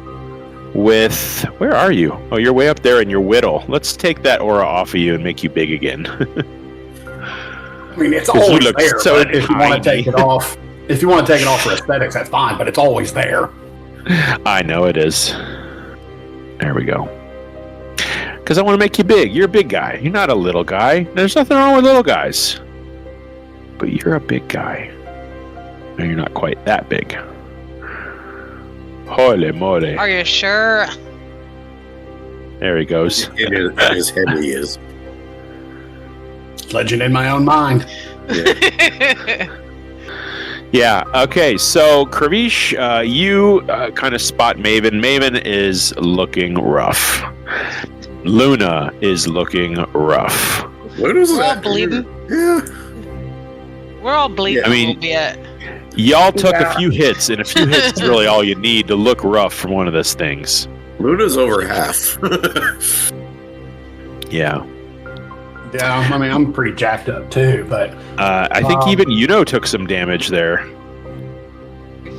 with... Where are you? Oh, you're way up there in your whittle. Let's take that aura off of you and make you big again. I mean, it's always there, so but if you want to take it off... If you want to take it off for aesthetics, that's fine, but it's always there. I know it is. There we go. Because I want to make you big. You're a big guy. You're not a little guy. There's nothing wrong with little guys. But you're a big guy. No, you're not quite that big. Holy moly. Are you sure? There he goes. As heavy he is. Legend in my own mind. Yeah, okay, so Kravish, you kind of spot Maven. Maven is looking rough. Luna is looking rough. We're all bleeding. Yeah. We're all bleeding. I mean, a bit. Y'all took a few hits, and a few hits is really all you need to look rough from one of those things. Luna's over half. Yeah. Yeah, I mean, I'm pretty jacked up too, but... I think even Yuno took some damage there.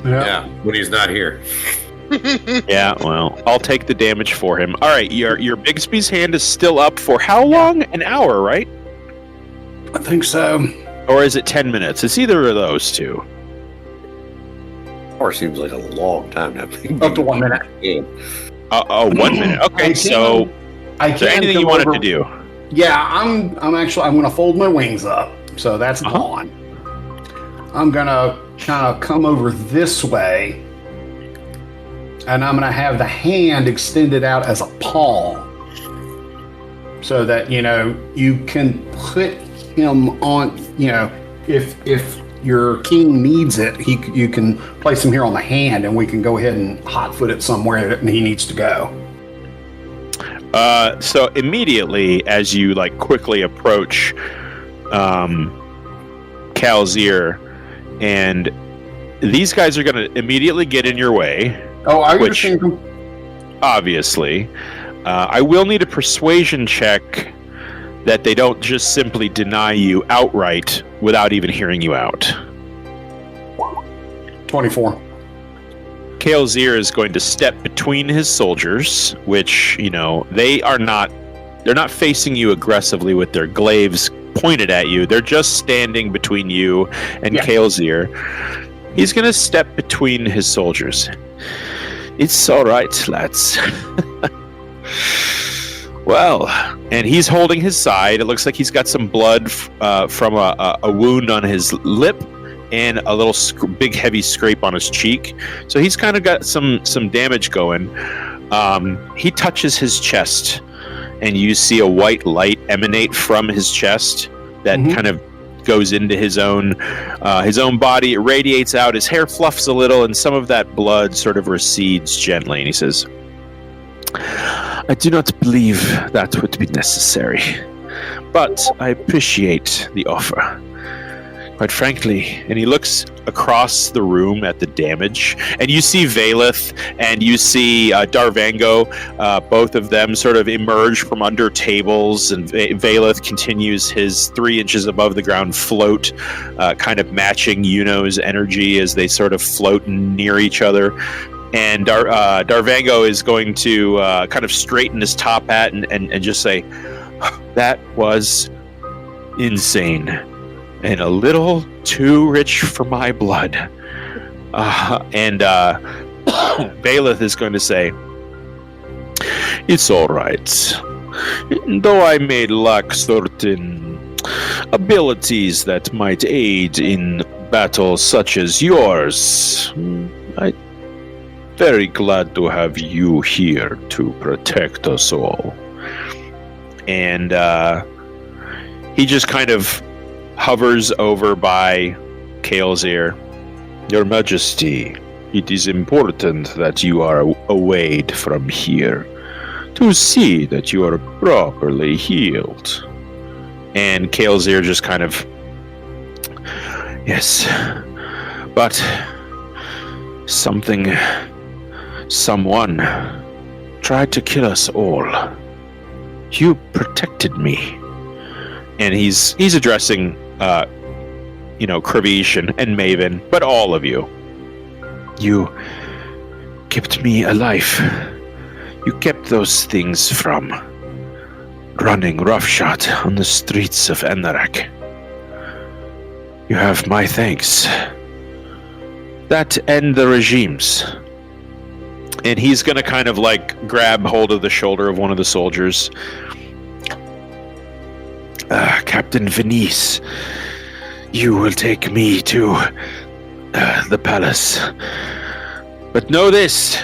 Yeah, when he's not here. Yeah, well, I'll take the damage for him. All right, your Bigsby's hand is still up for how long? An hour, right? I think so. Or is it 10 minutes? It's either of those two. Or seems like a long time now. Up to 1 minute. Yeah. 1 minute. Okay, so is there anything you wanted to do? Yeah, I'm going to fold my wings up, so that's gone. I'm going to kind of come over this way, and I'm going to have the hand extended out as a palm, so that, you can put him on, if your king needs it, you can place him here on the hand, and we can go ahead and hotfoot it somewhere that he needs to go. So immediately, as you quickly approach Kalzir, and these guys are going to immediately get in your way. Oh, I which, understand. Obviously, I will need a persuasion check that they don't just simply deny you outright without even hearing you out. 24. Kael'Zir is going to step between his soldiers, which, they're not facing you aggressively with their glaives pointed at you. They're just standing between you and Kael'Zir. He's going to step between his soldiers. It's all right, lads. Well, and he's holding his side. It looks like he's got some blood from a wound on his lip and a little big heavy scrape on his cheek. So he's kind of got some damage going. He touches his chest, and you see a white light emanate from his chest that kind of goes into his own body. It radiates out. His hair fluffs a little, and some of that blood sort of recedes gently. And he says, I do not believe that would be necessary, but I appreciate the offer. Quite frankly, and he looks across the room at the damage, and you see Valeth and you see Darvango, both of them sort of emerge from under tables, and Valeth continues his 3 inches above the ground float, kind of matching Yuno's energy as they sort of float near each other. And Darvango is going to kind of straighten his top hat and just say, that was insane. And a little too rich for my blood. And Valeth is going to say, it's all right. Though I may lack certain abilities that might aid in battles such as yours, I'm very glad to have you here to protect us all. And he just kind of hovers over by Kael'Zir. Your Majesty, it is important that you are away from here to see that you are properly healed. And Kael'Zir just kind of, yes, but someone tried to kill us all. You protected me. And he's addressing Kravish and Maven, but all of you. You kept me alive. You kept those things from running roughshod on the streets of Ennarak. You have my thanks. That and the regimes. And he's gonna kind of grab hold of the shoulder of one of the soldiers. Captain Venice, you will take me to the palace. But know this,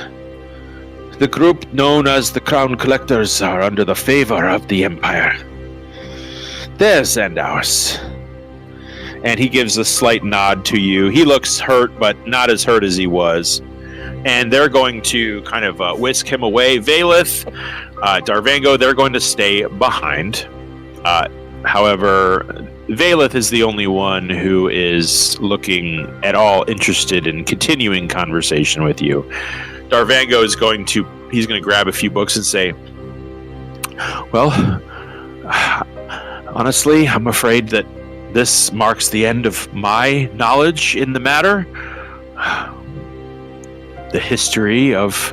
the group known as the Crown Collectors are under the favor of the Empire. Theirs and ours. And he gives a slight nod to you. He looks hurt, but not as hurt as he was. And they're going to kind of whisk him away. Valeth, Darvango, they're going to stay behind. However, Valeth is the only one who is looking at all interested in continuing conversation with you. Darvango is going to grab a few books and say, well, honestly, I'm afraid that this marks the end of my knowledge in the matter. The history of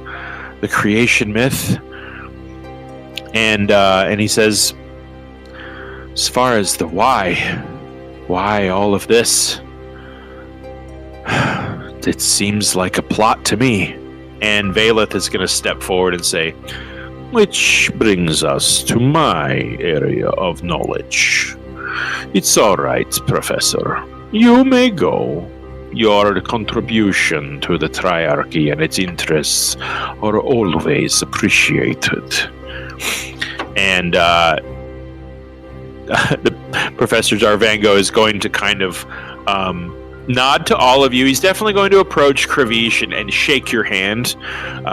the creation myth. And he says, as far as the why all of this, it seems like a plot to me. And Valeth is going to step forward and say, which brings us to my area of knowledge. It's all right, Professor. You may go. Your contribution to the Triarchy and its interests are always appreciated. And the Professor Darvango is going to kind of nod to all of you. He's definitely going to approach Kravish and shake your hand.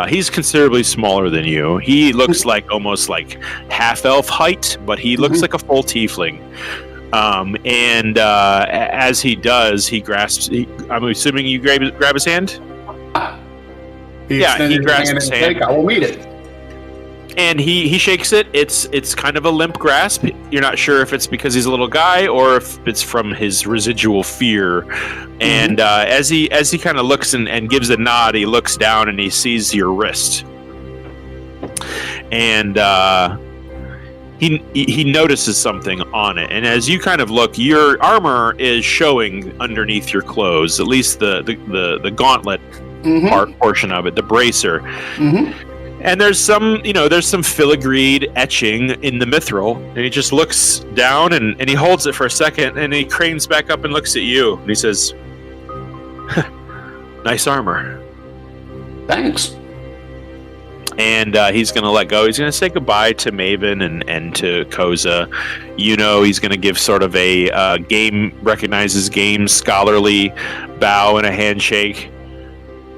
He's considerably smaller than you. He looks almost like half-elf height, but he looks like a full tiefling. And as he does, he grasps... I'm assuming you grab his hand? He grabs his hand. I will meet it. And he shakes it. It's kind of a limp grasp. You're not sure if it's because he's a little guy or if it's from his residual fear. And as he kind of looks and gives a nod, he looks down and he sees your wrist. And he notices something on it. And as you kind of look, your armor is showing underneath your clothes, at least the gauntlet portion of it, the bracer. And there's some filigreed etching in the mithril, and he just looks down and he holds it for a second, and he cranes back up and looks at you, and he says, "Nice armor." Thanks. And he's going to let go. He's going to say goodbye to Maven and to Koza. He's going to give sort of a recognizes game scholarly bow and a handshake.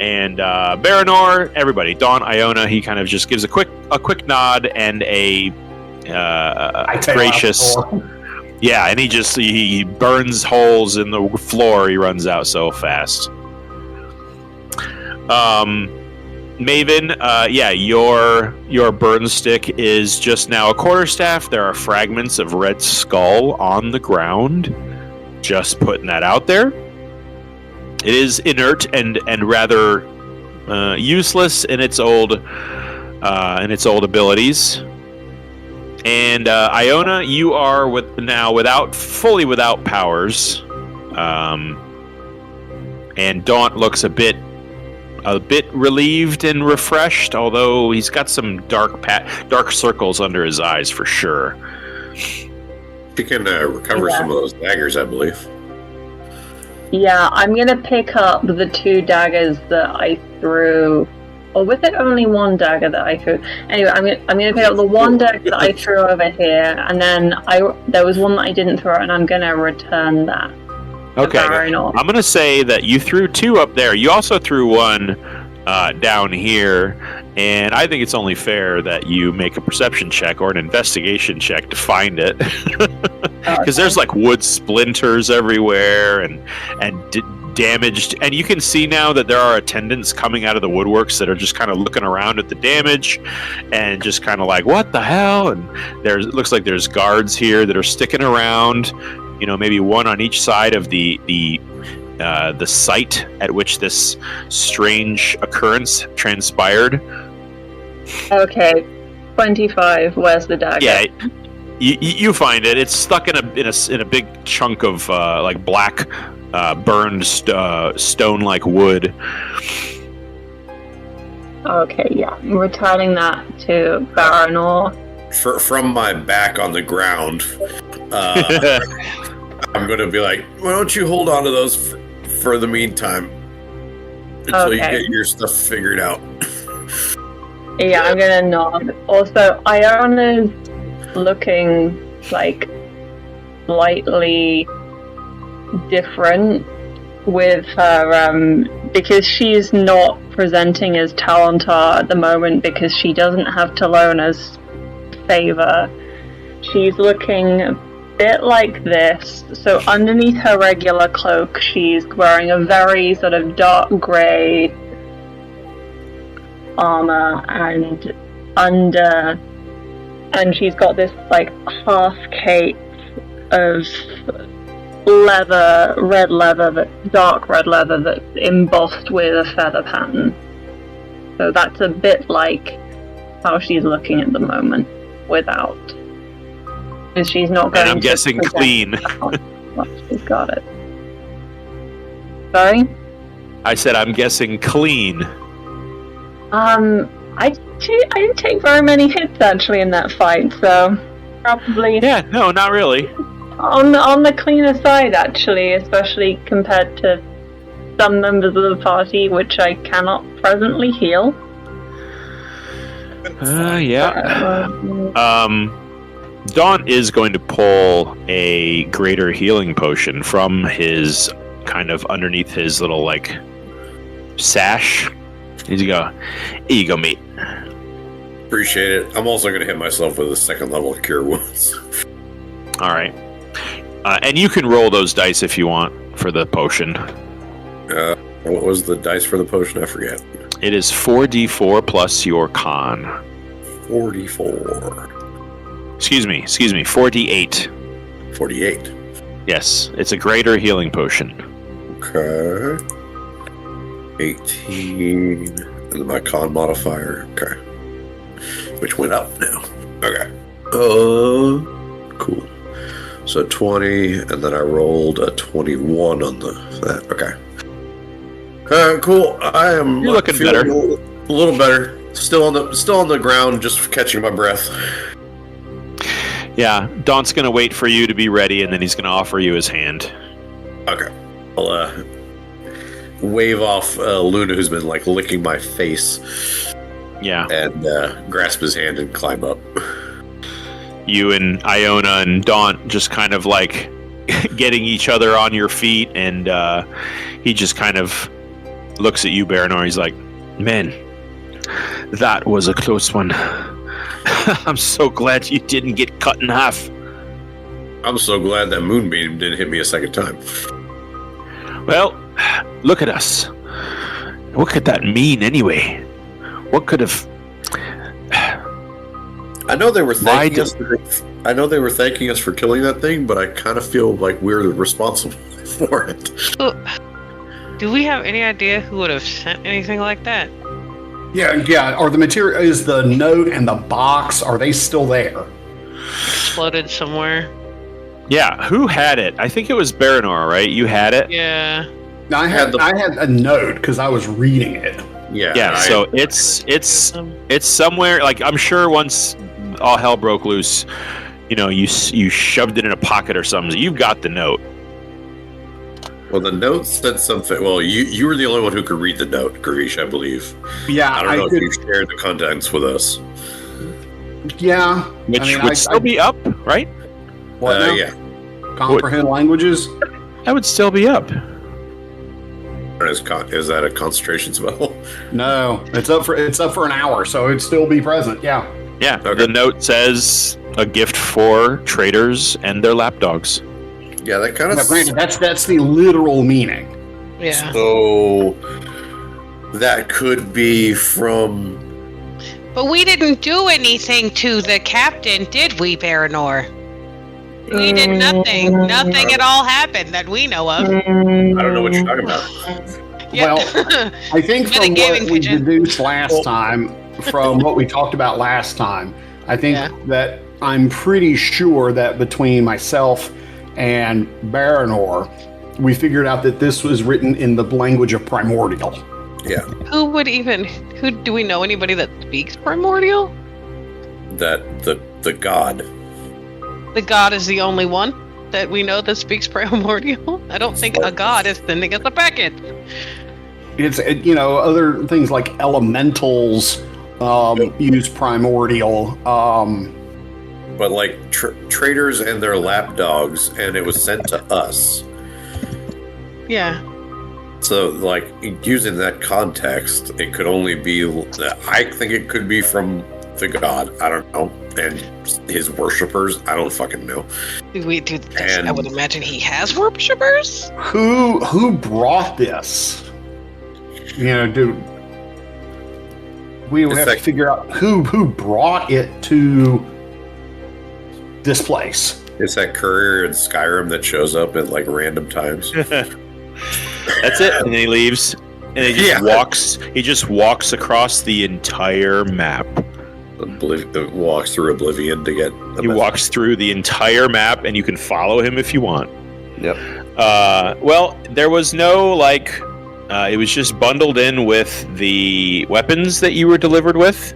And Baranor, everybody, Dawn, Iona, he kind of just gives a quick nod and a gracious. Yeah, and he burns holes in the floor. He runs out so fast. Maven, your burn stick is just now a quarterstaff. There are fragments of red skull on the ground. Just putting that out there. It is inert and rather useless in its old abilities. And Iona, you are without powers. And Daunt looks a bit relieved and refreshed, although he's got some dark circles under his eyes for sure. She can recover some of those daggers, I believe. Yeah, I'm gonna pick up the 2 daggers that I threw. Or was it only 1 dagger that I threw? Anyway, I'm gonna pick up the 1 dagger that I threw over here, and then there was one that I didn't throw, and I'm gonna return that. Okay, I'm gonna say that you threw 2 up there. You also threw 1 down here, and I think it's only fair that you make a perception check or an investigation check to find it, because there's like wood splinters everywhere and damaged. And you can see now that there are attendants coming out of the woodworks that are just kind of looking around at the damage and just kind of like, what the hell? And it looks like there's guards here that are sticking around. Maybe one on each side of the site at which this strange occurrence transpired. Okay, 25. Where's the dagger? Yeah, you find it. It's stuck in a big chunk of like black burned stone-like wood. Okay, yeah, I'm returning that to Baranor. From my back on the ground, I'm going to be like, why don't you hold on to those for the meantime until you get your stuff figured out. Yeah, I'm going to nod. Also, Iona's looking like slightly different with her, because she's not presenting as Talentar at the moment because she doesn't have Talona's favor. She's looking a bit like this. So underneath her regular cloak, she's wearing a very sort of dark grey armor, and she's got this like half cape of dark red leather that's embossed with a feather pattern. So that's a bit like how she's looking at the moment without. Because she's not going and I'm guessing clean. Well, she's got it. Sorry? I said I'm guessing clean. I didn't take very many hits actually in that fight, so probably. Yeah, no, not really. On the cleaner side, actually, especially compared to some members of the party, which I cannot presently heal. Yeah. Dawn is going to pull a greater healing potion from his kind of underneath his little like sash. Here you go, mate. Appreciate it. I'm also going to hit myself with a 2nd level cure wounds. All right. And you can roll those dice if you want for the potion. What was the dice for the potion? I forget. It is 4d4 plus your con. 44. Excuse me, 48. 48. Yes, it's a greater healing potion. Okay. 18. And then my con modifier. Okay. Which went up now. Okay. Cool. So 20, and then I rolled a 21 on that. Okay. Cool. I am. You're looking better. A little better. Still on the ground, just catching my breath. Yeah, Daunt's gonna wait for you to be ready, and then he's gonna offer you his hand. Okay. I'll wave off Luna, who's been like licking my face. Yeah. And grasp his hand and climb up. You and Iona and Daunt just kind of like getting each other on your feet, and he just kind of looks at you, Baranor. He's like, "Man, that was a close one. I'm so glad you didn't get cut in half." I'm so glad that moonbeam didn't hit me a second time. Well, look at us. What could that mean anyway? What could have... I know they were thanking us. I know they were thanking us for killing that thing, but I kind of feel like we're responsible for it. Do we have any idea who would have sent anything like that? Yeah. Are the material, is the note and the box, are they still there? Exploded somewhere. Yeah, who had it? I think it was Baranor, right? You had it? Yeah. I had a note because I was reading it. Yeah. So it's somewhere. Like, I'm sure once all hell broke loose, you shoved it in a pocket or something. You've got the note. Well, the note said something. Well, you were the only one who could read the note, Gravish, I believe. Yeah, I don't know if you shared the contents with us. Yeah, which would still be up, right? What now? Yeah. Comprehend languages. That would still be up. Is that a concentration spell? No, it's up for an hour, so it'd still be present. Yeah. Yeah. Okay. The note says a gift for traders and their lapdogs. Yeah, that kind of. Granted, that's the literal meaning. Yeah. So that could be from. But we didn't do anything to the captain, did we, Baranor? We did nothing. Nothing at all happened that we know of. I don't know what you're talking about. Yeah. Well, I think from what we deduced last time, from what we talked about last time, I think that I'm pretty sure that between myself and Baranor, we figured out that this was written in the language of Primordial. Yeah. Who do we know anybody that speaks Primordial? That the god. The god is the only one that we know that speaks Primordial? I don't think a god is sending us a packet. It's, other things like elementals use Primordial. But like traders and their lapdogs, and it was sent to us. Yeah. So, like, using that context, it could only be. I think it could be from the god. I don't know, and his worshippers. I don't fucking know. I would imagine he has worshippers. Who brought this? We would have to figure out who brought it to this place. It's that courier in Skyrim that shows up at like random times. That's it. And then he leaves. And he just walks across the entire map. Walks through Oblivion to get. He walks through the entire map, and you can follow him if you want. Yep. Well, there was no it was just bundled in with the weapons that you were delivered with.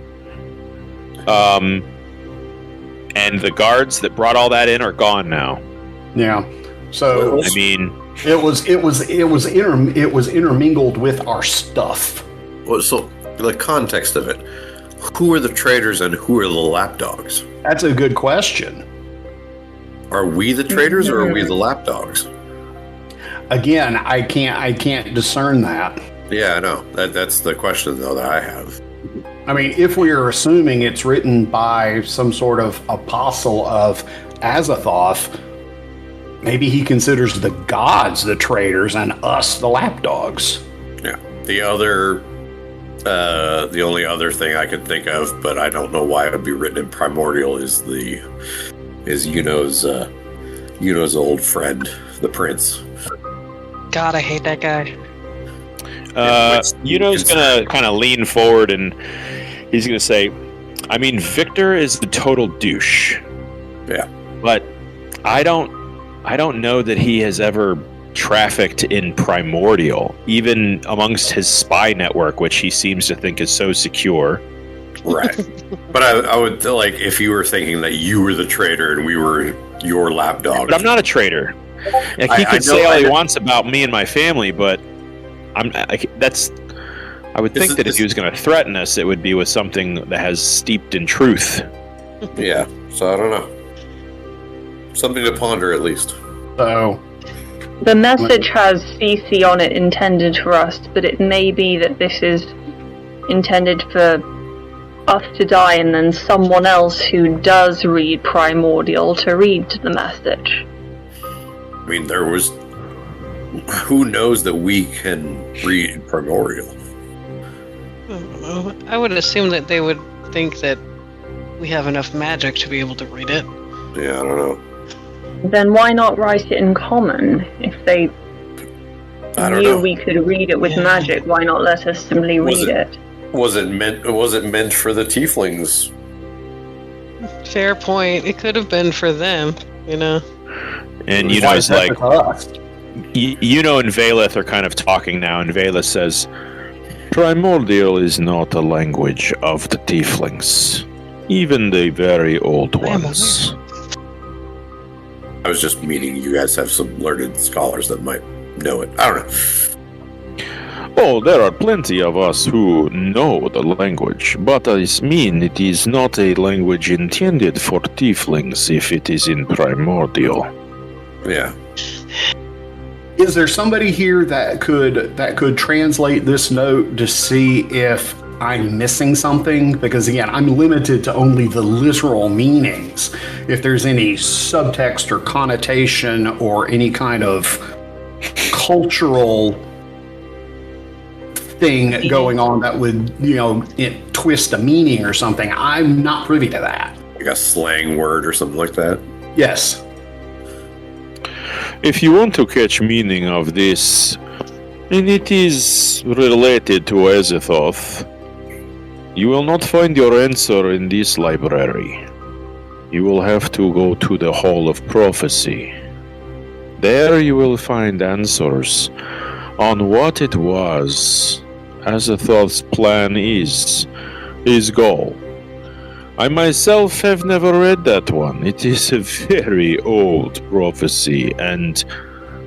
And the guards that brought all that in are gone now. Yeah. So I mean, it was intermingled with our stuff. Well, so the context of it. Who are the traders and who are the lapdogs? That's a good question. Are we the traders or are we the lapdogs? Again, I can't discern that. Yeah, I know. That's the question though that I have. I mean, if we are assuming it's written by some sort of apostle of Azathoth, maybe he considers the gods the traders and us the lapdogs. Yeah. The other The only other thing I could think of, but I don't know why it would be written in primordial, is Yuno's old friend, the prince. God, I hate that guy. Yuno's gonna kind of lean forward and he's gonna say, I mean, Victor is the total douche. Yeah. But I don't know that he has ever trafficked in primordial, even amongst his spy network, which he seems to think is so secure. Right. But I would, like, if you were thinking that you were the traitor and we were your lapdog. But I'm not a traitor. Like, he could say all he wants about me and my family, but I would think that if he was going to threaten us, it would be with something that has steeped in truth. Yeah, so I don't know. Something to ponder, at least. So, The message has CC on it intended for us, but it may be that this is intended for us to die and then someone else who does read primordial to read the message. I mean, who knows that we can read primordial? I don't know. I would assume that they would think that we have enough magic to be able to read it. Yeah, I don't know. Then why not write it in common? If they knew we could read it with magic, why not let us simply read it? Was it meant for the tieflings? Fair point. It could have been for them, you know. And Yuno's like, Yuno and Valeth are kind of talking now, and Valeth says, primordial is not a language of the tieflings, even the very old ones. I was just meaning you guys have some learned scholars that might know it. I don't know. Oh, there are plenty of us who know the language, but I mean it is not a language intended for tieflings if it is in primordial. Yeah. is there somebody here that could translate this note to see if I'm missing something? Because again, I'm limited to only the literal meanings. If there's any subtext or connotation or any kind of cultural thing going on that would, twist a meaning or something, I'm not privy to that. Like a slang word or something like that? Yes. If you want to catch meaning of this, and it is related to Azathoth, you will not find your answer in this library. You will have to go to the Hall of Prophecy. There you will find answers on what it was Azathoth's plan is, his goal. I myself have never read that one. It is a very old prophecy and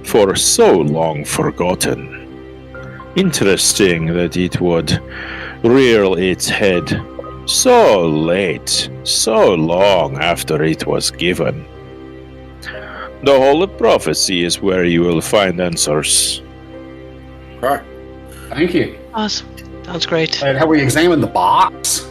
for so long forgotten. Interesting that it would rear its head so late, so long after it was given. The Hall of Prophecy is where you will find answers. All right. Thank you. Awesome. Sounds great. And have we examined the box?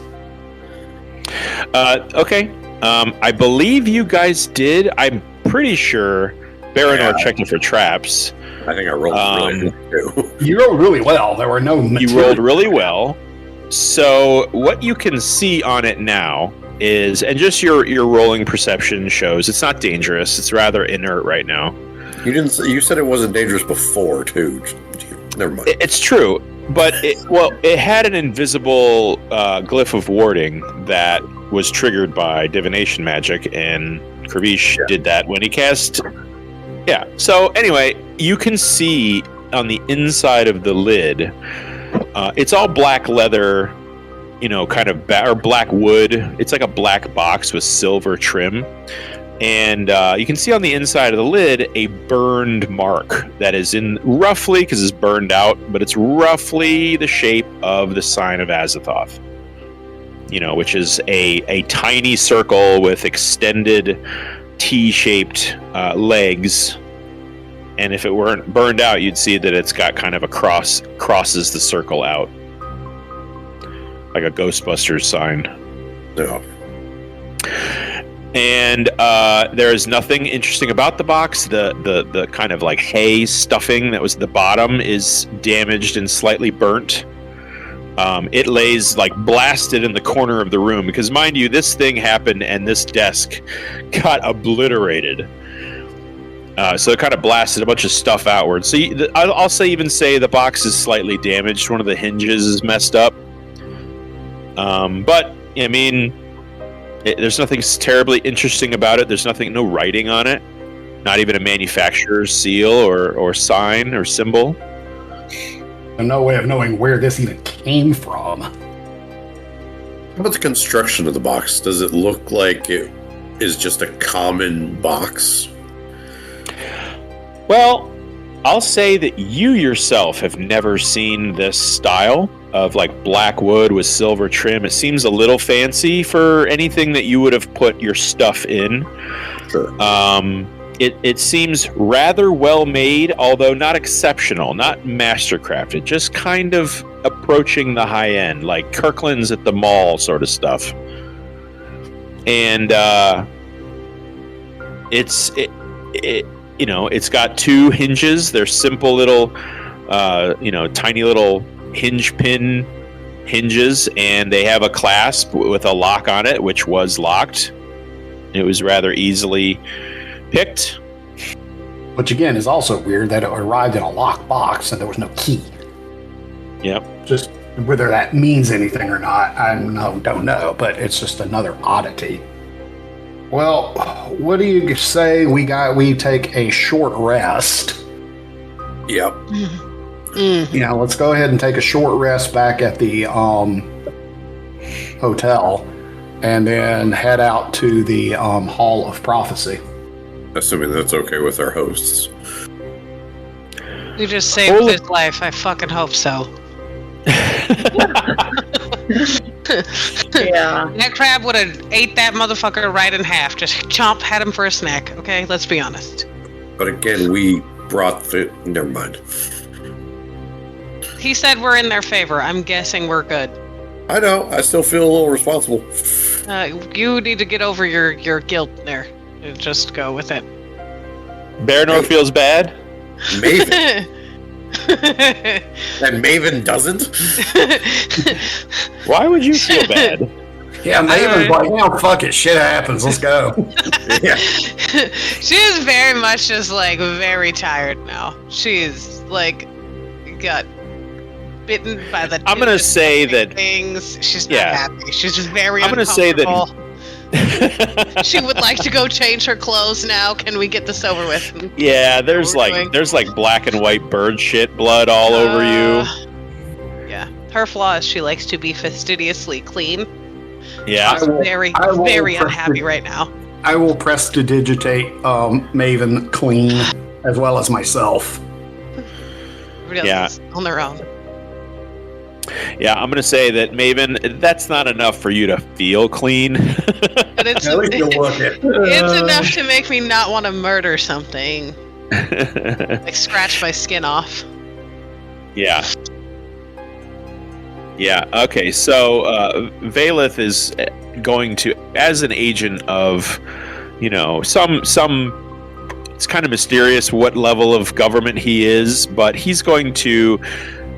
Okay. I believe you guys did. I'm pretty sure Baranor checked it for traps. I think I rolled really good. You rolled really well. There were no material. You rolled really well. So what you can see on it now is, and just your rolling perception shows, it's not dangerous. It's rather inert right now. You said it wasn't dangerous before too. Never mind. It's true, but it had an invisible glyph of warding that was triggered by divination magic, and Kravish did that when he cast. Yeah. So anyway, you can see on the inside of the lid, it's all black leather, kind of or black wood. It's like a black box with silver trim. And you can see on the inside of the lid a burned mark that is in roughly, because it's burned out, but it's roughly the shape of the sign of Azathoth. Which is a tiny circle with extended T-shaped legs. And if it weren't burned out, you'd see that it's got kind of a crosses the circle out. Like a Ghostbusters sign. No. And there is nothing interesting about the box. The kind of like hay stuffing that was at the bottom is damaged and slightly burnt. It lays like blasted in the corner of the room because, mind you, this thing happened and this desk got obliterated. So it kind of blasted a bunch of stuff outward. So I'll say the box is slightly damaged. One of the hinges is messed up. But I mean, there's nothing terribly interesting about it. There's no writing on it. Not even a manufacturer's seal or sign or symbol. And no way of knowing where this even came from. How about the construction of the box? Does it look like it is just a common box? Well, I'll say that you yourself have never seen this style of like black wood with silver trim. It seems a little fancy for anything that you would have put your stuff in. Sure. It seems rather well made, although not exceptional, not mastercrafted, just kind of approaching the high end, like Kirkland's at the mall sort of stuff. And it's got two hinges. They're simple little, tiny little hinge pin hinges, and they have a clasp with a lock on it, which was locked. It was rather easily picked. Which again is also weird that it arrived in a locked box and there was no key. Yep. Just whether that means anything or not, I don't know, but it's just another oddity. Well, what do you say we take a short rest? Yep. Yeah, let's go ahead and take a short rest back at the hotel and then head out to the Hall of Prophecy. Assuming that's okay with our hosts. You just saved his life. I fucking hope so. Yeah. That crab would have ate that motherfucker right in half. Just had him for a snack. Okay, let's be honest. But again, we brought the... Never mind. He said we're in their favor. I'm guessing we're good. I know. I still feel a little responsible. You need to get over your guilt there. Just go with it. Baranor feels bad? Maven. And Maven doesn't? Why would you feel bad? Yeah, Maven's like, fuck it, shit happens, let's go. Yeah. She is very much just like very tired now. She's like got bitten by the... I'm gonna say that things. She's not happy. She's just very I'm gonna say that she would like to go change her clothes now. Can we get this over with? Yeah, there's like black and white bird shit blood all over you. Yeah. Her flaw is she likes to be fastidiously clean. Yeah. She's very unhappy right now. I will prestidigitate Maven clean as well as myself. Everybody else is on their own. Yeah, I'm going to say that, Maven, that's not enough for you to feel clean. But it's enough to make me not want to murder something. Like scratch my skin off. Yeah. Yeah, okay, so Valeth is going to, as an agent of, some it's kind of mysterious what level of government he is, but he's going to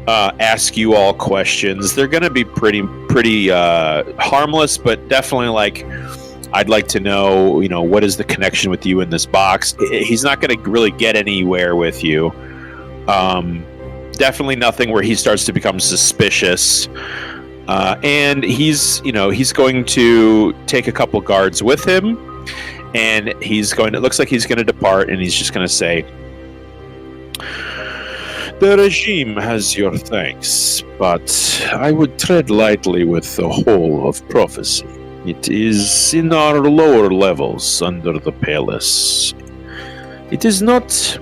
ask you all questions. They're going to be pretty harmless, but definitely like, I'd like to know, what is the connection with you in this box? He's not going to really get anywhere with you. Definitely nothing where he starts to become suspicious. And he's going to take a couple guards with him, and it looks like he's going to depart, and he's just going to say, "The regime has your thanks, but I would tread lightly with the whole of prophecy. It is in our lower levels under the palace. It is not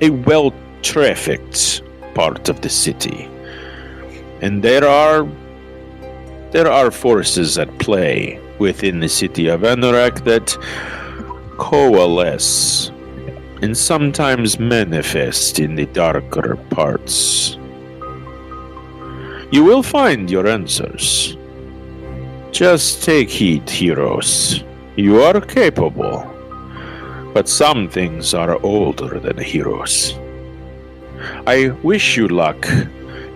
a well-trafficked part of the city, and there are forces at play within the city of Anorak that coalesce and sometimes manifest in the darker parts. You will find your answers. Just take heed, heroes. You are capable, but some things are older than heroes. I wish you luck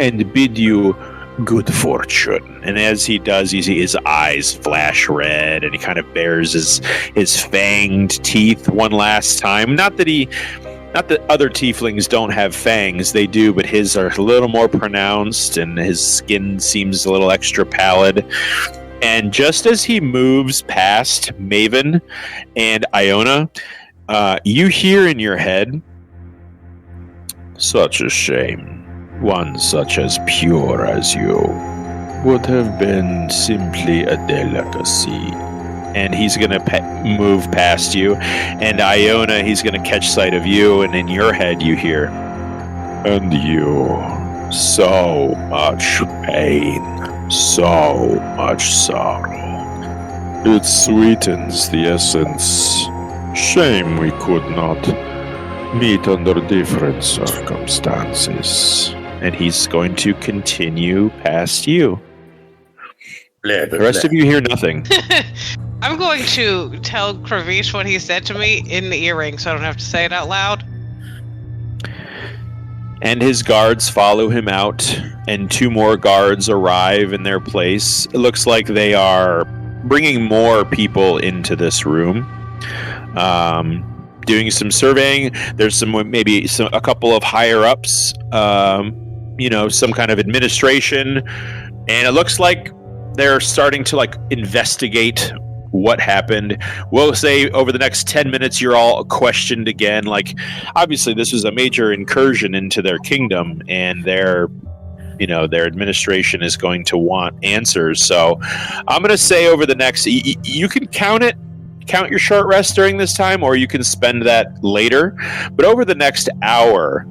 and bid you Good fortune. And as he does, you see his eyes flash red, and he kind of bares his fanged teeth one last time. Not that other tieflings don't have fangs, they do, but his are a little more pronounced, and his skin seems a little extra pallid. And just as he moves past Maven and Iona, you hear in your head, such a shame. One such as pure as you would have been simply a delicacy. And he's going to move past you. And Iona, he's going to catch sight of you. And in your head, you hear, and you, so much pain, so much sorrow. It sweetens the essence. Shame we could not meet under different circumstances. And he's going to continue past you. The rest of you hear nothing. I'm going to tell Kravish what he said to me in the earring so I don't have to say it out loud. And his guards follow him out, and 2 more guards arrive in their place. It looks like they are bringing more people into this room. Doing some surveying. There's a couple of higher ups, some kind of administration, and it looks like they're starting to investigate what happened. We'll say over the next 10 minutes, you're all questioned again. Obviously, this was a major incursion into their kingdom, and their administration is going to want answers. So I'm going to say over the next, you can count your short rest during this time, or you can spend that later. But over the next hour,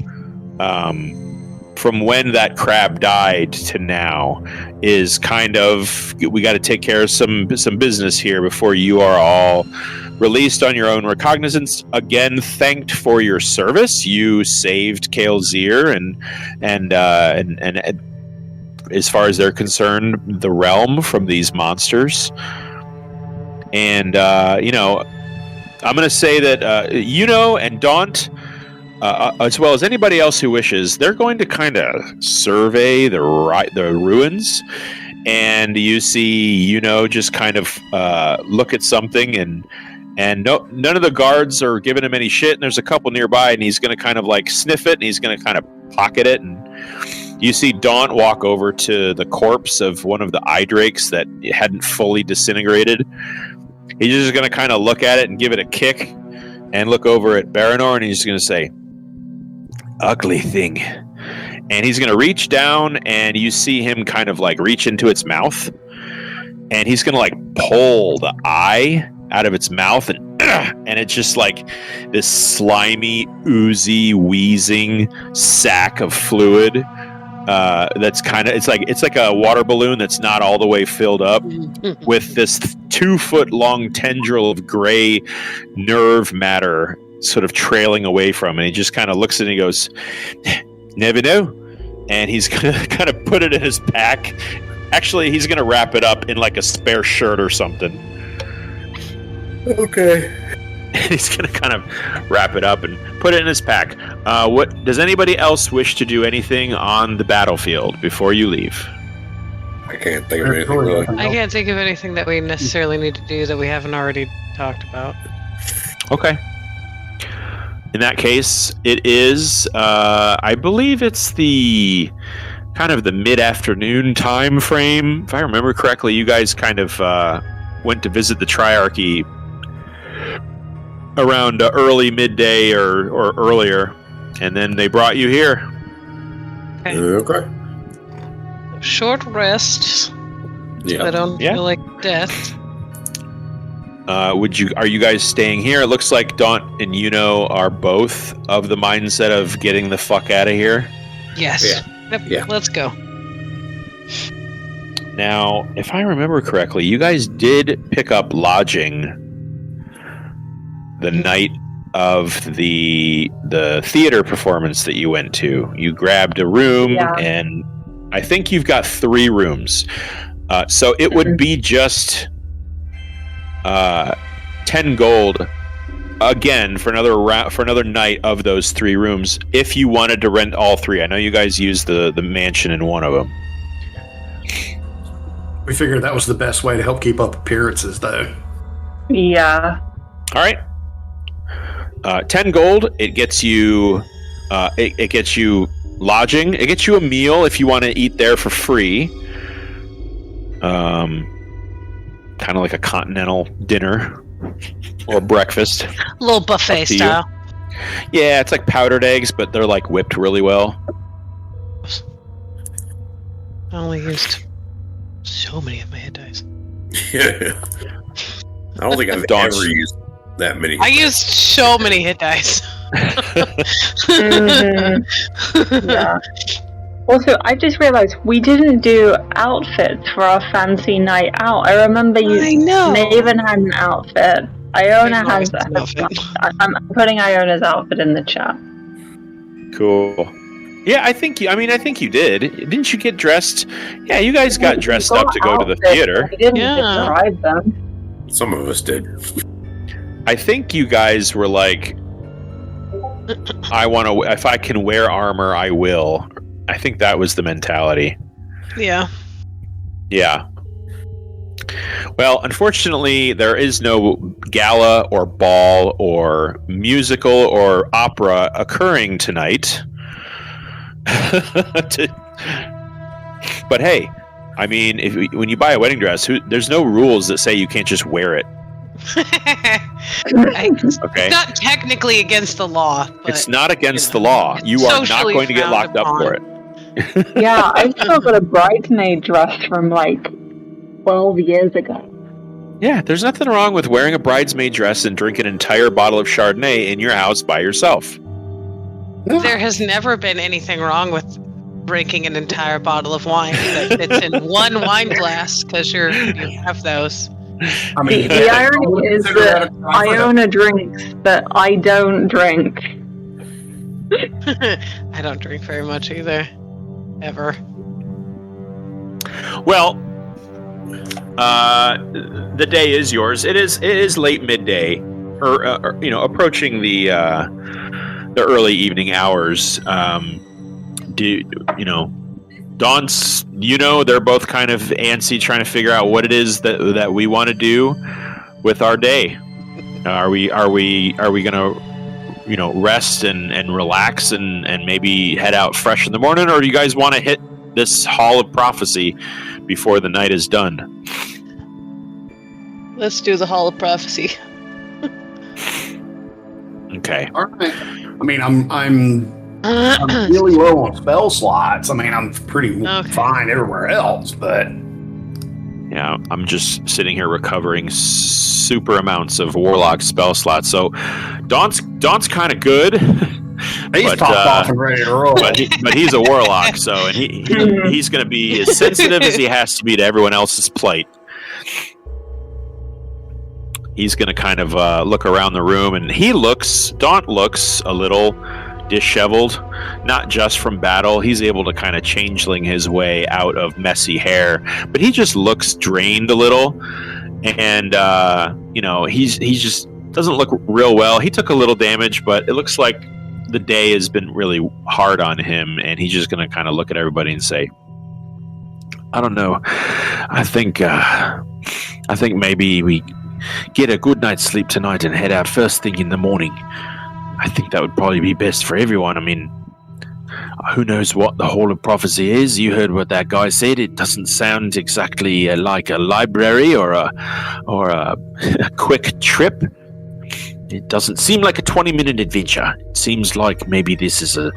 from when that crab died to now, is kind of, we got to take care of some business here before you are all released on your own recognizance. Again, thanked for your service. You saved Kael'Zir and as far as they're concerned, the realm from these monsters. And, I'm going to say that, and Daunt, as well as anybody else who wishes, they're going to kind of survey the ruins. And you see, just kind of look at something, and none of the guards are giving him any shit. And there's a couple nearby, and he's going to kind of sniff it, and he's going to kind of pocket it. And you see Daunt walk over to the corpse of one of the eye drakes that hadn't fully disintegrated. He's just going to kind of look at it and give it a kick, and look over at Baranor, and he's going to say, ugly thing. And he's going to reach down, and you see him kind of reach into its mouth, and he's going to pull the eye out of its mouth, and it's just this slimy, oozy, wheezing sack of fluid. That's kind of, it's like a water balloon that's not all the way filled up, with this 2-foot long tendril of gray nerve matter sort of trailing away from it. And he just kind of looks at it and he goes, never know. And he's gonna kind of put it in his pack. Actually, he's gonna wrap it up in a spare shirt or something. Okay. He's gonna kind of wrap it up and put it in his pack. What does anybody else wish to do anything on the battlefield before you leave? I can't think of anything really. I can't think of anything that we necessarily need to do that we haven't already talked about. Okay. In that case, it is, I believe it's the kind of the mid-afternoon time frame. If I remember correctly, you guys kind of went to visit the Triarchy around early midday or earlier, and then they brought you here. Okay. Short rest. Yeah. I don't feel like death. Are you guys staying here? It looks like Daunt and are both of the mindset of getting the fuck out of here. Yes. Yeah. Let's go. Now, if I remember correctly, you guys did pick up lodging the night of the theater performance that you went to. You grabbed a room, and I think you've got 3 rooms. So it would be just 10 gold again for another night of those 3 rooms if you wanted to rent all 3. I know you guys used the mansion in one of them. We figured that was the best way to help keep up appearances, though. Yeah. All right. 10 gold. It gets you. It gets you lodging. It gets you a meal if you want to eat there for free. Kind of like a continental dinner or breakfast. A little buffet style. Yeah, it's like powdered eggs, but they're like whipped really well. I only used so many of my hit dice. Yeah. I don't think I've Dawn's- ever used that many. I used so many hit dice. Yeah. Also, I just realized we didn't do outfits for our fancy night out. I remember I know. Maven had an outfit. Iona Maven has always has an outfit. I'm putting Iona's outfit in the chat. Cool. Yeah, I think you did. Didn't you get dressed? Yeah, you guys got dressed up to go to the Outfits, theater. We didn't Yeah. describe them. Some of us did. I think you guys were like, I want to. If I can wear armor, I will. I think that was the mentality. Yeah. Yeah. Well, unfortunately, there is no gala or ball or musical or opera occurring tonight. But hey, I mean, when you buy a wedding dress, there's no rules that say you can't just wear it. Okay, It's not technically against the law, but it's not against the law. You are not socially going to get frowned locked up upon. for it. Yeah, I still got a bridesmaid dress from like 12 years ago. Yeah, there's nothing wrong with wearing a bridesmaid dress and drink an entire bottle of Chardonnay in your house by yourself. there has never been anything wrong with drinking an entire bottle of wine that fits in one wine glass because you have those. I mean, The irony is that Iona drinks, but I don't drink. I don't drink very much either. Ever. Well, the day is yours. It is late midday, or approaching the early evening hours. Dawn's, they're both kind of antsy, trying to figure out what it is that we want to do with our day. Are we gonna rest and relax and maybe head out fresh in the morning, or do you guys want to hit this Hall of Prophecy before the night is done? Let's do the Hall of Prophecy. Okay. All right. I mean, I'm really low on spell slots. I mean, I'm pretty fine everywhere else, but Yeah, I'm just sitting here recovering super amounts of Warlock spell slots. So Dawn's kind of good. he's But, topped off and ready to roll. but he's a warlock, so and he's going to be as sensitive as he has to be to everyone else's plight. He's going to kind of look around the room, and Daunt looks a little disheveled, not just from battle. He's able to kind of changeling his way out of messy hair, but he just looks drained a little, and he's just doesn't look real well. He took a little damage, but it looks like the day has been really hard on him, and he's just going to kind of look at everybody and say, I don't know. I think maybe we get a good night's sleep tonight and head out first thing in the morning. I think that would probably be best for everyone. I mean, who knows what the Hall of Prophecy is? You heard what that guy said. It doesn't sound exactly like a library or a quick trip. It doesn't seem like a 20-minute adventure. It seems like maybe this is a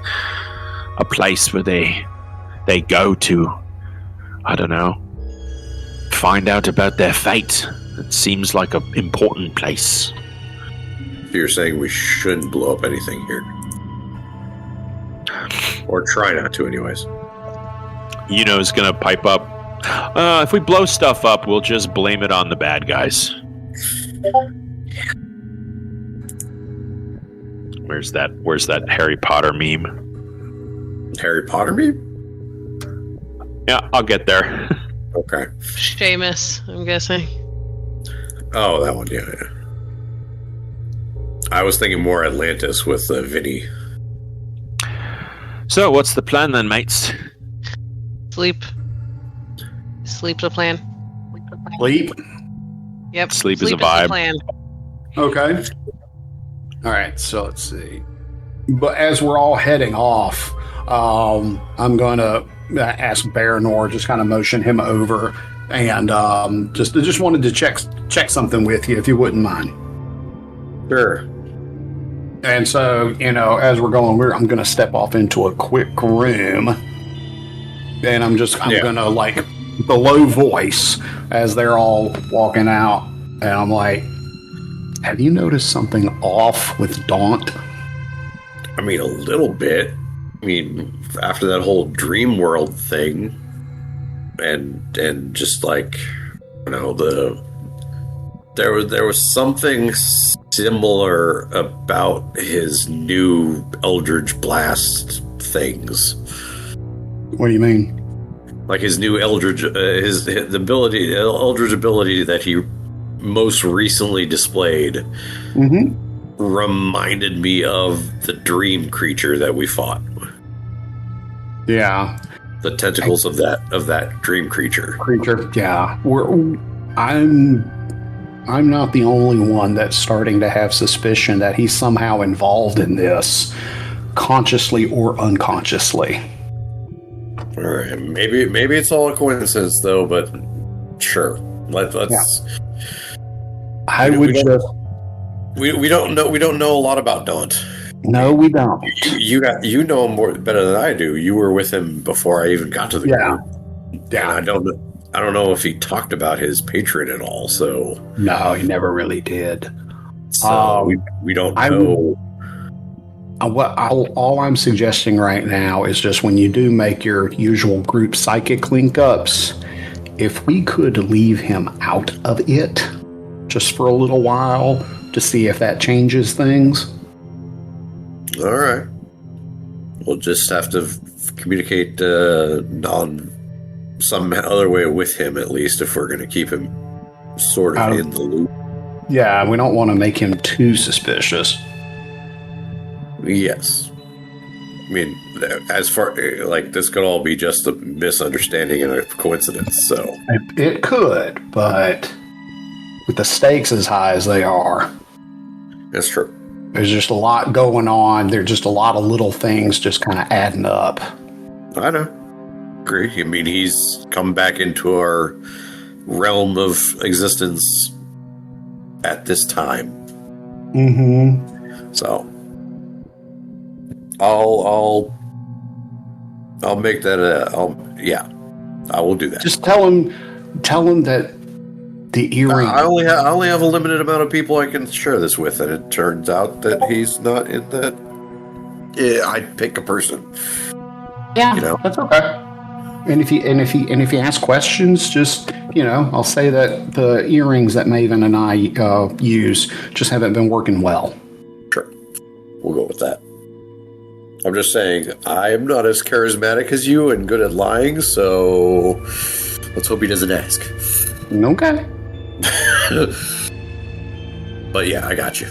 place where they go to, I don't know, find out about their fate. It seems like an important place. So you're saying we shouldn't blow up anything here? Or try not to, anyways. Yuno's gonna pipe up. If we blow stuff up, we'll just blame it on the bad guys. Where's that Harry Potter meme? Harry Potter meme? Yeah, I'll get there. Okay. Seamus, I'm guessing. Oh, that one, yeah. I was thinking more Atlantis with Vinny. So, what's the plan then, mates? Sleep. Sleep's the plan. Sleep. Yep. Sleep is a the vibe. plan. Okay. All right, so let's see. But as we're all heading off, I'm going to ask Baranor, just kind of motion him over, and just wanted to check something with you, if you wouldn't mind. Sure. And so, as we're going, I'm going to step off into a quick room, and I'm going to, like, the low voice as they're all walking out, and I'm like, have you noticed something off with Daunt? I mean, a little bit. I mean, after that whole dream world thing, and just like, there was something similar about his new Eldritch Blast things. What do you mean? Like his new Eldritch, Eldritch ability that he most recently displayed. Mm-hmm. Reminded me of the dream creature that we fought. Yeah. The tentacles of that dream creature. Yeah. I'm not the only one that's starting to have suspicion that he's somehow involved in this, consciously or unconsciously. All right. Maybe it's all a coincidence though, but sure. Let's We don't know a lot about Daunt. No, we don't. You know him better than I do. You were with him before I even got to the group. Yeah. And I don't know if he talked about his patron at all. So no, he never really did. So we don't know. All I'm suggesting right now is just when you do make your usual group psychic link-ups, if we could leave him out of it just for a little while to see if that changes things. All right. We'll just have to communicate on some other way with him, at least, if we're going to keep him sort of in the loop. Yeah, we don't want to make him too suspicious. Yes. I mean, as far like this could all be just a misunderstanding and a coincidence. So it could, but with the stakes as high as they are, that's true. There's just a lot going on. There's just a lot of little things just kind of adding up. I know. Agree. I mean, he's come back into our realm of existence at this time. Mm-hmm. So I'll make that I will do that. Just tell him that the earring. I only have a limited amount of people I can share this with, and it turns out that he's not in that. Yeah, I'd pick a person. Yeah, that's okay. And if he asks questions, just I'll say that the earrings that Maven and I use just haven't been working well. Sure, we'll go with that. I'm just saying, I am not as charismatic as you and good at lying, so let's hope he doesn't ask. Okay. But yeah, I got you.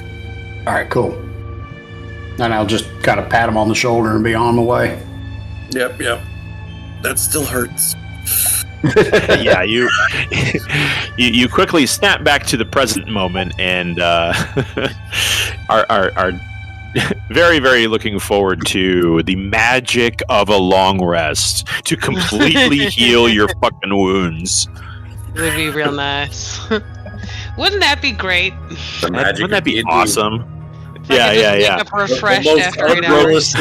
All right, cool. And I'll just kind of pat him on the shoulder and be on the way. Yep. That still hurts. Yeah, you quickly snap back to the present moment and are very, very looking forward to the magic of a long rest to completely heal your fucking wounds. It would be real nice. Wouldn't that be great? Wouldn't that be awesome? Yeah. Wake up refreshed after 8 hours.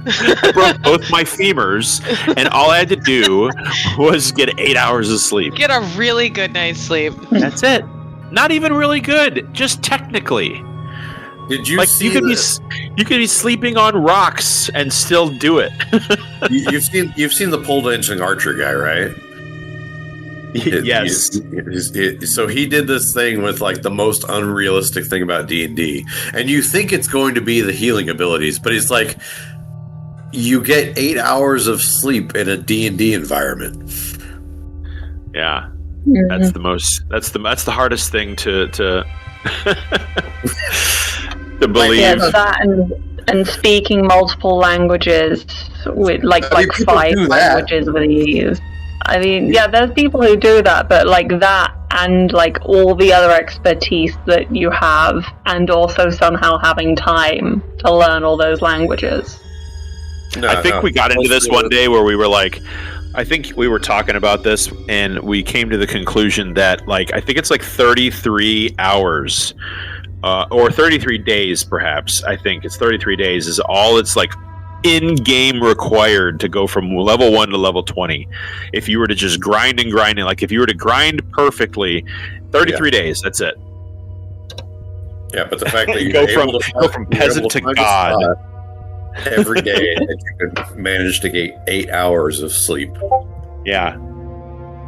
I broke both my femurs, and all I had to do was get 8 hours of sleep. Get a really good night's sleep. That's it. Not even really good, just technically. Did you see? You could be sleeping on rocks and still do it. You've seen the pole dancing archer guy, right? Yes. So he did this thing with like the most unrealistic thing about D&D, and you think it's going to be the healing abilities, but it's like you get 8 hours of sleep in a D&D environment. Yeah, Mm-hmm. that's the hardest thing to to believe. Yeah, that and speaking multiple languages with like 5 languages with ease. I mean, yeah, there's people who do that, but like that and like all the other expertise that you have, and also somehow having time to learn all those languages. No, I think we got into this one day where we were like, I think we were talking about this and we came to the conclusion that like, I think it's like 33 hours or 33 days perhaps. I think it's 33 days is all it's like in-game required to go from level 1 to level 20. If you were to just grind and grind it, like if you were to grind perfectly, 33 days, that's it. Yeah, but the fact that you go from peasant to god every day, that you could manage to get 8 hours of sleep. Yeah,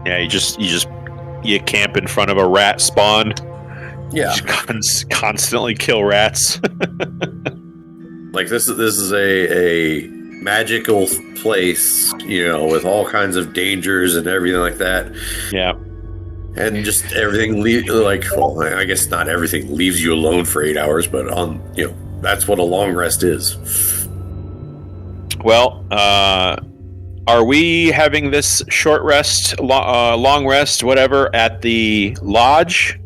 you camp in front of a rat spawn. Yeah, just constantly kill rats. like this is a magical place, with all kinds of dangers and everything like that. Yeah. And just everything, I guess not everything leaves you alone for 8 hours, but that's what a long rest is. Well, are we having this short rest, long rest, whatever, at the lodge?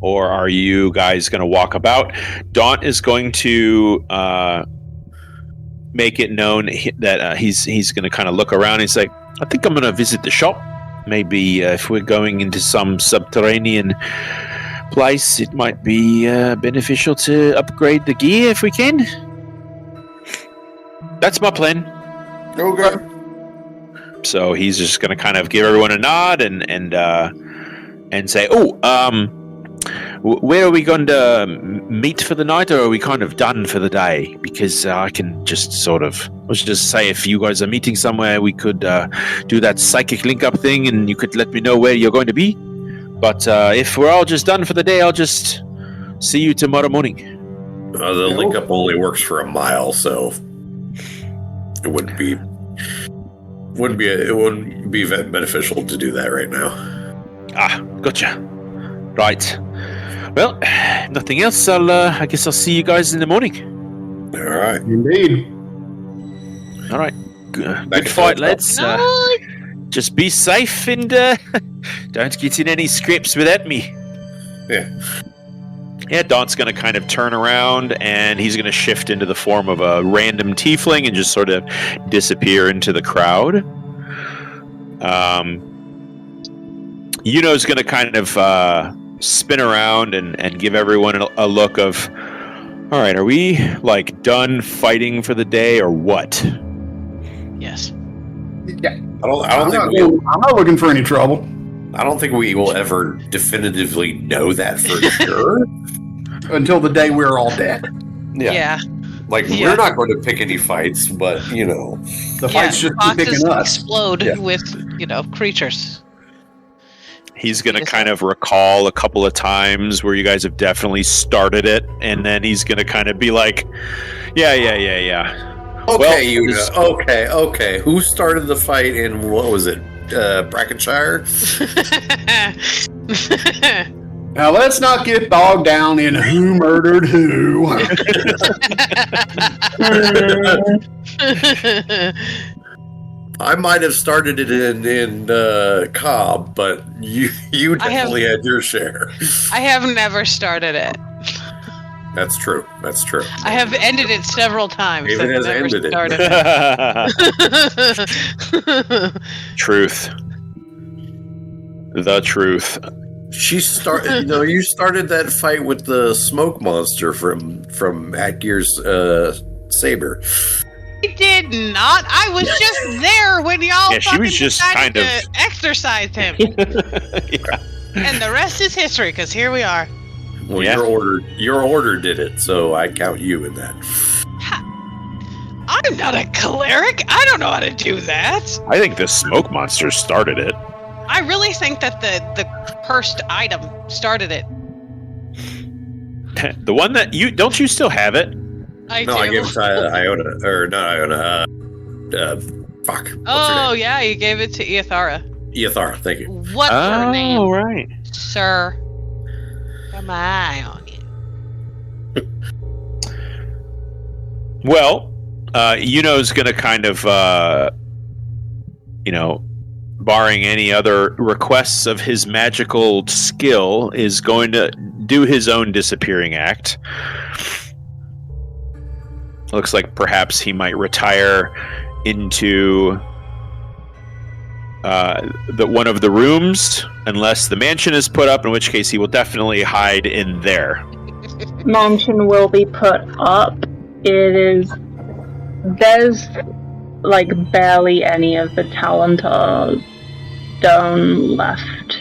Or are you guys going to walk about? Daunt is going to make it known that he's going to kind of look around. He's like, I think I'm going to visit the shop. Maybe if we're going into some subterranean place, it might be beneficial to upgrade the gear if we can. That's my plan. Okay. So he's just going to kind of give everyone a nod and say, where are we going to meet for the night, or are we kind of done for the day? Because I can just let's just say if you guys are meeting somewhere, we could do that psychic link-up thing, and you could let me know where you're going to be. But if we're all just done for the day, I'll just see you tomorrow morning. The link-up only works for a mile, so it wouldn't be beneficial to do that right now. Ah, gotcha. Right. Well, nothing else. I guess I'll see you guys in the morning. All right. Indeed. All right. Good fight, lads. Just be safe and don't get in any scrapes without me. Yeah. Yeah, Daunt's going to kind of turn around and he's going to shift into the form of a random tiefling and just sort of disappear into the crowd. Yuno's going to kind of spin around and give everyone a look of, all right, are we like done fighting for the day or what? Yes. Yeah. I'm not looking for any trouble. I don't think we will ever definitively know that for sure. Until the day we're all dead. Yeah. We're not going to pick any fights, but, The fights just keep picking us. Explode with, creatures. He's going to kind of recall a couple of times where you guys have definitely started it, and then he's going to kind of be like, yeah. Okay, okay. Who started the fight in, what was it, Brackenshire? Now, let's not get bogged down in who murdered who. I might have started it in Cobb, but you definitely had your share. I have never started it. That's true. I have ended it several times. David has ended it. Truth. The truth. She started. You started that fight with the smoke monster from Akir's saber. I did not. I was just there when y'all she was just decided kind of to exercise him. Yeah. And the rest is history, because here we are. Well, your order did it, so I count you in that. I'm not a cleric. I don't know how to do that. I think the smoke monster started it. I really think that the cursed item started it. The one that don't you still have it? I do. I gave it to Iona, or not Iona. Fuck. Oh yeah, you gave it to Eothara. Eothara, thank you. What's her name? Oh right, sir. Got my eye on you. Well, Yuno's gonna kind of, barring any other requests of his magical skill, is going to do his own disappearing act. Looks like perhaps he might retire into one of the rooms, unless the mansion is put up, in which case he will definitely hide in there. Mansion will be put up. There's like barely any of the Valandiir stone left.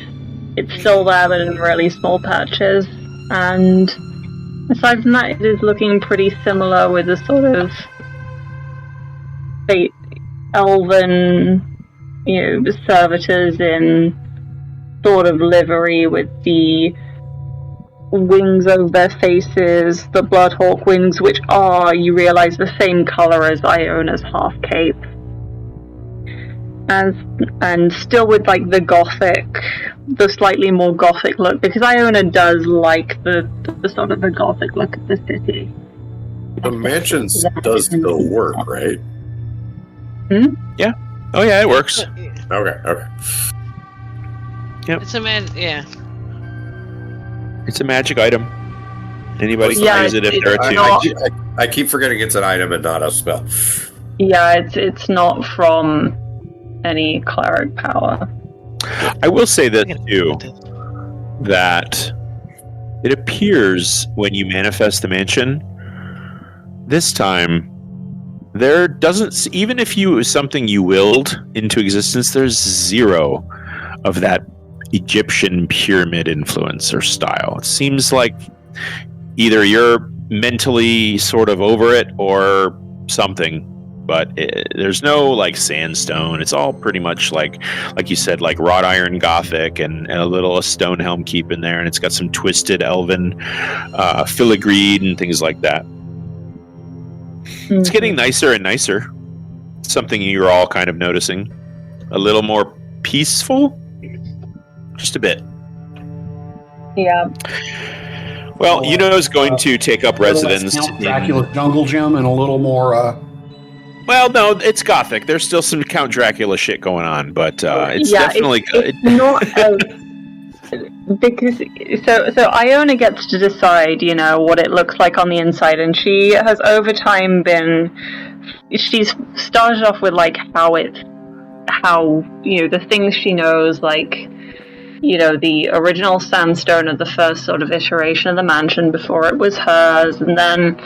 It's still there, but in really small patches. And aside from that, it is looking pretty similar with the sort of elven, servitors in sort of livery with the wings over their faces, the Bloodhawk wings, which are, you realize, the same color as Iona's half cape. And still with like the slightly more gothic look, because Iona does like the sort of the gothic look of the city. The mansion does still work, right? Yeah. Oh yeah, it works. Okay. Yep. It's a It's a magic item. Anybody can use it if they're attuned. I keep forgetting it's an item and not a spell. Yeah, it's not from any cleric power. I will say that too, that it appears when you manifest the mansion, this time, there doesn't, even if something you willed into existence, there's zero of that Egyptian pyramid influence or style. It seems like either you're mentally sort of over it or something, but there's no like sandstone. It's all pretty much like you said, like wrought iron Gothic and a little stone helm keep in there, and it's got some twisted elven filigreed and things like that. It's getting nicer and nicer. Something you're all kind of noticing. A little more peaceful. Just a bit. Yeah. Well, is going to take up residence Count Dracula jungle gym and a little more. Well, no, it's Gothic. There's still some Count Dracula shit going on, but it's definitely it's not because so Iona gets to decide, what it looks like on the inside, and she has over time she's started off with like how the things she knows, like the original sandstone of the first sort of iteration of the mansion before it was hers, and then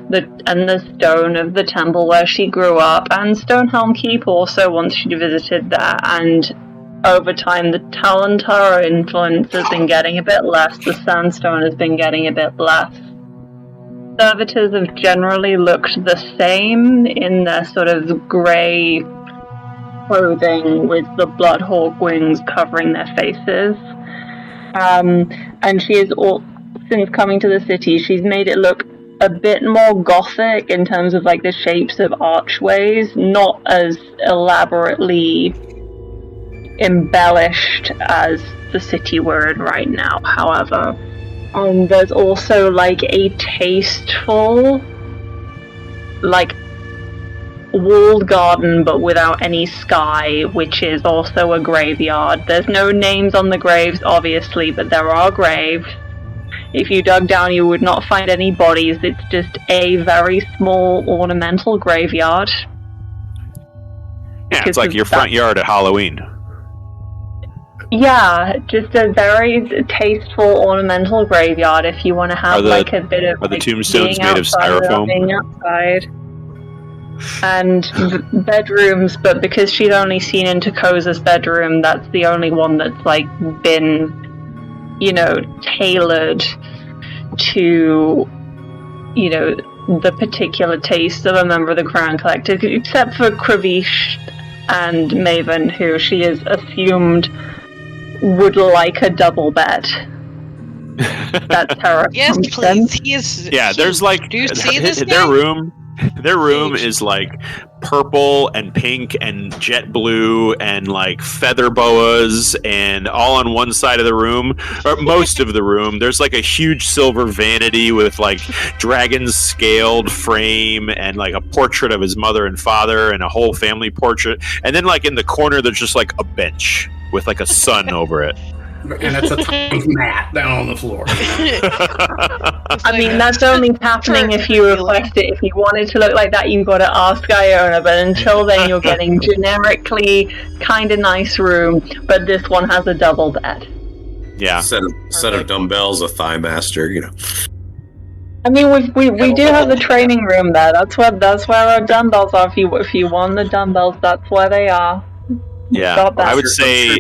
the stone of the temple where she grew up, and Stonehelm Keep also once she visited there. And over time the Valandiir influence has been getting a bit less, the sandstone has been getting a bit less. Servitors have generally looked the same in their sort of grey clothing with the Bloodhawk wings covering their faces. And she is since coming to the city, she's made it look a bit more Gothic in terms of like the shapes of archways, not as elaborately embellished as the city we're in right now, however. There's also like a tasteful, like walled garden but without any sky, which is also a graveyard. There's no names on the graves, obviously, but there are graves. If you dug down, you would not find any bodies. It's just a very small ornamental graveyard. Yeah, it's like your front yard at Halloween. Yeah, just a very tasteful ornamental graveyard if you want to have like a bit of... Are the tombstones made of styrofoam? Being outside. And bedrooms, but because she's only seen into Koza's bedroom, that's the only one that's like been, tailored to, the particular taste of a member of the Crown Collective, except for Kravish and Maven, who she is assumed would like a double bed. That's her. Yes, please. Yeah, there's like do you see this their room Their room is like purple and pink and jet blue and like feather boas, and all on one side of the room, or most of the room, there's like a huge silver vanity with like dragon's scaled frame and like a portrait of his mother and father and a whole family portrait. And then like in the corner, there's just like a bench with like a sun over it. And it's a tiny mat down on the floor. I mean, that's only happening if you request it. If you want it to look like that, you've got to ask Iona. But until then, you're getting generically kind of nice room. But this one has a double bed. Yeah. Set of dumbbells, a thigh master, you know. I mean, we do have the training room there. That's where our dumbbells are. If you want the dumbbells, that's where they are. Yeah, I would say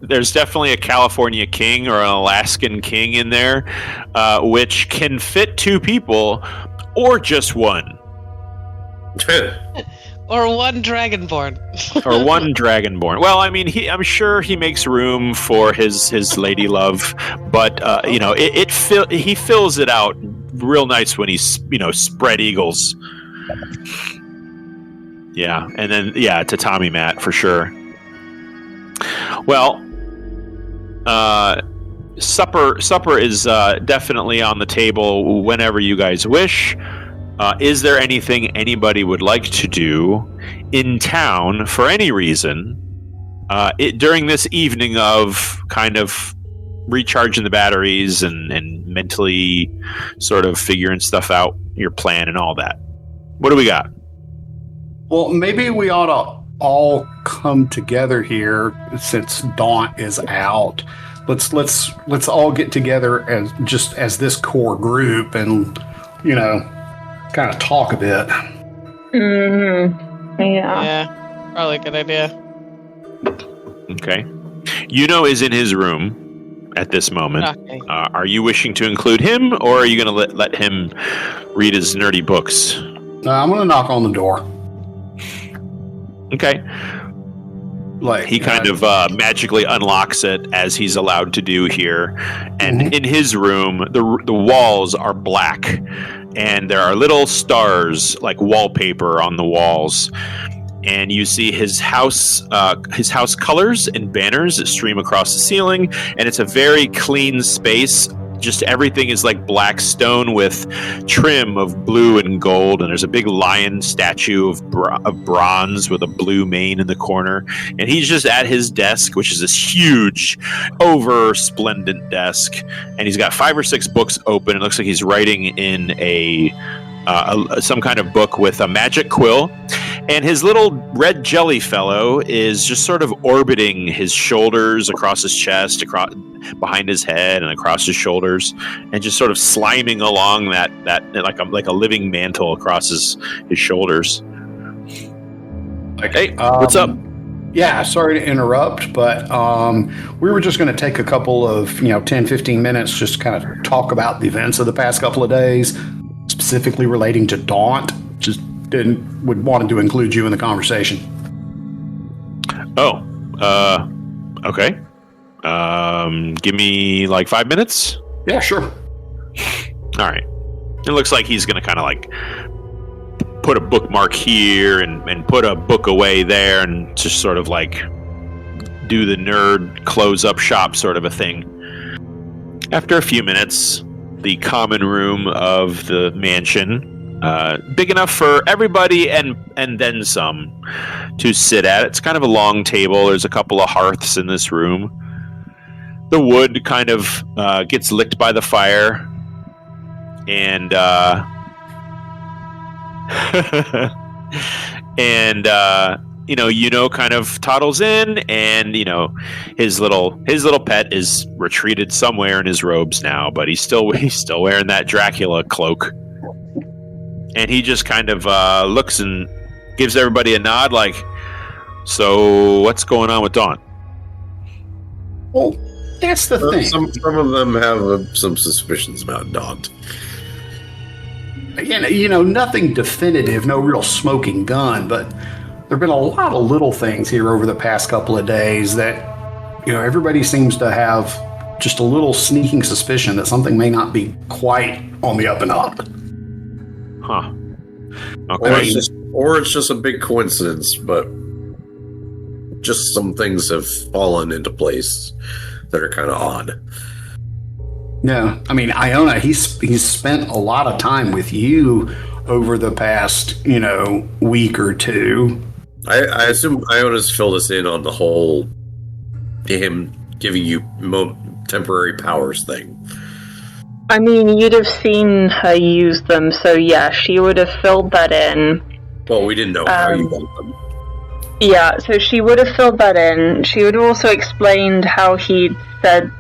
there's definitely a California king or an Alaskan king in there, which can fit 2 people or just one. Or one dragonborn. Or one dragonborn. Well, I mean, I'm sure he makes room for his lady love, but you know, he fills it out real nice when he's, you know, spread eagles. Yeah, and then tatami mat for sure. Well, supper is definitely on the table whenever you guys wish. Is there anything anybody would like to do in town for any reason during this evening of kind of recharging the batteries and mentally sort of figuring stuff out, your plan and all that? What do we got? Well, maybe we ought to all come together here since Daunt is out. Let's all get together as this core group and, you know, kind of talk a bit. Mm-hmm. Yeah, probably a good idea. Okay. Yuno is in his room at this moment. Okay. Are you wishing to include him, or are you going to let him read his nerdy books? I'm going to knock on the door. Okay. Like he kind of magically unlocks it, as he's allowed to do here. And in his room, the walls are black, and there are little stars like wallpaper on the walls. And you see his house colors and banners that stream across the ceiling, and it's a very clean space. Just everything is like black stone with trim of blue and gold, and there's a big lion statue of bronze with a blue mane in the corner. And he's just at his desk, which is this huge, over-splendent desk, and he's got 5 or 6 books open. It looks like he's writing in some kind of book with a magic quill. And his little red jelly fellow is just sort of orbiting his shoulders, across his chest, behind his head, and across his shoulders, and just sort of sliming along that like a living mantle across his shoulders. Like, hey, what's up? Yeah, sorry to interrupt, but we were just going to take a couple of 10, 15 minutes just to kind of talk about the events of the past couple of days, specifically relating to Daunt. Just would wanted to include you in the conversation. Oh, okay. Give me like 5 minutes. Yeah, sure. All right. It looks like he's gonna kind of like put a bookmark here and put a book away there, and just sort of like do the nerd close up shop sort of a thing. After a few minutes, the common room of the mansion, big enough for everybody and then some to sit at. It's kind of a long table. There's a couple of hearths in this room. The wood kind of gets licked by the fire, and kind of toddles in, and his little pet is retreated somewhere in his robes now, but he's still wearing that Dracula cloak. And he just kind of looks and gives everybody a nod, like, so what's going on with Daunt? Well, that's the thing. Some of them have some suspicions about Daunt. Nothing definitive, no real smoking gun, but there have been a lot of little things here over the past couple of days that, everybody seems to have just a little sneaking suspicion that something may not be quite on the up and up. Huh. Okay. Or it's just a big coincidence, but just some things have fallen into place that are kind of odd. No, I mean, Iona, he's spent a lot of time with you over the past, week or two. I assume Iona's filled us in on the whole him giving you temporary powers thing. I mean, you'd have seen her use them, so yeah, she would have filled that in. Well, we didn't know how you got them. Yeah, so she would have filled that in. She would have also explained how he'd said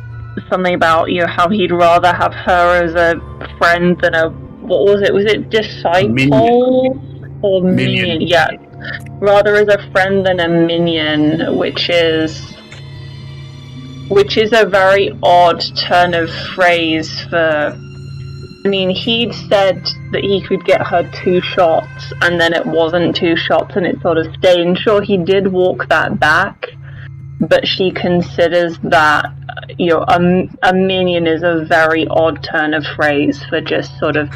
something about, how he'd rather have her as a friend than a, what was it? Was it disciple? Minion. Or minion? Yeah. Rather as a friend than a minion, which is a very odd turn of phrase for... I mean, he'd said that he could get her 2 shots, and then it wasn't 2 shots, and it sort of stayed. And sure, he did walk that back, but she considers that, a minion is a very odd turn of phrase for just sort of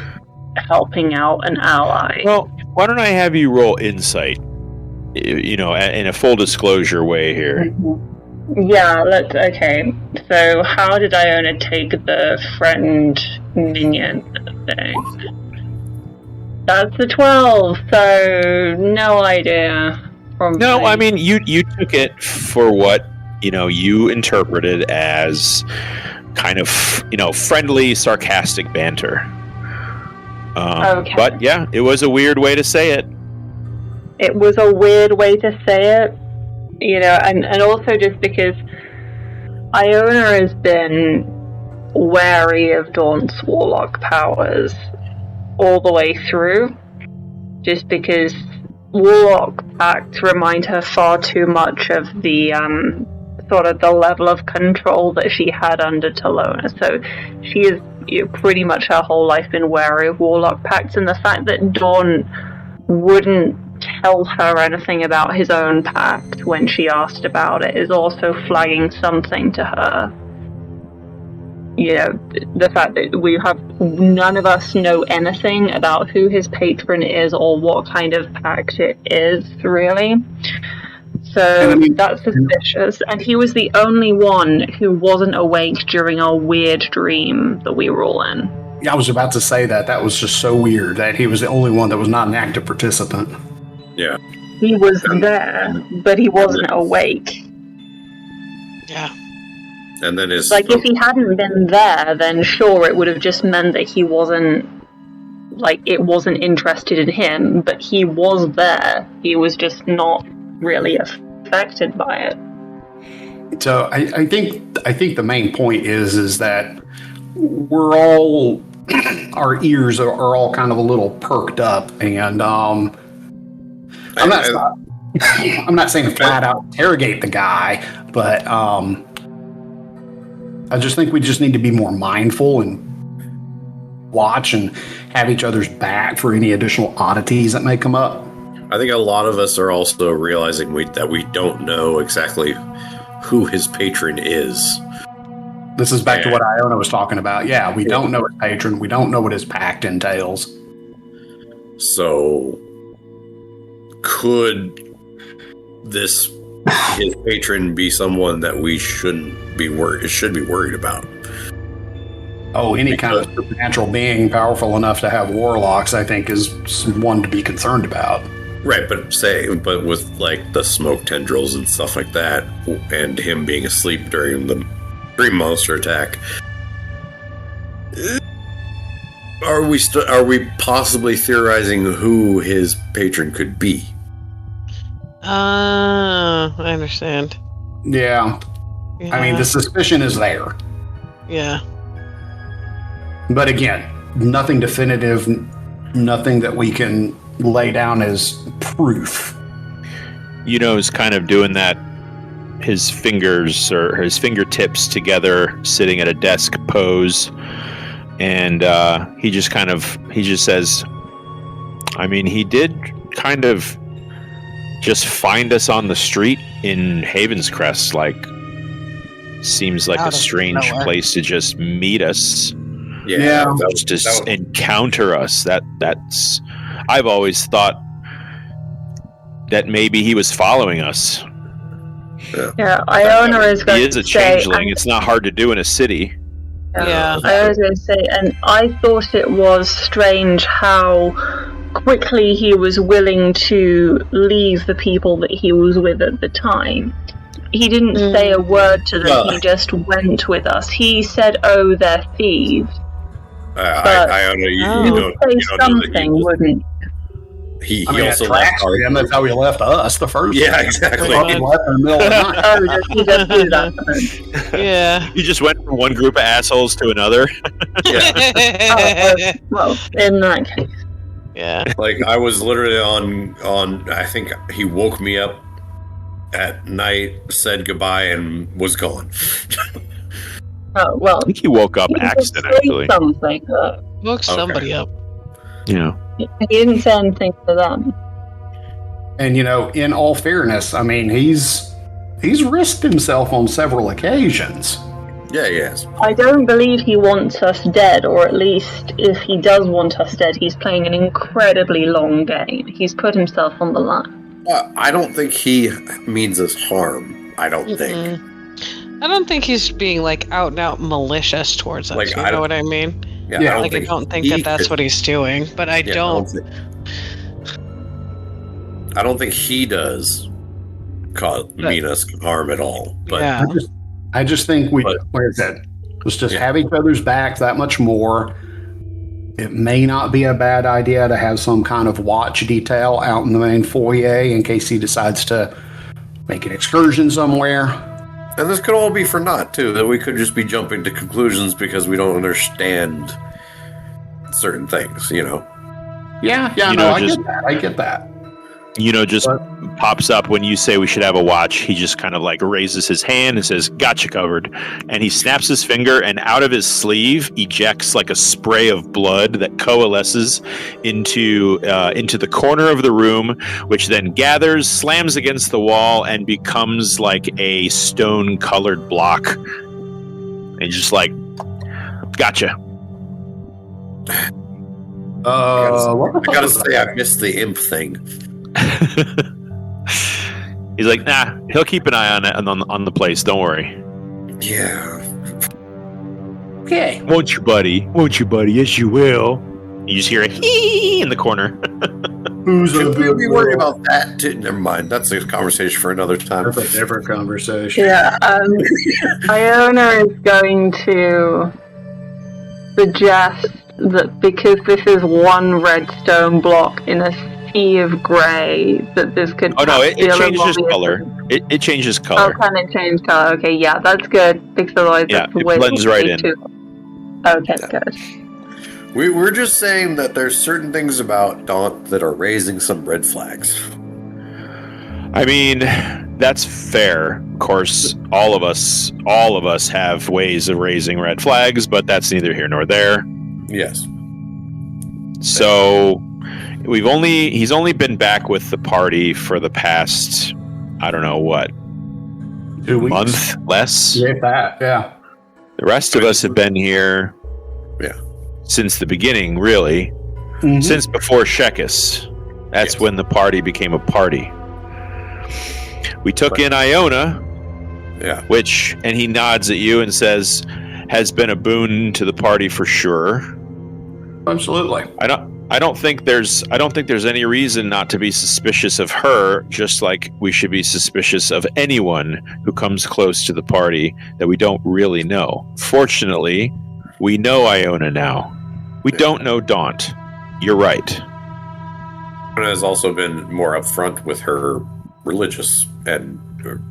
helping out an ally. Well, why don't I have you roll insight, in a full disclosure way here. Yeah, okay. So how did Iona take the friend minion thing? That's a 12, so no idea. No, I mean, you took it for what, you interpreted as kind of, friendly, sarcastic banter. Okay. But yeah, it was a weird way to say it. It was a weird way to say it. And also just because Iona has been wary of Dawn's warlock powers all the way through, just because warlock pacts remind her far too much of the sort of the level of control that she had under Talona. So she is pretty much her whole life been wary of warlock pacts, and the fact that Dawn wouldn't tell her anything about his own pact when she asked about it is also flagging something to her. The fact that none of us know anything about who his patron is or what kind of pact it is, really. So that's suspicious. And he was the only one who wasn't awake during our weird dream that we were all in. Yeah, I was about to say that was just so weird that he was the only one that was not an active participant. Yeah. He was there, but he wasn't awake. Yeah. And then if he hadn't been there, then sure, it would have just meant that he wasn't, it wasn't interested in him, but he was there. He was just not really affected by it. So I think the main point is that we're all, our ears are all kind of a little perked up, and I'm not saying flat out interrogate the guy, but I just think we just need to be more mindful and watch and have each other's back for any additional oddities that may come up. I think a lot of us are also realizing that we don't know exactly who his patron is. This is back to what Iona was talking about. Yeah, we don't know his patron. We don't know what his pact entails. So could his patron be someone that we should be worried about? Oh, any kind of supernatural being powerful enough to have warlocks, I think, is one to be concerned about. Right, but with the smoke tendrils and stuff like that, and him being asleep during the dream monster attack, are we possibly theorizing who his patron could be? I understand. Yeah. I mean, the suspicion is there. Yeah. But again, nothing definitive, nothing that we can lay down as proof. Is kind of doing that, his fingers or his fingertips together, sitting at a desk pose, and he just says, I mean, he did kind of just find us on the street in Havenscrest, seems like a strange place to just meet us. Yeah, encounter us. That's. I've always thought that maybe he was following us. Yeah, Iona is going He is a to say... changeling. It's not hard to do in a city. Yeah. I was going to say, and I thought it was strange how quickly he was willing to leave the people that he was with at the time. He didn't say a word to them, he just went with us. He said, "Oh, they're thieves." I know you don't say know something, wouldn't he I mean, also it left tracks him. That's how he left us the first Yeah, time. exactly. He left in the middle of the night. Oh, does he just do that? Yeah. You just went from one group of assholes to another. Well, in that case. Yeah. Like I was literally on I think he woke me up at night, said goodbye, and was gone. Oh, well. I think he woke up He did accidentally. say something, but Woke somebody up. Yeah. he didn't say anything to them. And in all fairness, I mean, he's risked himself on several occasions. Yeah, yes. I don't believe he wants us dead, or at least if he does want us dead, he's playing an incredibly long game. He's put himself on the line. I don't think he means us harm. I don't think. I don't think he's being like out and out malicious towards us. Like, You know what I mean? Yeah, Yeah, I don't think that that's what he's doing, but I don't. I don't think he does mean us harm at all. But Yeah. I just think like I said, let's just have each other's back that much more. It may not be a bad idea to have some kind of watch detail out in the main foyer in case he decides to make an excursion somewhere. And this could all be for naught, too. That we could just be jumping to conclusions because we don't understand certain things, Yeah, I get that. Just pops up when you say we should have a watch. He just kind of like raises his hand and says, "Gotcha covered." And he snaps his finger, and out of his sleeve ejects like a spray of blood that coalesces into the corner of the room, which then gathers, slams against the wall, and becomes like a stone-colored block. And just like, "Gotcha." What the I fuck gotta was say, that? I missed the imp thing. He's like, "Nah, he'll keep an eye on it on the place. Don't worry." Yeah. Okay. Won't you, buddy? Won't you, buddy? Yes, you will. You just hear a hee in the corner. Should we be worried about that too? Never mind. That's a conversation for another time. That's a different conversation. Yeah, Iona is going to suggest that because this is one redstone block in a sea of grey, that this could... Oh no, it be a little changes obvious. color. It changes Oh, color. can it change color? Okay, yeah, that's good. Because otherwise Yeah, it's it way blends right in. Okay, good. We're just saying that there's certain things about Daunt that are raising some red flags. I mean, that's fair. Of course, all of us have ways of raising red flags, but that's neither here nor there. Yes. So he's only been back with the party for the past, I don't know what, 2 weeks. month, less. Yeah, that. Yeah. The rest of us have been here since the beginning, really. Mhm. Since before Shekus. That's when the party became a party. We took in Iona, which, and he nods at you and says, has been a boon to the party for sure. Absolutely. I don't think there's any reason not to be suspicious of her, just like we should be suspicious of anyone who comes close to the party that we don't really know. Fortunately, we know Iona now. We don't know Daunt. You're right. Iona has also been more upfront with her religious and her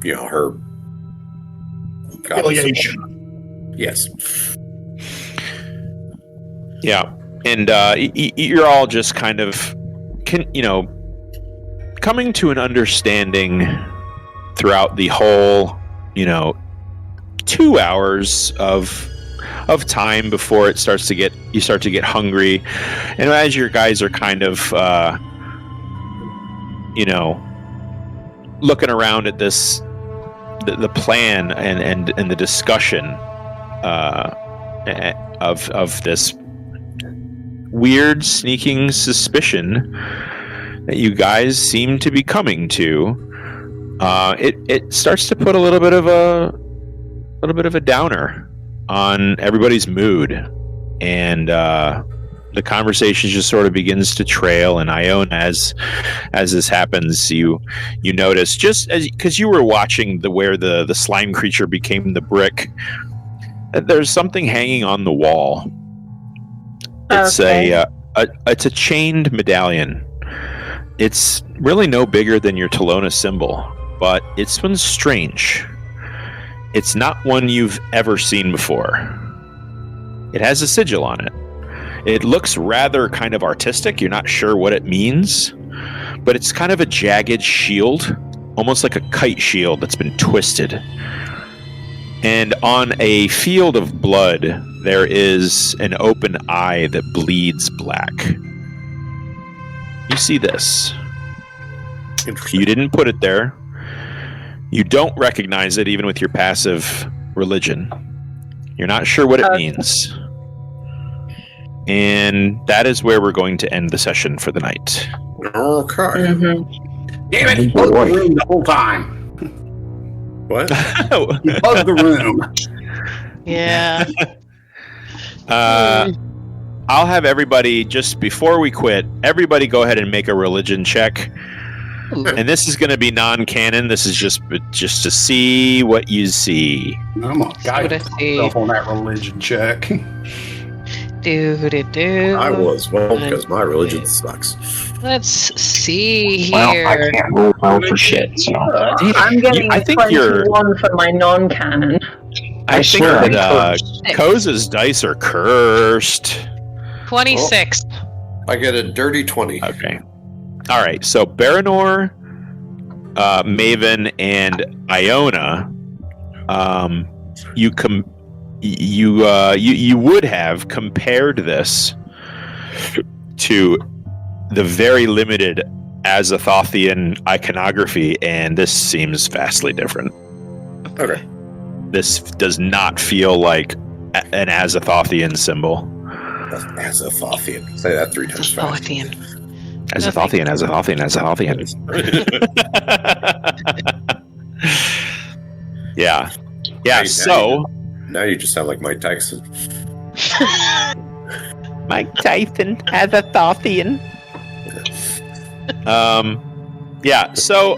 Affiliation. Yes. Yeah. And you're all just kind of, coming to an understanding throughout the whole, 2 hours of time before you start to get hungry. And as your guys are kind of, looking around at this, the plan and the discussion of this weird, sneaking suspicion that you guys seem to be coming to, it starts to put a little bit of a downer on everybody's mood, and the conversation just sort of begins to trail. And Iona, as this happens, you notice, just because you were watching where the slime creature became the brick, that there's something hanging on the wall. It's it's a chained medallion. It's really no bigger than your Talona symbol, but it's one strange. It's not one you've ever seen before. It has a sigil on it. It looks rather kind of artistic. You're not sure what it means, but it's kind of a jagged shield, almost like a kite shield that's been twisted. And on a field of blood, there is an open eye that bleeds black. You see this. Interesting. You didn't put it there. You don't recognize it even with your passive religion. You're not sure what it means. And that is where we're going to end the session for the night. Okay. Mm-hmm. Damn it! Bug the room the whole time. What? You bugged the room. Yeah. I'll have everybody, just before we quit, everybody go ahead and make a religion check. And this is going to be non-canon. This is just to see what you see. I'm gonna guide myself on that religion check. I was, because my religion sucks. Let's see here. Well, I can't roll well for shit, so. I'm getting I think 21 for my non-canon. I think that Koza's dice are cursed. 26. I get a dirty 20. Okay. All right. So Baranor, Maven, and Iona, you would have compared this to the very limited Azathothian iconography, and this seems vastly different. Okay. This does not feel like an Azathothian symbol. Azathoth. Say that 3 times fast. Azathoth. Yeah. Yeah, Hey, so... Now you just sound like Mike Tyson. Mike Tyson, Azathothian. Yeah, so,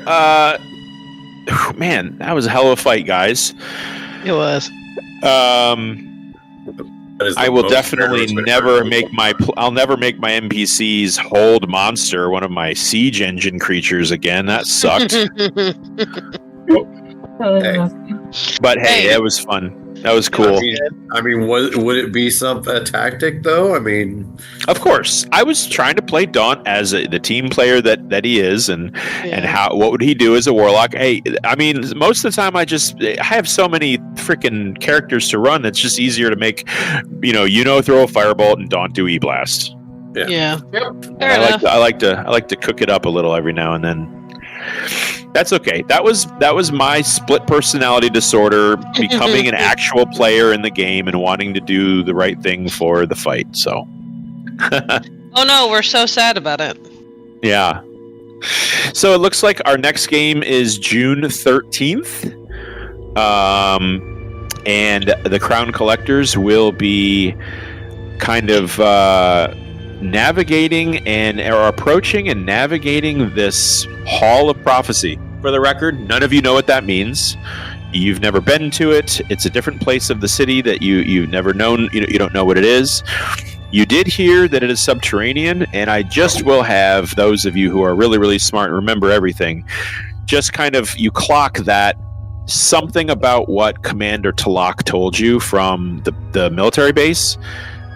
man, that was a hell of a fight, guys. It was. I will definitely never make I'll never make my NPCs hold monster, one of my siege engine creatures, again. That sucked. But hey, it was fun. That was cool. I mean, would it be a tactic though? I mean, of course. I was trying to play Daunt as the team player that he is, and what would he do as a warlock? Hey, I mean, most of the time I have so many freaking characters to run. It's just easier to make, throw a firebolt and Daunt do E-blast. Yeah. Yep. I like to cook it up a little every now and then. That's okay. That was my split personality disorder, becoming an actual player in the game and wanting to do the right thing for the fight. So. Oh no, we're so sad about it. Yeah. So it looks like our next game is June 13th. And the Crown Collectors will be kind of navigating or approaching and navigating this Hall of Prophecy. For the record, none of you know what that means. You've never been to it. It's a different place of the city that you've never known. You don't know what it is. You did hear that it is subterranean, and I just will have those of you who are really, really smart and remember everything, just kind of, you clock that something about what Commander Talak told you from the military base,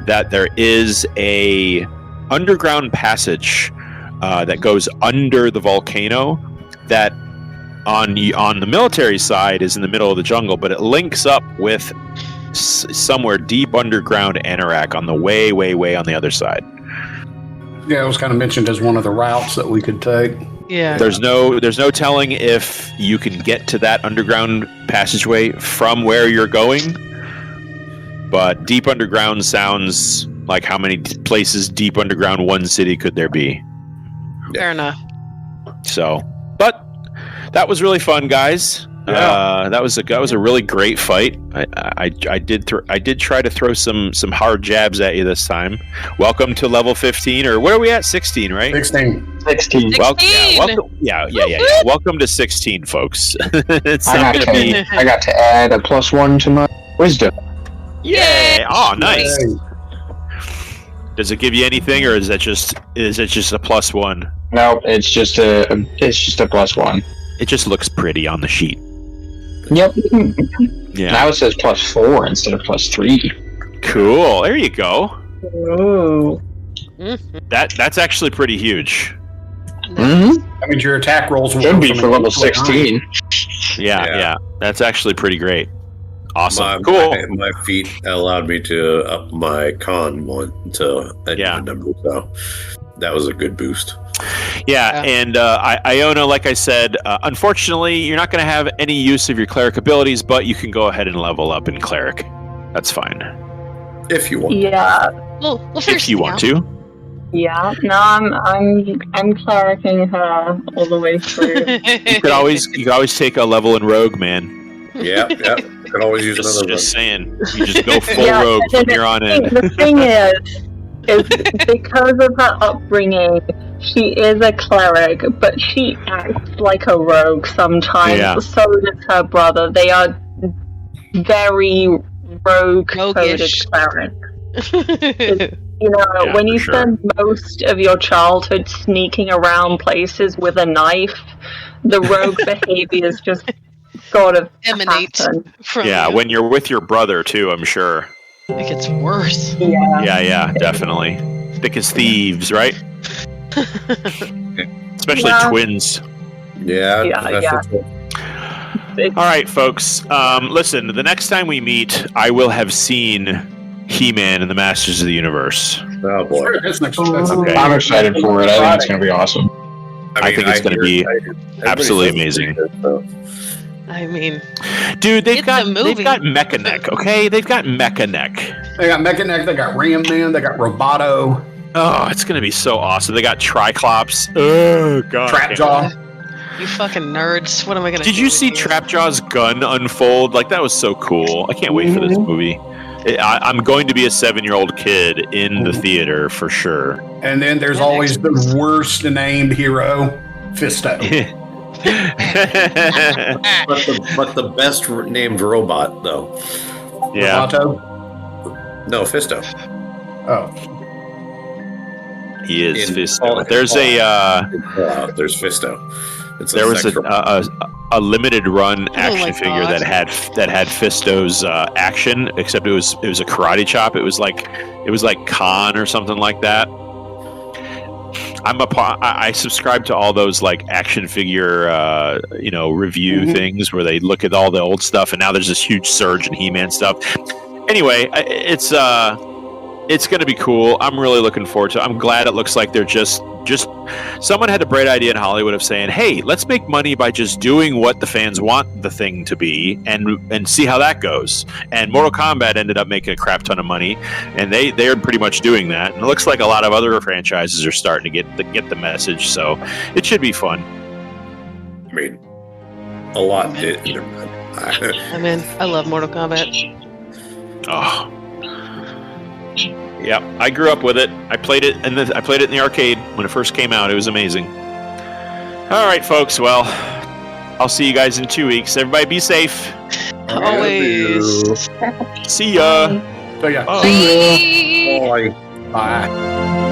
that there is a underground passage that goes under the volcano that on the military side is in the middle of the jungle, but it links up with somewhere deep underground Anorak on the way on the other side. Yeah, it was kind of mentioned as one of the routes that we could take. Yeah. There's no telling if you can get to that underground passageway from where you're going, but deep underground sounds Like, how many places deep underground one city could there be? Fair enough. So, but that was really fun, guys. Yeah. That was a really great fight. I did try to throw some hard jabs at you this time. Welcome to level 15, or where are we at? 16, right? 16. 16. Welcome to 16, folks. It's I not got, gonna be. I got to add a +1 to my wisdom. Yeah. Oh, nice. Yay. Does it give you anything, or is it just a +1? No, it's just a +1. It just looks pretty on the sheet. Yep. Yeah. Now it says +4 instead of +3. Cool. There you go. Ooh. That's actually pretty huge. Mm-hmm. That means your attack rolls will Should go be from for level 8 to 9. 16. Yeah. That's actually pretty great. Awesome. My, Cool. my feat allowed me to up my con one to a Yeah. number, so that was a good boost. Yeah, and Iona, like I said, unfortunately, you're not going to have any use of your cleric abilities, but you can go ahead and level up in cleric. That's fine. If you want. Yeah. We'll figure If you want something to. Yeah. No, I'm clericing her all the way through. You could always take a level in rogue, man. Yeah. Could always use Just another one. saying. You just go full Yeah, rogue but from here on in. The thing is because of her upbringing, she is a cleric, but she acts like a rogue sometimes. Yeah. So does her brother. They are very rogue-coded Roguish. clerics. out. You know, Yeah, when you for sure. spend most of your childhood sneaking around places with a knife, the rogue behaviors just sort of Emanate happen. from Yeah, you. when you're with your brother, too, I'm sure. It gets worse. Yeah. Yeah, definitely. Thick as thieves, right? Especially Yeah. twins. Yeah. Yeah. All right, folks. Listen, the next time we meet, I will have seen He-Man and the Masters of the Universe. Oh boy. Sure, that's next. That's Okay. I'm excited for it. I think it's going to be awesome. I think it's gonna hear- be everybody absolutely says it's amazing. pretty good, so. I mean, Dude, they've It's got a movie. Mechanic, okay? They've got Mechanic. They got Mechanic, they got Ram Man, they got Roboto, Oh, it's gonna be so awesome. They got Triclops. Oh god. Trapjaw. you fucking nerds. What am I gonna Did do you with see you? Trapjaw's gun unfold? Like, that was so cool. I can't wait for this movie. I'm going to be a 7-year-old kid in the theater for sure. And then there's always the worst named hero, Fisto. But the best named robot though. Yeah, Roboto. No, Fisto. Oh, he is In Fisto. all- There's there's Fisto. It's there was sex robot. a limited run Oh action my figure God. that had Fisto's action, except it was a karate chop. It was like Khan or something like that. I subscribe to all those like action figure review things where they look at all the old stuff, and now there's this huge surge in He-Man stuff. Anyway, it's going to be cool. I'm really looking forward to it. I'm glad it looks like they're just someone had a bright idea in Hollywood of saying, hey, let's make money by just doing what the fans want the thing to be and see how that goes. And Mortal Kombat ended up making a crap ton of money, and they're pretty much doing that. And it looks like a lot of other franchises are starting to get the message, so it should be fun. I mean, a lot did. I'm in. I love Mortal Kombat. Oh. Yeah, I grew up with it. I played it in the arcade when it first came out. It was amazing. All right, folks. Well, I'll see you guys in 2 weeks. Everybody be safe. Always. See ya. so yeah. Oh. Bye. Boy. Bye.